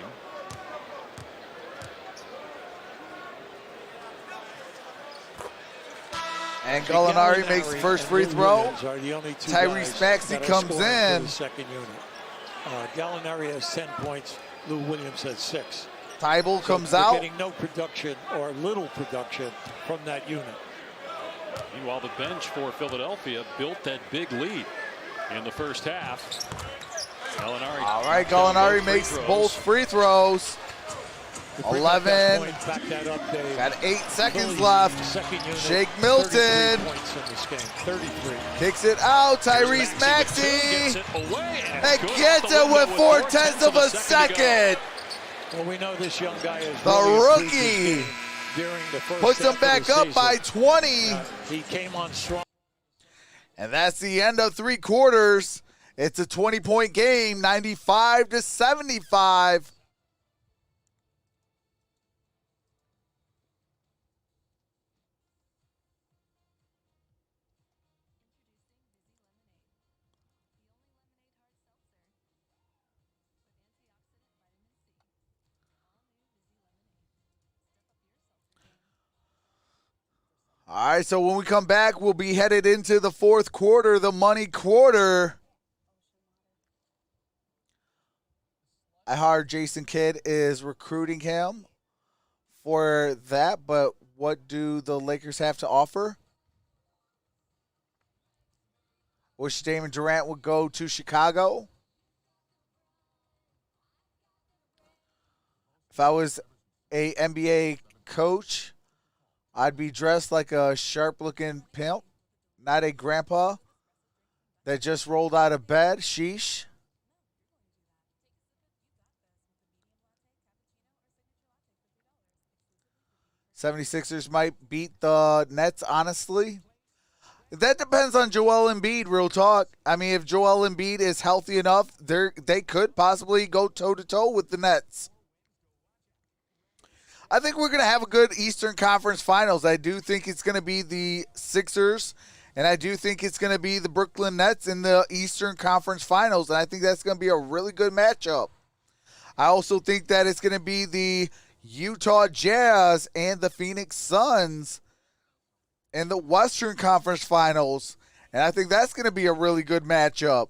And Gallinari makes the first free throw. Tyrese Maxey comes in. The second unit. Gallinari has 10 points. Lou Williams has 6. Tybal comes they're out. Getting no production or little production from that unit. Meanwhile, the bench for Philadelphia built that big lead in the first half. Gallinari. All right, Gallinari makes both free throws. 11. Back that up, Dave. Got 8 seconds left. Shake Milton. 33. Kicks it out. Tyrese Maxey. And gets it with 4/10 of a second. Well, we know this young guy is The rookie during the first puts them half back of the up by 20. He came on strong. And that's the end of 3 quarters. It's a 20-point game, 95-75. All right, so when we come back, we'll be headed into the 4th quarter, the money quarter. I heard Jason Kidd is recruiting him for that, but what do the Lakers have to offer? Wish Damon Durant would go to Chicago. If I was a NBA coach, I'd be dressed like a sharp-looking pimp, not a grandpa that just rolled out of bed. Sheesh. '76ers might beat the Nets, honestly. That depends on Joel Embiid, real talk. I mean, if Joel Embiid is healthy enough, they could possibly go toe-to-toe with the Nets. I think we're going to have a good Eastern Conference Finals. I do think it's going to be the Sixers, and I do think it's going to be the Brooklyn Nets in the Eastern Conference Finals, and I think that's going to be a really good matchup. I also think that it's going to be the Utah Jazz and the Phoenix Suns in the Western Conference Finals, and I think that's going to be a really good matchup.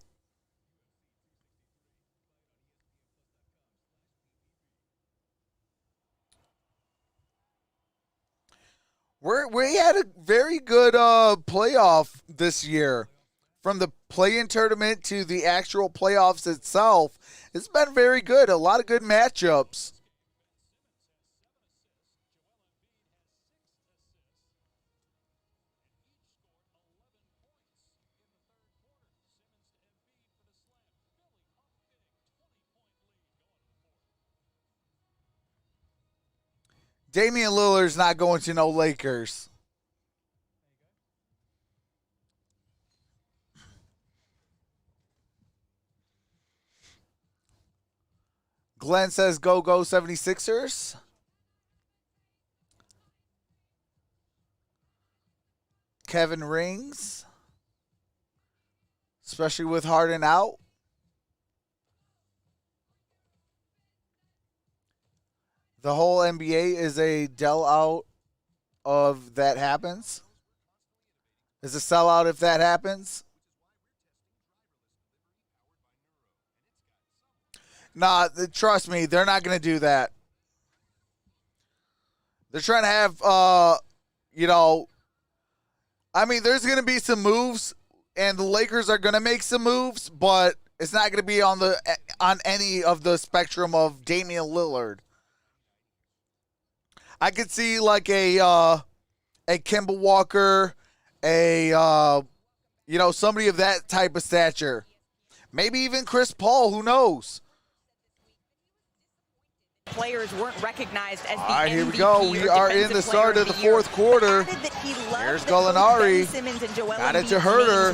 We had a very good playoff this year. From the play-in tournament to the actual playoffs itself, it's been very good. A lot of good matchups. Damian Lillard's not going to no Lakers. Glenn says go 76ers. Kevin rings. Especially with Harden out. The whole NBA is a Dell out of that happens. Is a sellout if that happens. Nah, trust me, they're not going to do that. They're trying to have, I mean, there's going to be some moves, and the Lakers are going to make some moves, but it's not going to be on any of the spectrum of Damian Lillard. I could see like a Kemba Walker, somebody of that type of stature. Maybe even Chris Paul, who knows? players weren't recognized as the All right, MVP here we go. We are in the start of the fourth quarter. Here's Gallinari. Got it to Herder.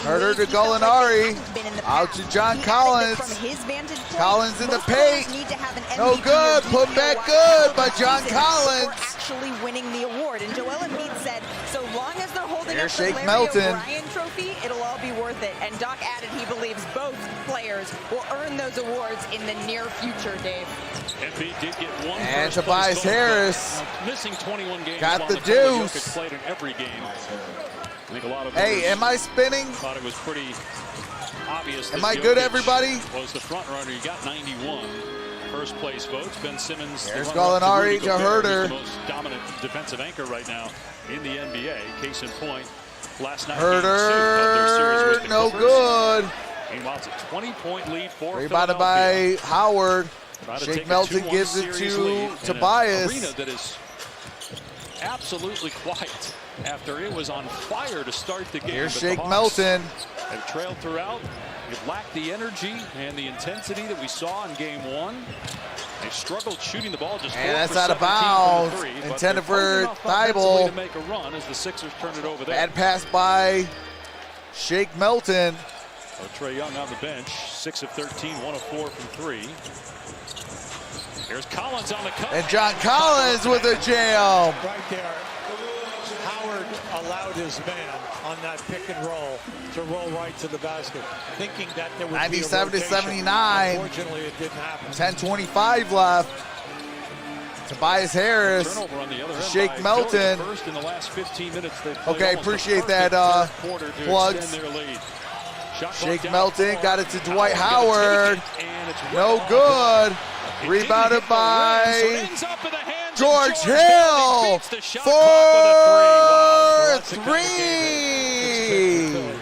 Herder to Gallinari. Out to John Collins. Collins in the paint. No good. Put back good by John Collins. Actually winning the award. And Joel Embiid said, so long as they're holding up the Shake Larry Melton. O'Brien trophy, it'll all be worth it. And Doc added he believes both players will earn those awards in the near future, Dave. Embiid did get one. And Tobias Harris missing 21 games. got the Nikola deuce. Jokic played in every game. I think a lot of Hey, am I spinning? thought it was pretty obvious. Am I good, Jokic everybody? Was the front runner. He got 91 first place votes. Ben Simmons. There's the runner-up Gallinari Rudy to Gobert, Herder. who's the most dominant defensive anchor right now in the NBA. Case in point, last night. Herder, no good. Meanwhile, it's a 20-point lead for Rebounded Philadelphia. by Howard. Trying to Shake take a Melton 2-1 gives it series to lead in an Tobias. arena that is absolutely quiet after it was on fire to start the game. Here's But Shake the Hawks Melton. have trailed throughout. It lacked the energy and the intensity that we saw in game one. They struggled shooting the ball just 4 And that's for out of 17 bounds. from the three, but Intended they're for close enough offensively Thibault. to make a run as the Sixers turn it over there. Bad pass by Shake Melton. So Trae Young on the bench, 6 of 13, 1 of 4 from 3. Here's Collins on the cut. And John Collins with a jam. Right there, Howard allowed his man on that pick and roll to roll right to the basket, thinking that there would 97 be a to rotation. 79. Unfortunately, it didn't happen. 10:25 left. Tobias Harris. Turnover on the other end Shake by Melton. Philly. First in the last 15 minutes they played. Okay, almost a appreciate perfect that, third quarter to plugs. extend their lead. Shot clock Shake down Melton 4. got it to Dwight Howard. Howard. And it's No right good. off. It Rebounded didn't hit the rim, so it by ends up in the hands of George Hill. Hill He beats the shot clock with a for That's the kind of game three.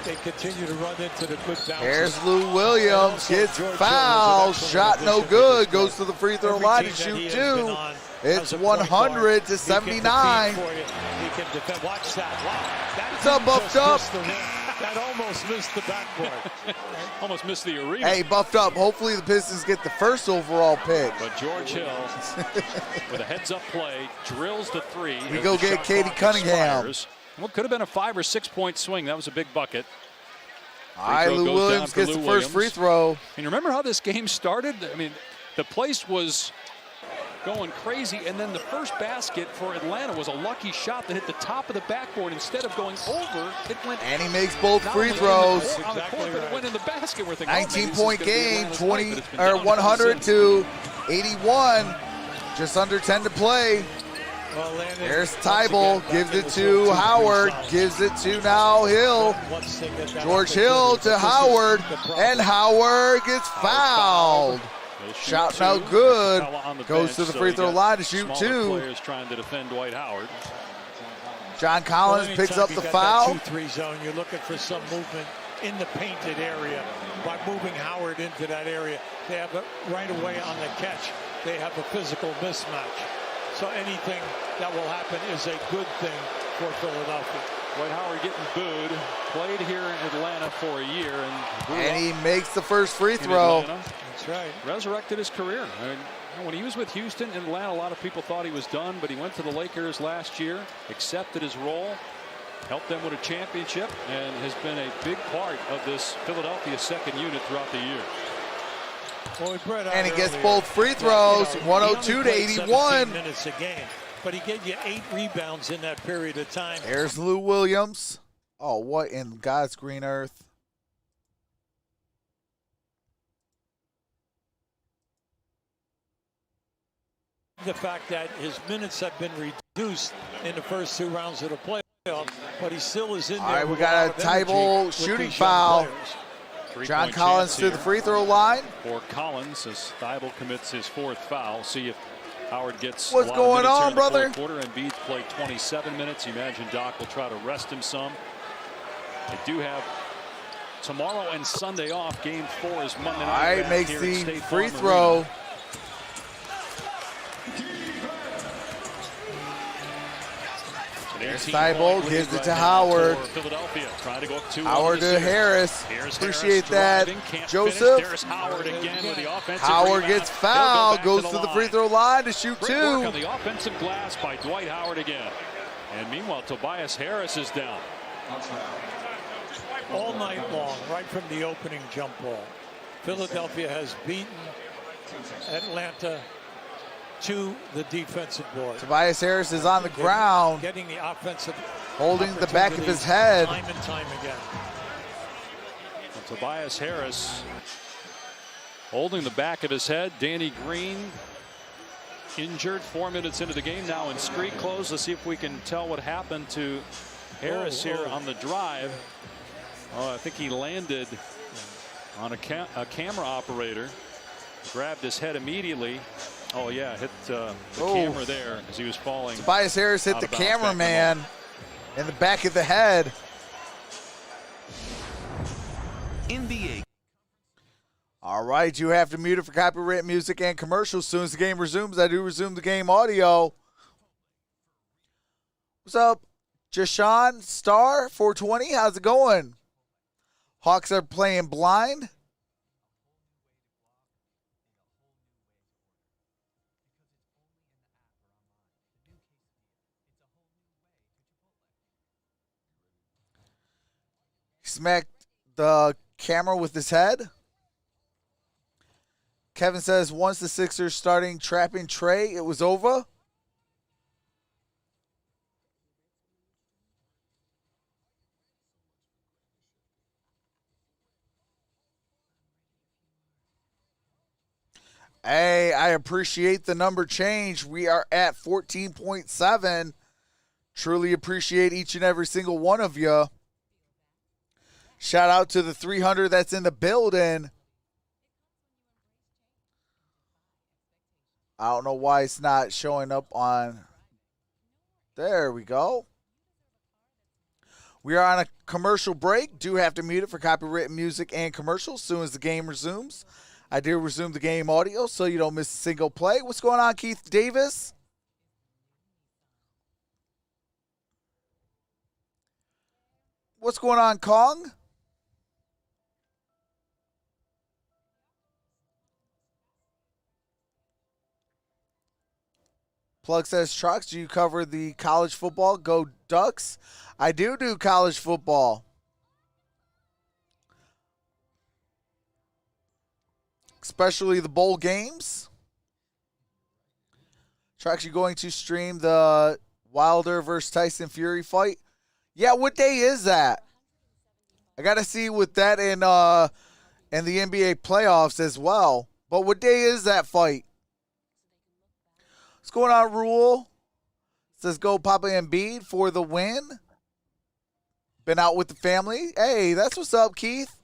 They continue to run into the good bounces. Here's Lou Williams, gets fouled, shot no good, goes to the free throw line and shoot two. It's 100 to 79. Watch that. Wow. It's a buffed up. That almost missed the backboard. Almost missed the arena. Hey, buffed up. Hopefully the Pistons get the first overall pick. But George Hill, with a heads-up play, drills the three. We as go the get shot Katie clock Cunningham. expires. Well, it could have been a 5 or 6 point swing. That was a big bucket. All right, Free throw Lou goes Williams down for gets Lou the first free Williams. throw. And remember how this game started? I mean, the place was going crazy, and then the first basket for Atlanta was a lucky shot that hit the top of the backboard. Instead of going over, it went. And he makes both not free only throws. on the court, but it went in the basket. We're thinking, oh, maybe this is 19-point gonna be game, Atlanta's 20 night, but it's been or downhill 100 since. to 81. Just under 10 to play. Well, Landon, There's once Thibault, again, gives back in it the to zone, 2-3 Howard, zones. gives it to now Hill. Once they get that George Hill opportunity, to but this is Howard, the problem. and Howard gets fouled. They'll shoot Shot two. no good. Capella on the Goes bench, to the so free you throw got line to shoot smaller two. Players trying to defend Dwight Howard. John Collins Well, picks anytime up you the got foul. that 2-3 zone, you're looking for some movement in the painted area. By moving Howard into that area, they have it right away on the catch. They have a physical mismatch. So anything that will happen is a good thing for Philadelphia. Dwight Howard getting booed. Played here in Atlanta for a year and grew And up he makes the first free in throw. Atlanta. That's right. Resurrected his career. I mean, when he was with Houston and Atlanta, a lot of people thought he was done, but he went to the Lakers last year, accepted his role, helped them with a championship, and has been a big part of this Philadelphia second unit throughout the year. Well, we brought out And he gets earlier both free that, throws, he only 102 to played 81. 17 minutes a game, but he gave you 8 rebounds in that period of time. There's Lou Williams. Oh, what in God's green earth? The fact that his minutes have been reduced in the first 2 rounds of the playoff, but he still is in there. All right, we with got lot a of energy Thibault with shooting these young foul. players. John Three-point Collins chance to the here free throw line. for Collins as Thibault commits his 4th foul. See if Howard gets What's a lot going of minutes on, here in the brother? fourth quarter. Embiid's played 27 minutes. You imagine Doc will try to rest him some. They do have tomorrow and Sunday off. Game 4 is Monday night. All right, back makes here at the State free Farm throw. Arena. So the Thibault gives it to Howard. Philadelphia trying to go up 2-1. Howard to Harris. Appreciate that. Joseph. Howard again with the offensive Howard rebound. gets fouled, goes to the free throw line to shoot Great work two. on the offensive glass by Dwight Howard again. And meanwhile, Tobias Harris is down. All night long, right from the opening jump ball, Philadelphia has beaten Atlanta to the defensive board. Tobias Harris is on the ground, getting the offensive, holding the back of his head. time and time again. And Tobias Harris holding the back of his head. Danny Green injured 4 minutes into the game now in street clothes. Let's see if we can tell what happened to Harris here on the drive. Oh, I think he landed on a camera operator, grabbed his head immediately. Oh yeah, hit the camera there as he was falling. Tobias Harris hit the cameraman in the back of the head. NBA. All right, you have to mute it for copyright music and commercials. As soon as the game resumes, I do resume the game audio. What's up, Jashawn Star 420? How's it going? Hawks are playing blind. Smacked the camera with his head. Kevin says once the Sixers starting trapping Trey, it was over. Hey, I appreciate the number change. We are at 14.7. Truly appreciate each and every single one of you. Shout out to the 300 that's in the building. I don't know why it's not showing up on. There we go. We are on a commercial break. Do have to mute it for copyrighted music and commercials. As soon as the game resumes, I do resume the game audio so you don't miss a single play. What's going on, Keith Davis? What's going on, Kong? Plug says, Trox, do you cover the college football? Go Ducks. I do college football. Especially the bowl games. Trox, you going to stream the Wilder versus Tyson Fury fight? Yeah, what day is that? I got to see with that in the NBA playoffs as well. But what day is that fight? What's going on, Rule? Says go Papa Embiid for the win. Been out with the family. Hey, that's what's up, Keith.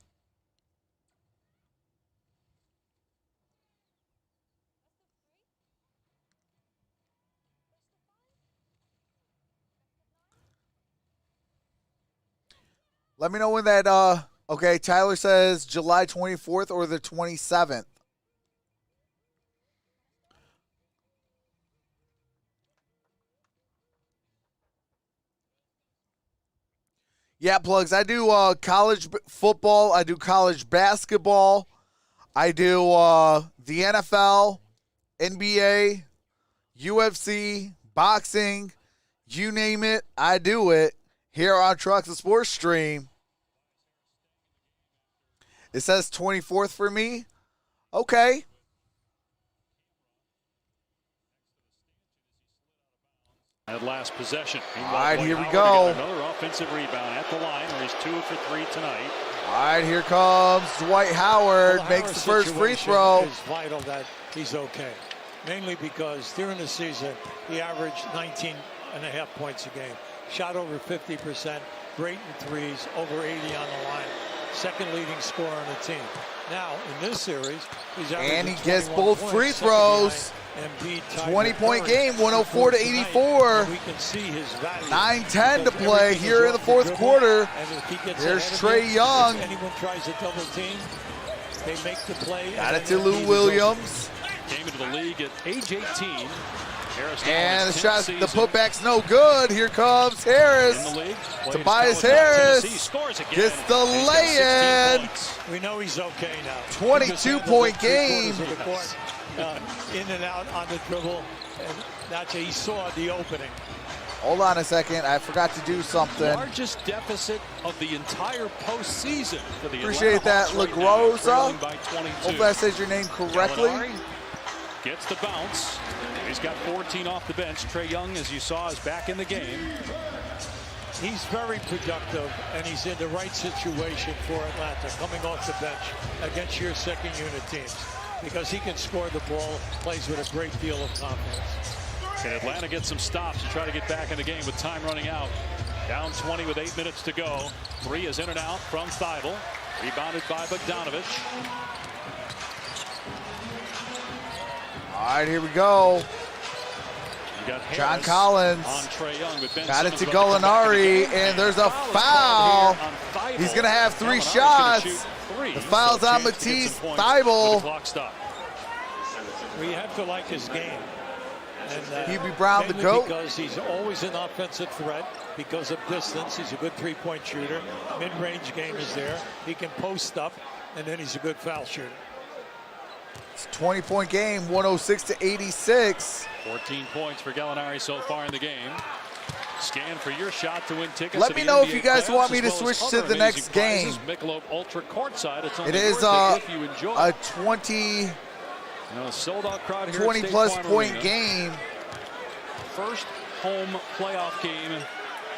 Let me know when that, okay, Tyler says July 24th or the 27th. Yeah, Plugs, I do college football. I do college basketball. I do the NFL, NBA, UFC, boxing, you name it, I do it here on Troxel Sports Stream. It says 24th for me. Okay. At last possession. All right, here we Howard go. Another offensive rebound at the line where he's 2 for 3 tonight. All right, here comes Dwight Howard. Well, makes the Harris' first free situation throw. It's vital that he's okay. Mainly because during the season, he averaged 19.5 points a game. Shot over 50%, great in threes, over 80 on the line. Second leading scorer on the team. Now, in this series, he's averaging And he gets 21 both points, free second behind throws. Embiid, tied 20-point with Derrn game, 104 to tonight. 84. We can see his value. 9:10 to Because play everything here is in the off fourth dribble, quarter. and if he gets There's ahead of Trae him, Young. If anyone tries to double team, they make the play. Got and it to then Lou Embiid is Williams. Came into the league at age 18. And the shot, the putback's no good. Here comes Harris. Tobias Harris gets the lay-in. We know he's okay now. 22-point game. In and out on the dribble. And that's he saw the opening. Hold on a second. I forgot to do something. Largest deficit of the entire postseason for the Appreciate that, LaGrosa. Hopefully I said your name correctly. Gallinari gets the bounce. He's got 14 off the bench. Trae Young, as you saw, is back in the game. He's very productive, and he's in the right situation for Atlanta, coming off the bench against your second unit teams, because he can score the ball, plays with a great deal of confidence. Can Atlanta get some stops to try to get back in the game with time running out? Down 20 with 8 minutes to go. Three is in and out from Thibault. Rebounded by Bogdanovich. All right, here we go. John Collins on Trae Young, but got it to Gallinari, and there's a foul. He's going to have 3 shots. The foul's on Matisse Thibault. We have to like his game. And, Hubie Brown, the GOAT. Because he's always an offensive threat because of distance. He's a good three-point shooter. Mid-range game is there. He can post up, and then he's a good foul shooter. It's a 20-point game, 106-86. 14 points for Gallinari so far in the game. Scan for your shot to win tickets. Let me know if you guys want me to switch to the next game. Michelob Ultra courtside. It is a 20-plus point game. First home playoff game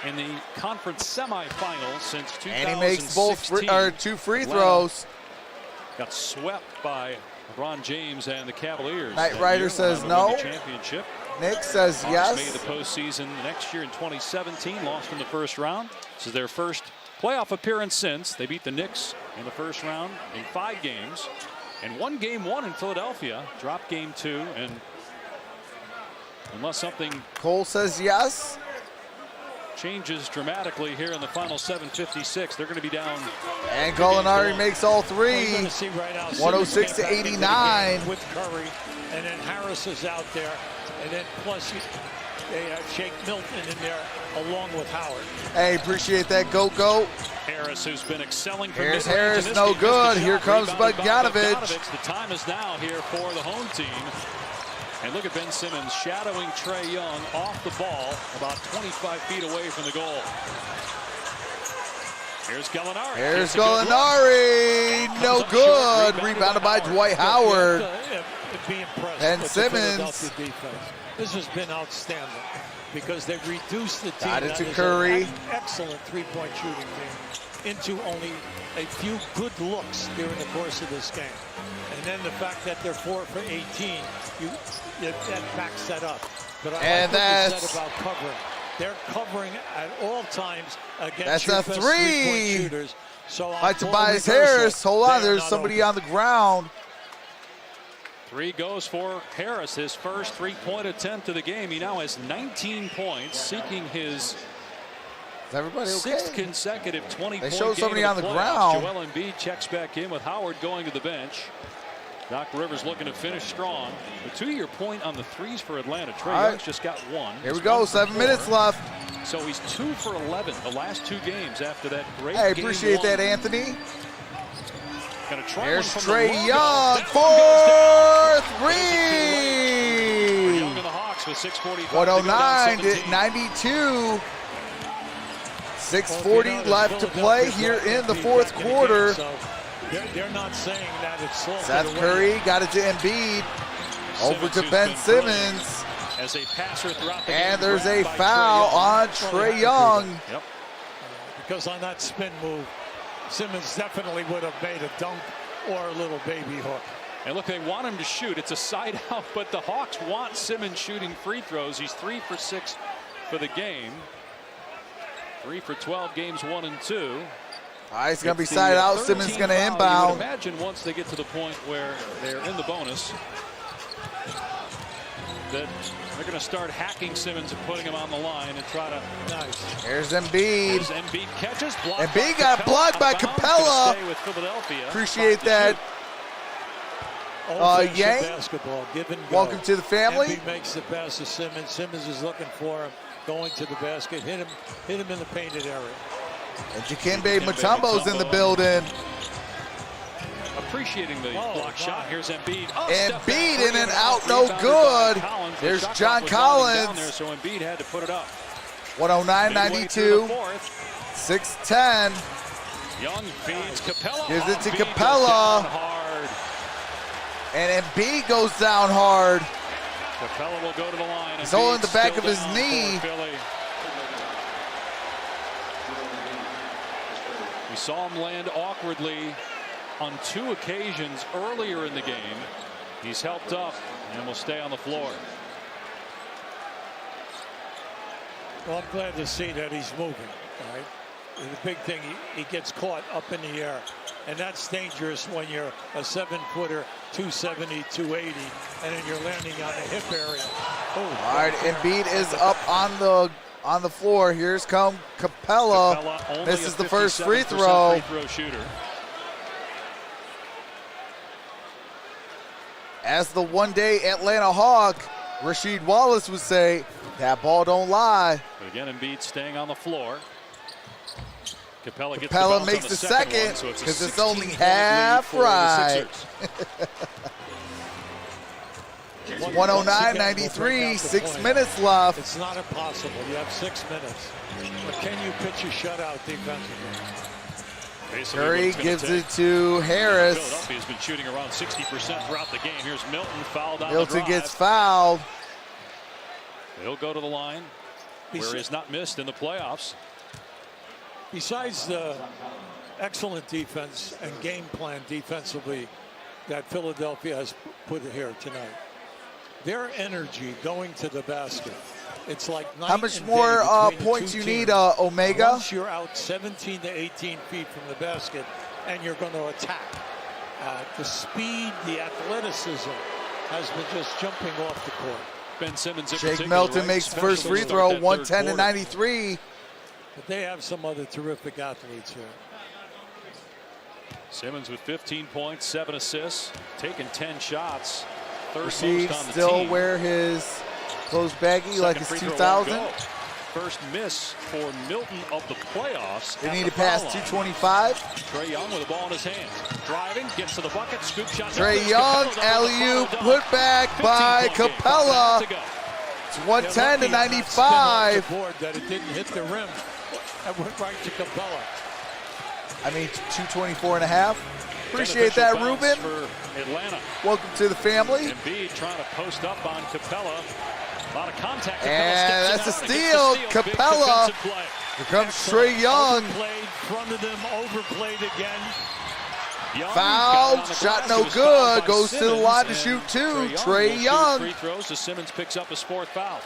in the conference semifinals since 2016. And he makes both 2 free throws. Got swept by LeBron James and the Cavaliers. Knight Rider says no. Championship. Nick says yes. Made the postseason next year in 2017. Lost in the first round. This is their first playoff appearance since. They beat the Knicks in the first round in 5 games. And won game 1 in Philadelphia. Dropped game 2. And unless something Cole says yes. changes dramatically here in the final 7:56, they're going to be down. And Gallinari makes all 3. 106-89. With Curry, and then Harris is out there, and then plus they have Shake Milton in there along with Howard. Hey, appreciate that, Goat. Harris, who's been excelling from Here's mid-range Harris, in this no game, good. missed the Here shot. comes Rebounded by Bogdanovich. The time is now here for the home team. And look at Ben Simmons shadowing Trae Young off the ball, about 25 feet away from the goal. Here's Gallinari. Here's Gallinari, no good. Rebounded by Dwight Howard. Ben Simmons. This has been outstanding because they've reduced the team. Got it to Curry. Excellent three-point shooting team into only a few good looks during the course of this game. And then the fact that they're 4 for 18, that backs that up. But I like what you said about covering. They're covering at all times against your best three-point shooters. So by Tobias Harris. Hold on, there's somebody on the ground. 3 goes for Harris, his first 3-point attempt of the game. He now has 19 points, seeking his sixth consecutive 20-point game. They showed somebody on the ground. Joel Embiid checks back in with Howard going to the bench. Doc Rivers looking to finish strong. The 2-year point on the threes for Atlanta. Trae Young's just got 1. Here we go, 7 minutes left. So he's 2 for 11 the last 2 games after that great Hey, appreciate that, Anthony. There's Trae Young for 3. Young and the Hawks with 6:45 109 to 92. 6:40 left to play here in the fourth quarter. They're not saying that it's slow. Seth Curry got it to Embiid. Over to Ben Simmons. As a passer throughout the and there's a foul on Trae Young. Yep. Because on that spin move, Simmons definitely would have made a dunk or a little baby hook. And look, they want him to shoot. It's a side out, but the Hawks want Simmons shooting free throws. He's 3 for 6 for the game. 3 for 12 games 1 and 2. All right, it's going to be side out. Simmons going to inbound. You would imagine once they get to the point where they're in the bonus that they're going to start hacking Simmons and putting him on the line and try to. Nice. Here's Embiid. Embiid catches. Embiid got blocked by Capella. With Philadelphia. Appreciate that. Offensive Yang, basketball, give and go. welcome to the family. Embiid makes the pass to Simmons. Simmons is looking for him, going to the basket, hit him in the painted area. And Dikembe Mutombo's in the building. Appreciating the block shot. Here's Embiid. Embiid in and out, no good. There's John Collins. There, so Embiid had to put it up. 109-92. 6-10. Young feeds Capella. Gives it to Embiid Capella. goes down hard. And Embiid goes down hard. Capella will go to the line. He's holding the back Still of his down knee. for Philly. We saw him land awkwardly on 2 occasions earlier in the game. He's helped up and will stay on the floor. Well, I'm glad to see that he's moving. All right? The big thing, he gets caught up in the air. And that's dangerous when you're a 7-footer, 270, 280, and then you're landing on the hip area. Oh, All right, Embiid is up on the floor. Here's come Capella. Misses the first free throw. Shooter. As the one-day Atlanta Hawk, Rasheed Wallace would say, that ball don't lie. But again, Embiid staying on the floor. Capella makes the second because it's only half right. 109-93, 6 minutes left. It's not impossible. You have 6 minutes. But can you pitch a shutout defensively? Curry gives it to Harris. Philadelphia's been shooting around 60% throughout the game. Here's Milton fouled on Milton the drive. gets fouled. He'll go to the line where he's not missed in the playoffs. Besides the excellent defense and game plan defensively that Philadelphia has put here tonight, their energy going to the basket, it's like night how much and more day between points the you two need, teams. Omega? Once you're out 17 to 18 feet from the basket and you're going to attack, the speed, the athleticism has been just jumping off the court. Ben Simmons Jake Melton makes the first free throw, 110-93. But they have some other terrific athletes here. Simmons with 15 points, 7 assists, taking 10 shots. Third Rasheed most on the still team. wear his clothes baggy like it's 2000. First miss for Milton of the playoffs. They need to pass 225. Trae Young with the ball in his hands. Driving, gets to the bucket, scoop shot. Trae Young, alley-oop, put back by Capella. It's 110-95. That it didn't hit the rim. That went right to Capella. I mean, 224 and a half. Appreciate that, Ruben. For Atlanta. Welcome to the family. Embiid trying to post up on Capella. A lot of contact. And that's a steal. Capella. Here comes Trae Young. Overplayed, front of them, overplayed again. Fouled, shot no good. Goes to the line to shoot 2. Trae Young. Free throws as Simmons picks up his 4th foul.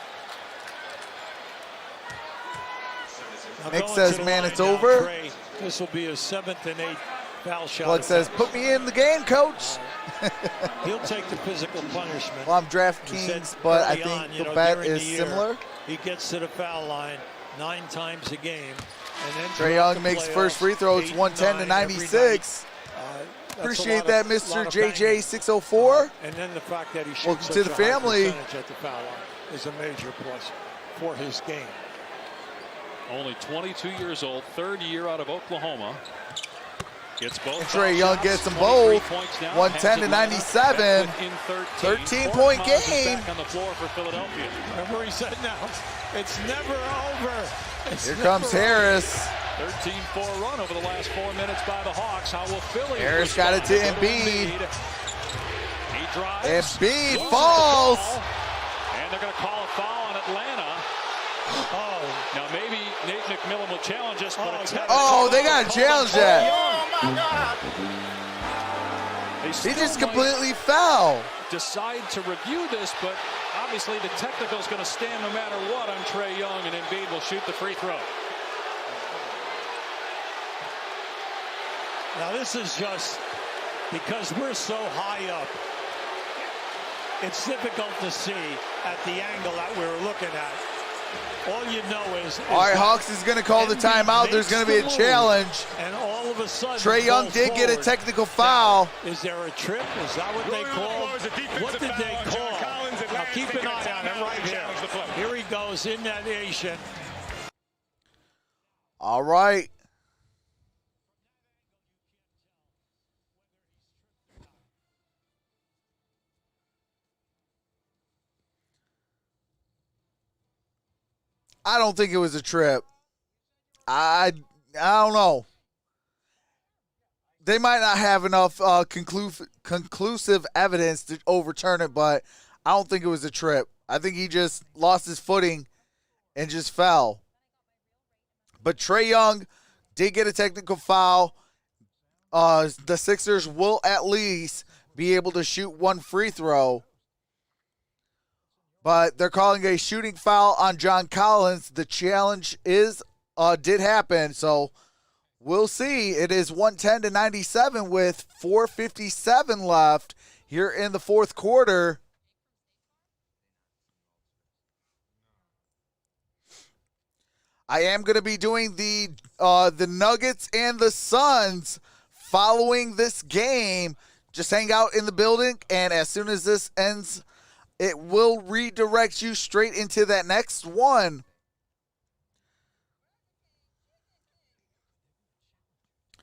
Nick says, man, it's over. This will be his 7th and 8th foul shot. Plug says, put me in the game, coach. He'll take the physical punishment. Well, I'm DraftKings, but I think the bet is similar. He gets to the foul line 9 times a game. And then Trae Young makes first free throw. It's 110-96. Appreciate that, Mr. JJ604. And then the fact that he shoots welcome to the family. at the foul line is a major plus for his game. Only 22 years old, 3rd year out of Oklahoma. Gets both. Trae Young gets them both. 110-97. 13-point game. Back on the floor for Philadelphia. Remember he said now, it's never over. Here comes Harris. 13-4 run over the last 4 minutes by the Hawks. How will Philly? Harris got it to Embiid. He drives. Embiid falls. And they're going to call a foul on Atlanta. Oh, now maybe Nate McMillan will challenge us. Oh, they got to challenge that. Oh, my God. He just completely fouled. Decide to review this, but obviously the technical is going to stand no matter what on Trae Young, and Embiid will shoot the free throw. Now this is just because we're so high up. It's difficult to see at the angle that we're looking at. All you know is all right, Hawks is going to call the timeout. There's going to be a challenge. And all of a sudden, Trae Young did get a technical foul. Now, is there a trip? Is that what they called? What did they call? Now keep an eye on it right here. Here he goes in that Asian. All right. I don't think it was a trip. I don't know. They might not have enough conclusive evidence to overturn it, but I don't think it was a trip. I think he just lost his footing and just fell. But Trae Young did get a technical foul. The Sixers will at least be able to shoot one free throw. But they're calling a shooting foul on John Collins. The challenge did happen, so we'll see. It is 110-97 with 4:57 left here in the fourth quarter. I am going to be doing the Nuggets and the Suns following this game. Just hang out in the building, and as soon as this ends, it will redirect you straight into that next one.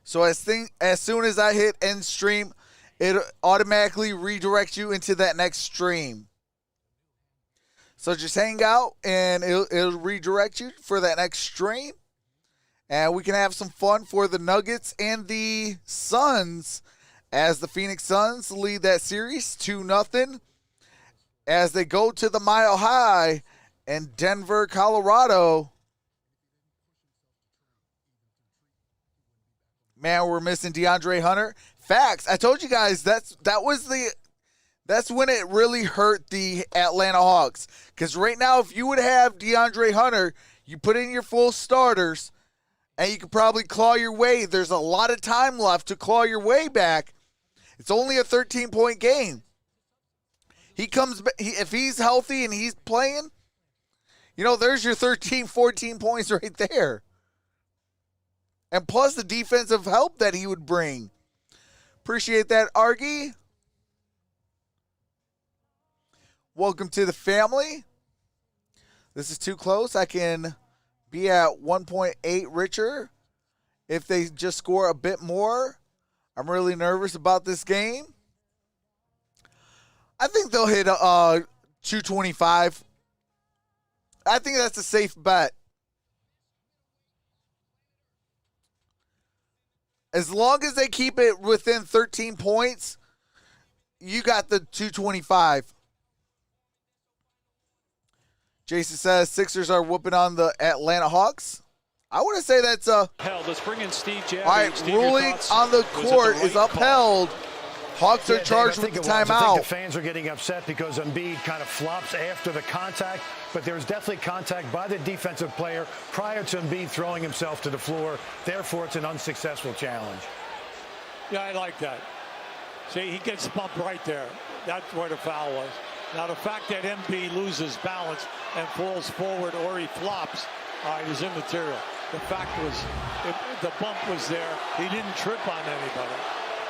So as soon as I hit end stream, it automatically redirects you into that next stream. So just hang out, and it'll redirect you for that next stream. And we can have some fun for the Nuggets and the Suns as the Phoenix Suns lead that series 2-0. As they go to the Mile High in Denver, Colorado. Man, we're missing DeAndre Hunter. Facts. I told you guys that's when it really hurt the Atlanta Hawks. Because right now, if you would have DeAndre Hunter, you put in your full starters, and you could probably claw your way. There's a lot of time left to claw your way back. It's only a 13-point game. He comes back, if he's healthy and he's playing, there's your 13, 14 points right there. And plus the defensive help that he would bring. Appreciate that, Argy. Welcome to the family. This is too close. I can be at 1.8 richer if they just score a bit more. I'm really nervous about this game. I think they'll hit 225. I think that's a safe bet. As long as they keep it within 13 points, you got the 225. Jason says Sixers are whooping on the Atlanta Hawks. I want to say that's Let's bring in Steve Jabby. All right, Steve, ruling on the court is upheld. Hawks are charged with the timeout. I think the fans are getting upset because Embiid kind of flops after the contact, but there's definitely contact by the defensive player prior to Embiid throwing himself to the floor. Therefore, it's an unsuccessful challenge. Yeah, I like that. See, he gets bumped right there. That's where the foul was. Now, the fact that Embiid loses balance and falls forward or he flops is immaterial. The fact was, the bump was there. He didn't trip on anybody.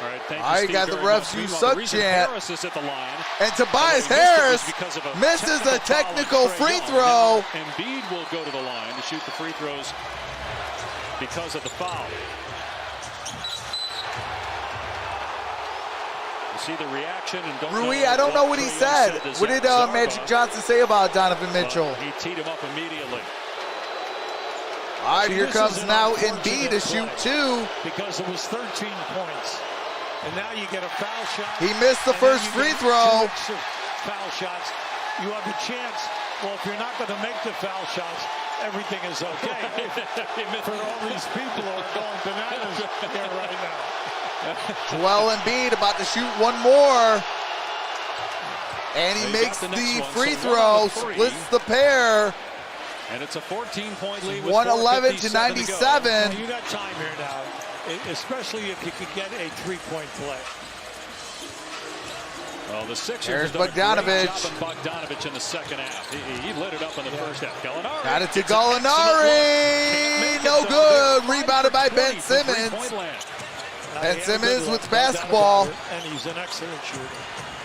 All right, thank you, I Steve, got the very refs much. use Meanwhile, the such reason chant. Harris is at the line. And Tobias Harris misses a technical free throw. Embiid will go to the line to shoot the free throws because of the foul. You see the reaction. And Rui, I don't know what he said. What did Magic Johnson say about Donovan Mitchell? He teed him up immediately. All right, here comes now Embiid to shoot two. Because it was 13 points. And now you get a foul shot. He missed the first free throw. Foul shots. You have a chance. Well, if you're not going to make the foul shots, everything is okay. For all these people who are going bananas here right now. Joel Embiid about to shoot one more. And he makes the free throw, splits the pair. And it's a 14-point lead with 111 to 97. Well, you got time here now, especially if you could get a three-point play. Well, the Sixers There's have done a great Bogdanovich. job on Bogdanovich in the second half. He lit it up in the first half. Gallinari. Got it to gets an excellent look. Gallinari. Can't make it, No though. good. They're Rebounded by 5 for Ben 20 from Simmons. three-point land. Ben He had Simmons good with luck, basketball. no doubt about it, and he's an excellent shooter.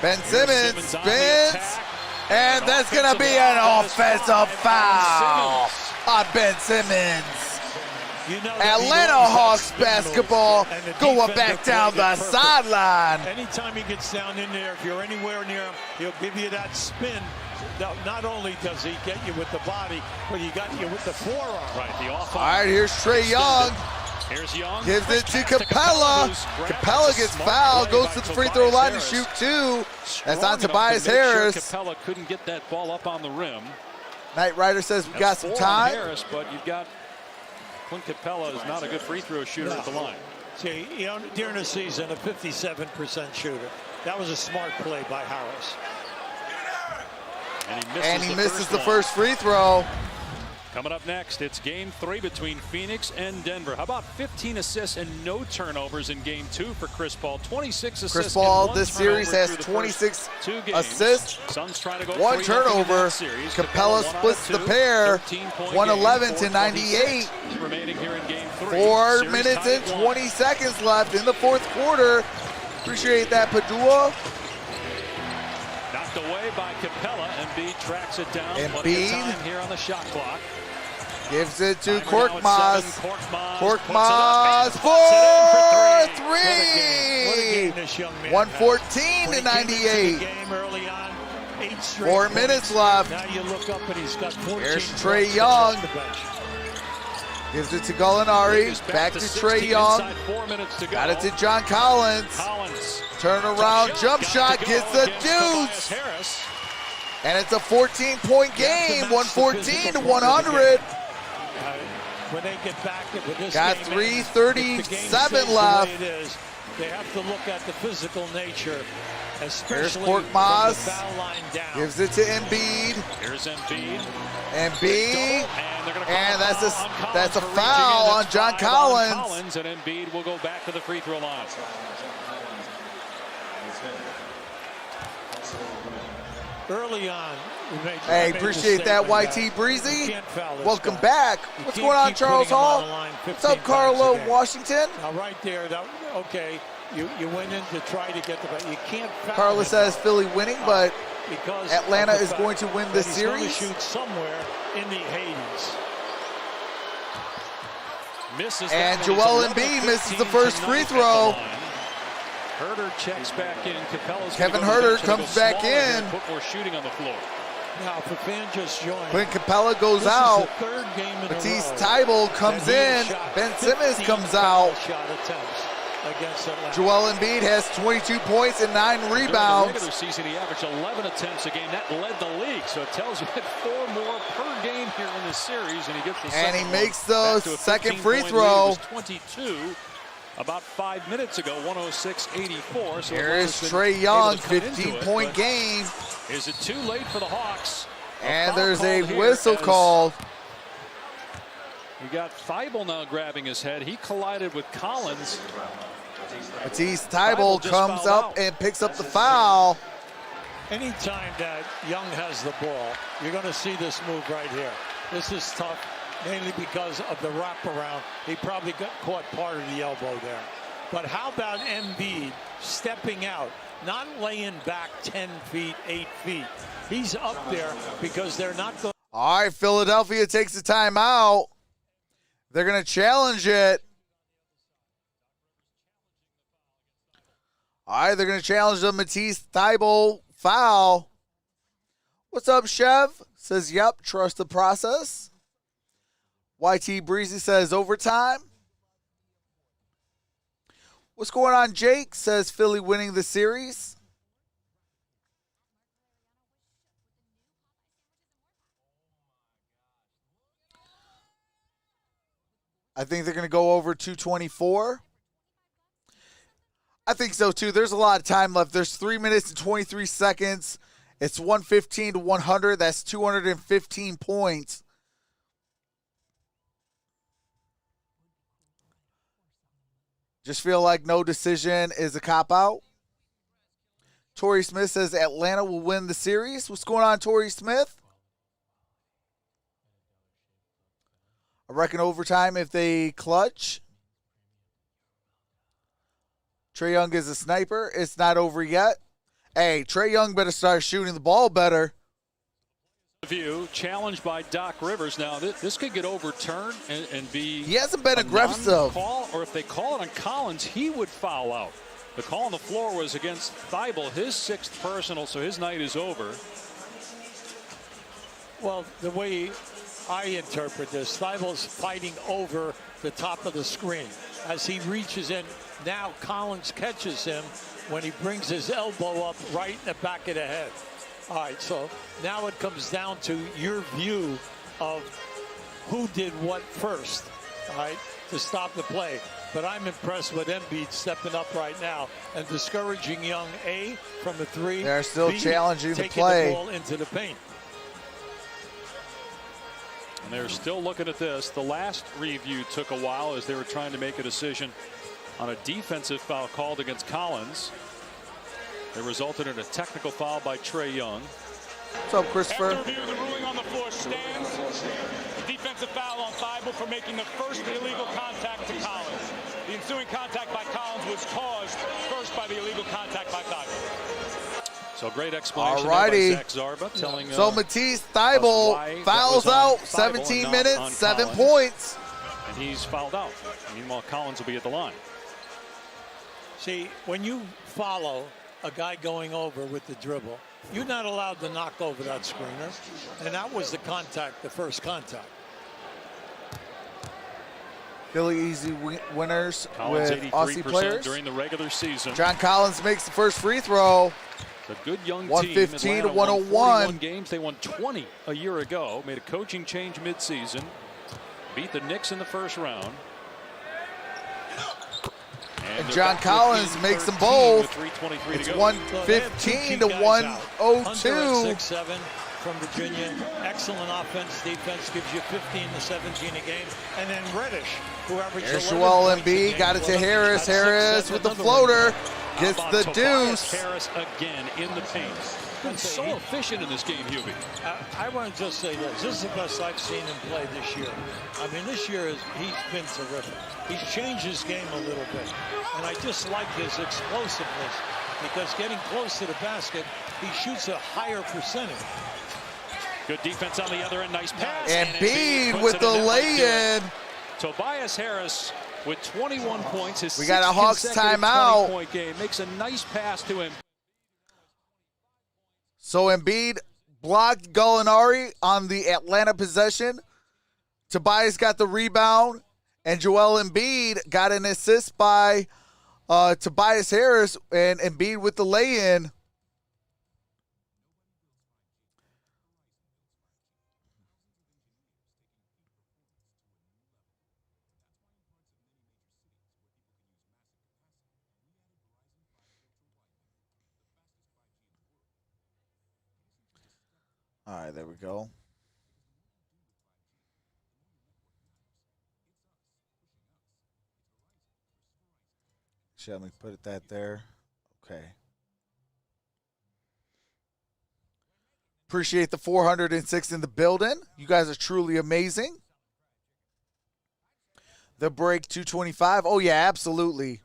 Ben Here's Simmons on the spins. attack. And that's going to be an offensive foul on Ben Simmons. You know that he Atlanta loves that Hawks spin move, basketball and the going defender back down played it the perfect. sideline. Anytime he gets down in there, if you're anywhere near him, he'll give you that spin. Not only does he get you with the body, but he got you with the forearm. Right, the offense. All right, here's Trae Young. Here's Young. Gives it to Pass Capella. who's grabbed. Capella gets Smart fouled, play goes by to the free throw Tobias line Harris. to shoot two. That's Strong on enough to Tobias make sure Harris. Capella couldn't get that ball up on the rim. Knight Rider says we got That's some 4 on time. Harris, but you've got Clint Capella is not a good free throw shooter at the line. See, you know, during the season, a 57% shooter. That was a smart play by Harris. And he misses, the one. first free throw. Coming up next, it's game 3 between Phoenix and Denver. How about 15 assists and no turnovers in game 2 for Chris Paul? 26 assists. Chris Paul and 1 this series turnover has through the 26 first 2 games. assists, Suns trying to go 1 3-0 in turnover. that series. Capella splits the pair, 111 to 98. Remaining here in game 3. 4 Series minutes tied and at 1. 20 seconds left in the fourth quarter. Appreciate that, Padua. Knocked away by Capella. Embiid tracks it down. Embiid. Plenty of time here on the shot clock. Gives it to Timer now at 7. Korkmaz. Korkmaz Korkmaz for for What a three. game this young man 114 had. to When he came into 98. the game early on, 8 straight 4 points. minutes left. Now you look up and he's got 14 Here's points Trae coming Young. off the bench. Gives it to Gallinari. Lakers Back to 16 Trae Young. inside 4 minutes to go. Got it to John Collins. Collins. Turnaround jump Got shot to go gets the against Tobias deuce. Harris. And it's a 14-point game. match the 114 to physical part of the 100. When they get back with this Got game, 3:37 if the game stays the left. way it is, they have to look at the physical nature, Here's especially from the Korkmaz. foul line down. Gives it to Embiid. Here's Embiid. Embiid. And they're going to And that's a for reaching foul in. on That's John 5 Collins. on Collins. And Embiid will go back to the free throw line. Early on, we made, Hey, I made the appreciate that, statement YT Breezy. you can't foul this Welcome guy. back. You What's can't going on, keep Charles putting him on Hall? the line What's 15 up, Carlo times a game. Washington? Now, right there, okay, you went in to try to get the, but you can't foul Carla him says Philly winning, but because Atlanta of the is fact going to win that this he's going to series. shoot somewhere in the Hades. Misses And that one. Joel It's Embiid 11-15 misses the first free tonight at the throw. line. Herter checks back in. Capella's Kevin gonna go to the Herter bench and comes go back smaller here in. and put more shooting on the floor. Now, if a fan just joined, Clint Capella goes this out. is the third game in Matisse a row Tybalt comes that he has in. shot Ben Simmons 15 comes foul out. shot attempts against Atlanta. Joel Embiid has 22 points and 9 During the rebounds. regular season, he averaged 11 attempts a game. That led the league, so it tells you that 4 more per game here in this series, and he gets the And he second makes one. the Back to a second 15-point free lead. throw. It was 22 about 5 minutes ago, 106-84. So Here is Atlanta's been Trae able Young, to come into it, 15-point but game. Is it too late for the Hawks? And foul there's a called here whistle as called. We got Thibault now grabbing his head. He collided with Collins. Matisse Thibault Tybalt just comes fouled up out. and picks up the foul. Anytime that Young has the ball, you're going to see this move right here. This is tough, mainly because of the wraparound. He probably got caught part of the elbow there. But how about Embiid stepping out, not laying back 10 feet, 8 feet. He's up there because they're not going. All right, Philadelphia takes the timeout. They're going to challenge it. All right, they're going to challenge the Matisse Thybulle foul. What's up, Chev? Says, yep, trust the process. YT Breezy says, overtime. What's going on, Jake? Says, Philly winning the series. I think they're going to go over 224. I think so, too. There's a lot of time left. There's 3 minutes and 23 seconds. It's 115 to 100. That's 215 points. Just feel like no decision is a cop-out. Torrey Smith says Atlanta will win the series. What's going on, Torrey Smith? I reckon overtime if they clutch. Trae Young is a sniper. It's not over yet. Hey, Trae Young better start shooting the ball better. View challenged by Doc Rivers. Now this could get overturned and be. He hasn't been aggressive. Call, or if they call it on Collins, he would foul out. The call on the floor was against Thibault, his 6th personal, so his night is over. Well, the way I interpret this, Thibault's fighting over the top of the screen. As he reaches in, now Collins catches him when he brings his elbow up right in the back of the head. All right, so now it comes down to your view of who did what first, all right, to stop the play. But I'm impressed with Embiid stepping up right now and discouraging Young, A, from the 3. They're still B, challenging the taking play. the ball into the paint. And they're still looking at this. The last review took a while as they were trying to make a decision on a defensive foul called against Collins. It resulted in a technical foul by Trae Young. What's up, Christopher? After review, the ruling on the floor stands. Defensive foul on Thibault for making the first illegal contact to Collins. The ensuing contact by Collins was caused first by the illegal contact by Thibault. So great explanation Alrighty. there by Zach Zarba telling So Matisse Thibault fouls out, 17 minutes, 7 points. And he's fouled out. Meanwhile, Collins will be at the line. See, when you follow a guy going over with the dribble, you're not allowed to knock over that screener. And that was the contact, the first contact. Philly easy winners Collins with Aussie 83% players. during the regular season. John Collins makes the first free throw. It's a good young 115 team. to Atlanta won 101. 41 games. They won 20 a year ago. Made a coaching change midseason. Beat the Knicks in the first round. And John Collins makes them both. It's 1:15 115 to 102. 6-7 from Virginia. Excellent offense, defense, gives you 15 to 17 a game. And then Reddish, who averages There's 11 Joel points a Embiid, game. got it to Well, Harris. that's Harris 6-7, with the another floater. How Gets about the Tobias deuce. Harris again in the paint. Been so efficient in this game, Hubie. I want to just say this. This is the best I've seen him play this year. I mean, this year he's been terrific. He's changed his game a little bit. And I just like his explosiveness because getting close to the basket, he shoots a higher percentage. Good defense on the other end. Nice pass. Embiid puts with it the in net lay-in. Tobias Harris with 21 points. His We got a Hawks 6th timeout. 20-point game. Makes a nice pass to him. So Embiid blocked Gallinari on the Atlanta possession. Tobias got the rebound, and Joel Embiid got an assist by Tobias Harris, and Embiid with the lay-in. All right, there we go. Shall we put that there? Okay. Appreciate the 406 in the building. You guys are truly amazing. The break 225. Oh, yeah, absolutely.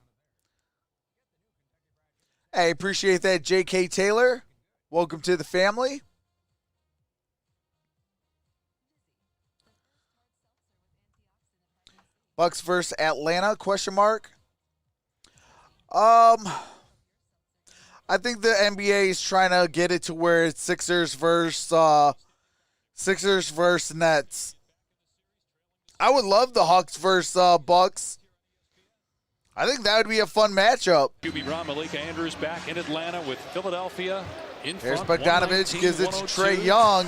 Hey, appreciate that, J.K. Taylor. Welcome to the family. Bucks versus Atlanta, question mark. I think the NBA is trying to get it to where it's Sixers versus Nets. I would love the Hawks versus Bucks. I think that would be a fun matchup. QB Brown, Malika Andrews back in Atlanta with Philadelphia in There's front. Bogdanovich, gives it to 119-102. Trae Young.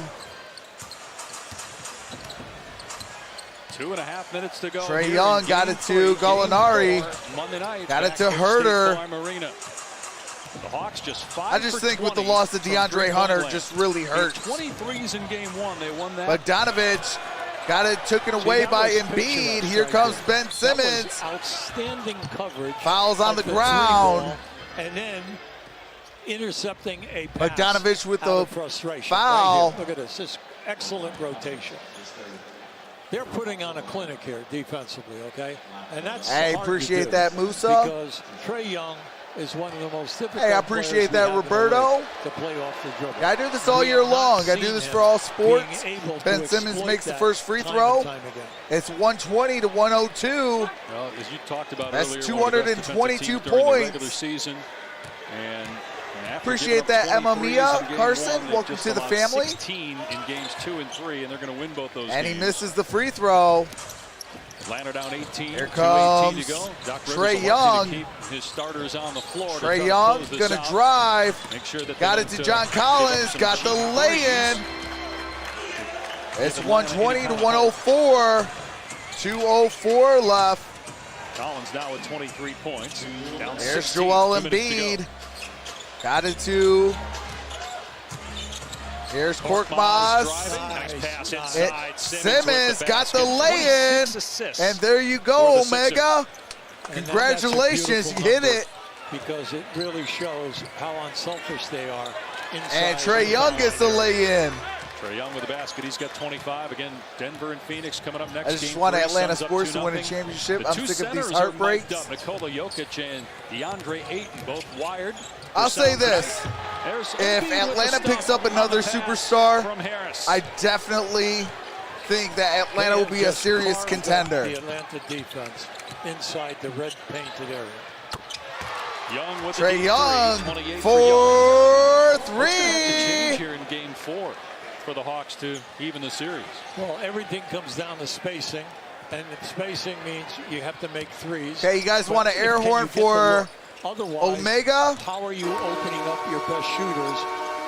2.5 minutes to go. Trae Young got it to Gallinari. Monday night. Got it back to at Herter. State Farm Arena. The Hawks just 5 I just for think with the 20 loss of from DeAndre three-point Hunter land. just really hurts. 23s in game 1. They won that. Bogdanovich got it taken away that by was Embiid. picturesque Here right comes there. Ben That was Simmons. outstanding coverage. Fouls on of the three ground. ball. And then intercepting a pass. Bogdanovich with out the of frustration. foul. Right here. Look at this. This excellent rotation. They're putting on a clinic here defensively, okay? And that's Hey, hard to appreciate do that, Musa. because Trae Young is one of the most difficult Hey, I appreciate players that, we have in the Roberto. league to play off the dribble. I do this all We year have not long. I do seen this him for all sports. being able Ben to Simmons exploit makes the that first free time throw. and time again. It's 120 to 102. Well, as you talked about That's earlier, 222 one of the best defensive teams during the regular points. season. And after Appreciate giving up that, Emma 23s Mia in game Carson. one, they've Welcome just to the allowed family. 16 in games 2 and 3, and they're going to win both those And games. he misses the free throw. Atlanta down 18. Here 2:18 comes to go. Doc Rivers Trae will want Young. to keep his starters on the floor. to try Trae to Young close this gonna out. drive. Make sure that Got they it to don't, John give up Collins. some Got the cheap lay-in. threes. It's 120 to 104. 2:04 left. Collins now with 23 points. Down There's 16, Joel 2 minutes to go. Embiid. Got it to. Here's Korkmaz. Nice pass inside. Simmons with got the basket. lay-in. 26 assists And there you for go, the Sixers. Omega. And Congratulations, that's a you hit beautiful it. number because it really shows how unselfish they are. Inside And Trae Young gets the lay-in. Trae Young with the basket. He's got 25. Again, Denver and Phoenix coming up next. I just Game want 3, Atlanta Suns up sports to 2-0. win a championship. The I'm two sick of these centers are mic'd heartbreaks. up. Nikola Jokic and DeAndre Ayton both wired. I'll say Sound this. There's If Embiid with the Atlanta stop picks up on another the pass superstar, from Harris. I definitely think that Atlanta will be a Just serious carved up contender. The Atlanta defense inside the red painted area. Young with Trae the deep Young three, 28 for Young. What's gonna have to three. change here in Game 4 for the Hawks to even the series? Well, everything comes down to spacing, and spacing means you have to make threes. Okay, you guys want an But air can you horn get the for look? Otherwise, Omega? how are you opening up your best shooters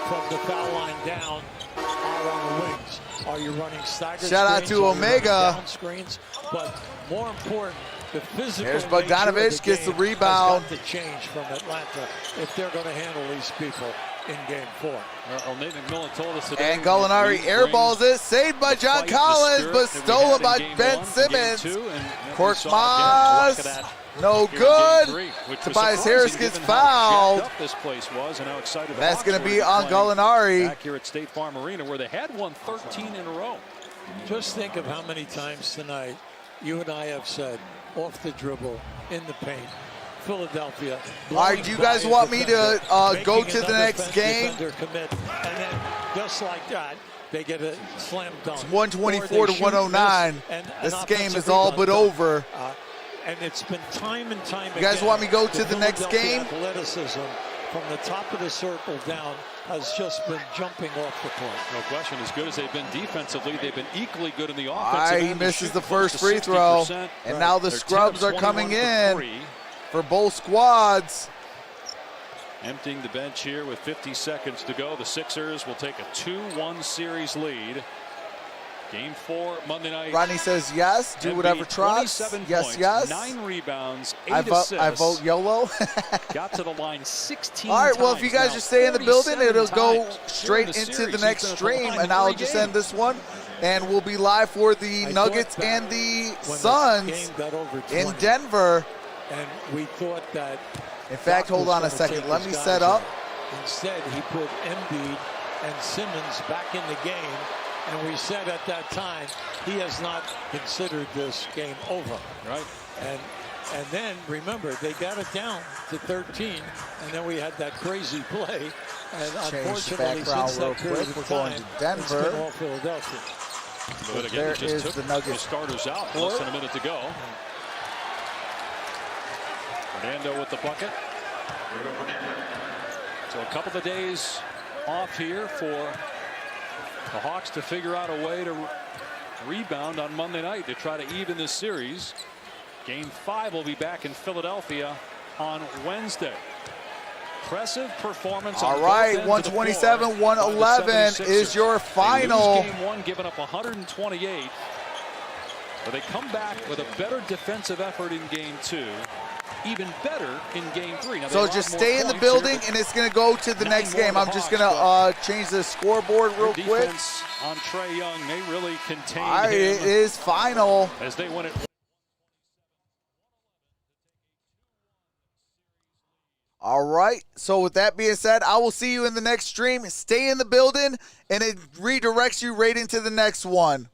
from the foul line down out on the wings? Are you running staggered Shout out screens? to Are you running Omega. down screens? But more important, the physical There's nature of Bogdanovich, the gets the game rebound. has got to change from Atlanta if they're going to handle these people in Game 4. Well, Nate McMillan told us today. And Gallinari we bring airballs it, saved by the John fight, the Collins, spirit but that we stolen had by in Game Ben 1, Simmons. Game 2, and we saw again a lack of that No here in good. Game 3, which was Tobias surprising Harris gets given how fouled. jacked up this place was and how excited the That's Hawks going to were be on playing Gallinari. back here at State Farm Arena, where they had won 13 in a row. Just think of how many times tonight you and I have said, off the dribble, in the paint, Philadelphia. All right, do you guys want me to go to the next game? Commit, and then just like that, they get a slam dunk. It's 124 to 109. This game is all but over. And it's been time and time again. You guys want me to go to the next Philadelphia game? Athleticism from the top of the circle down has just been jumping off the court. No question, as good as they've been defensively, they've been equally good in the All offensive right, end. he They misses shoot the close first to free throw. 60%. And now the They're scrubs 10 are of coming 21 in for 3. for both squads. Emptying the bench here with 50 seconds to go. The Sixers will take a 2-1 series lead. Game 4 Monday night. Rodney says yes. Do whatever Embiid, Trox. 27 Yes, points, yes. 9 rebounds, 8 I assists. vote YOLO. Got to the line 16 All right, well, if times. you guys Now, just stay in the building, 47 it'll go times straight during into series. the next He's been at stream, line and I'll 3 just games. end this one. And we'll be live for the I Nuggets thought and back the when Suns game got over in 20, Denver. and we thought that. In fact, Doc hold was on a gonna second. take Let his me guys set up. out. Instead, he put Embiid and Simmons back in the game, and we said at that time he has not considered this game over. Right. And then remember they got it down to 13, and then we had that crazy play. And Change the unfortunately, background since real that period quick. of We're going time, to Denver. it's been all Philadelphia. But again, There they just is took the Nuggets starters out. court. Less than a minute to go. Fernando with the bucket. So a couple of days off here for the Hawks to figure out a way to rebound on Monday night to try to even this series. Game 5 will be back in Philadelphia on Wednesday. Impressive performance. All on right, both ends of the floor 127, by the 111 76ers. is your They final. lose game 1, giving up 128. But they come back with a better defensive effort in game 2. Even better in game 3. Now, they So allowed just more stay in the points building, here, and it's going to go to the Nine next more game. to I'm the just Hawks, going to change the scoreboard real their quick. defense on Trae Young, they really contained All right, it him is final. as they win it. All right. So with that being said, I will see you in the next stream. Stay in the building, and it redirects you right into the next one.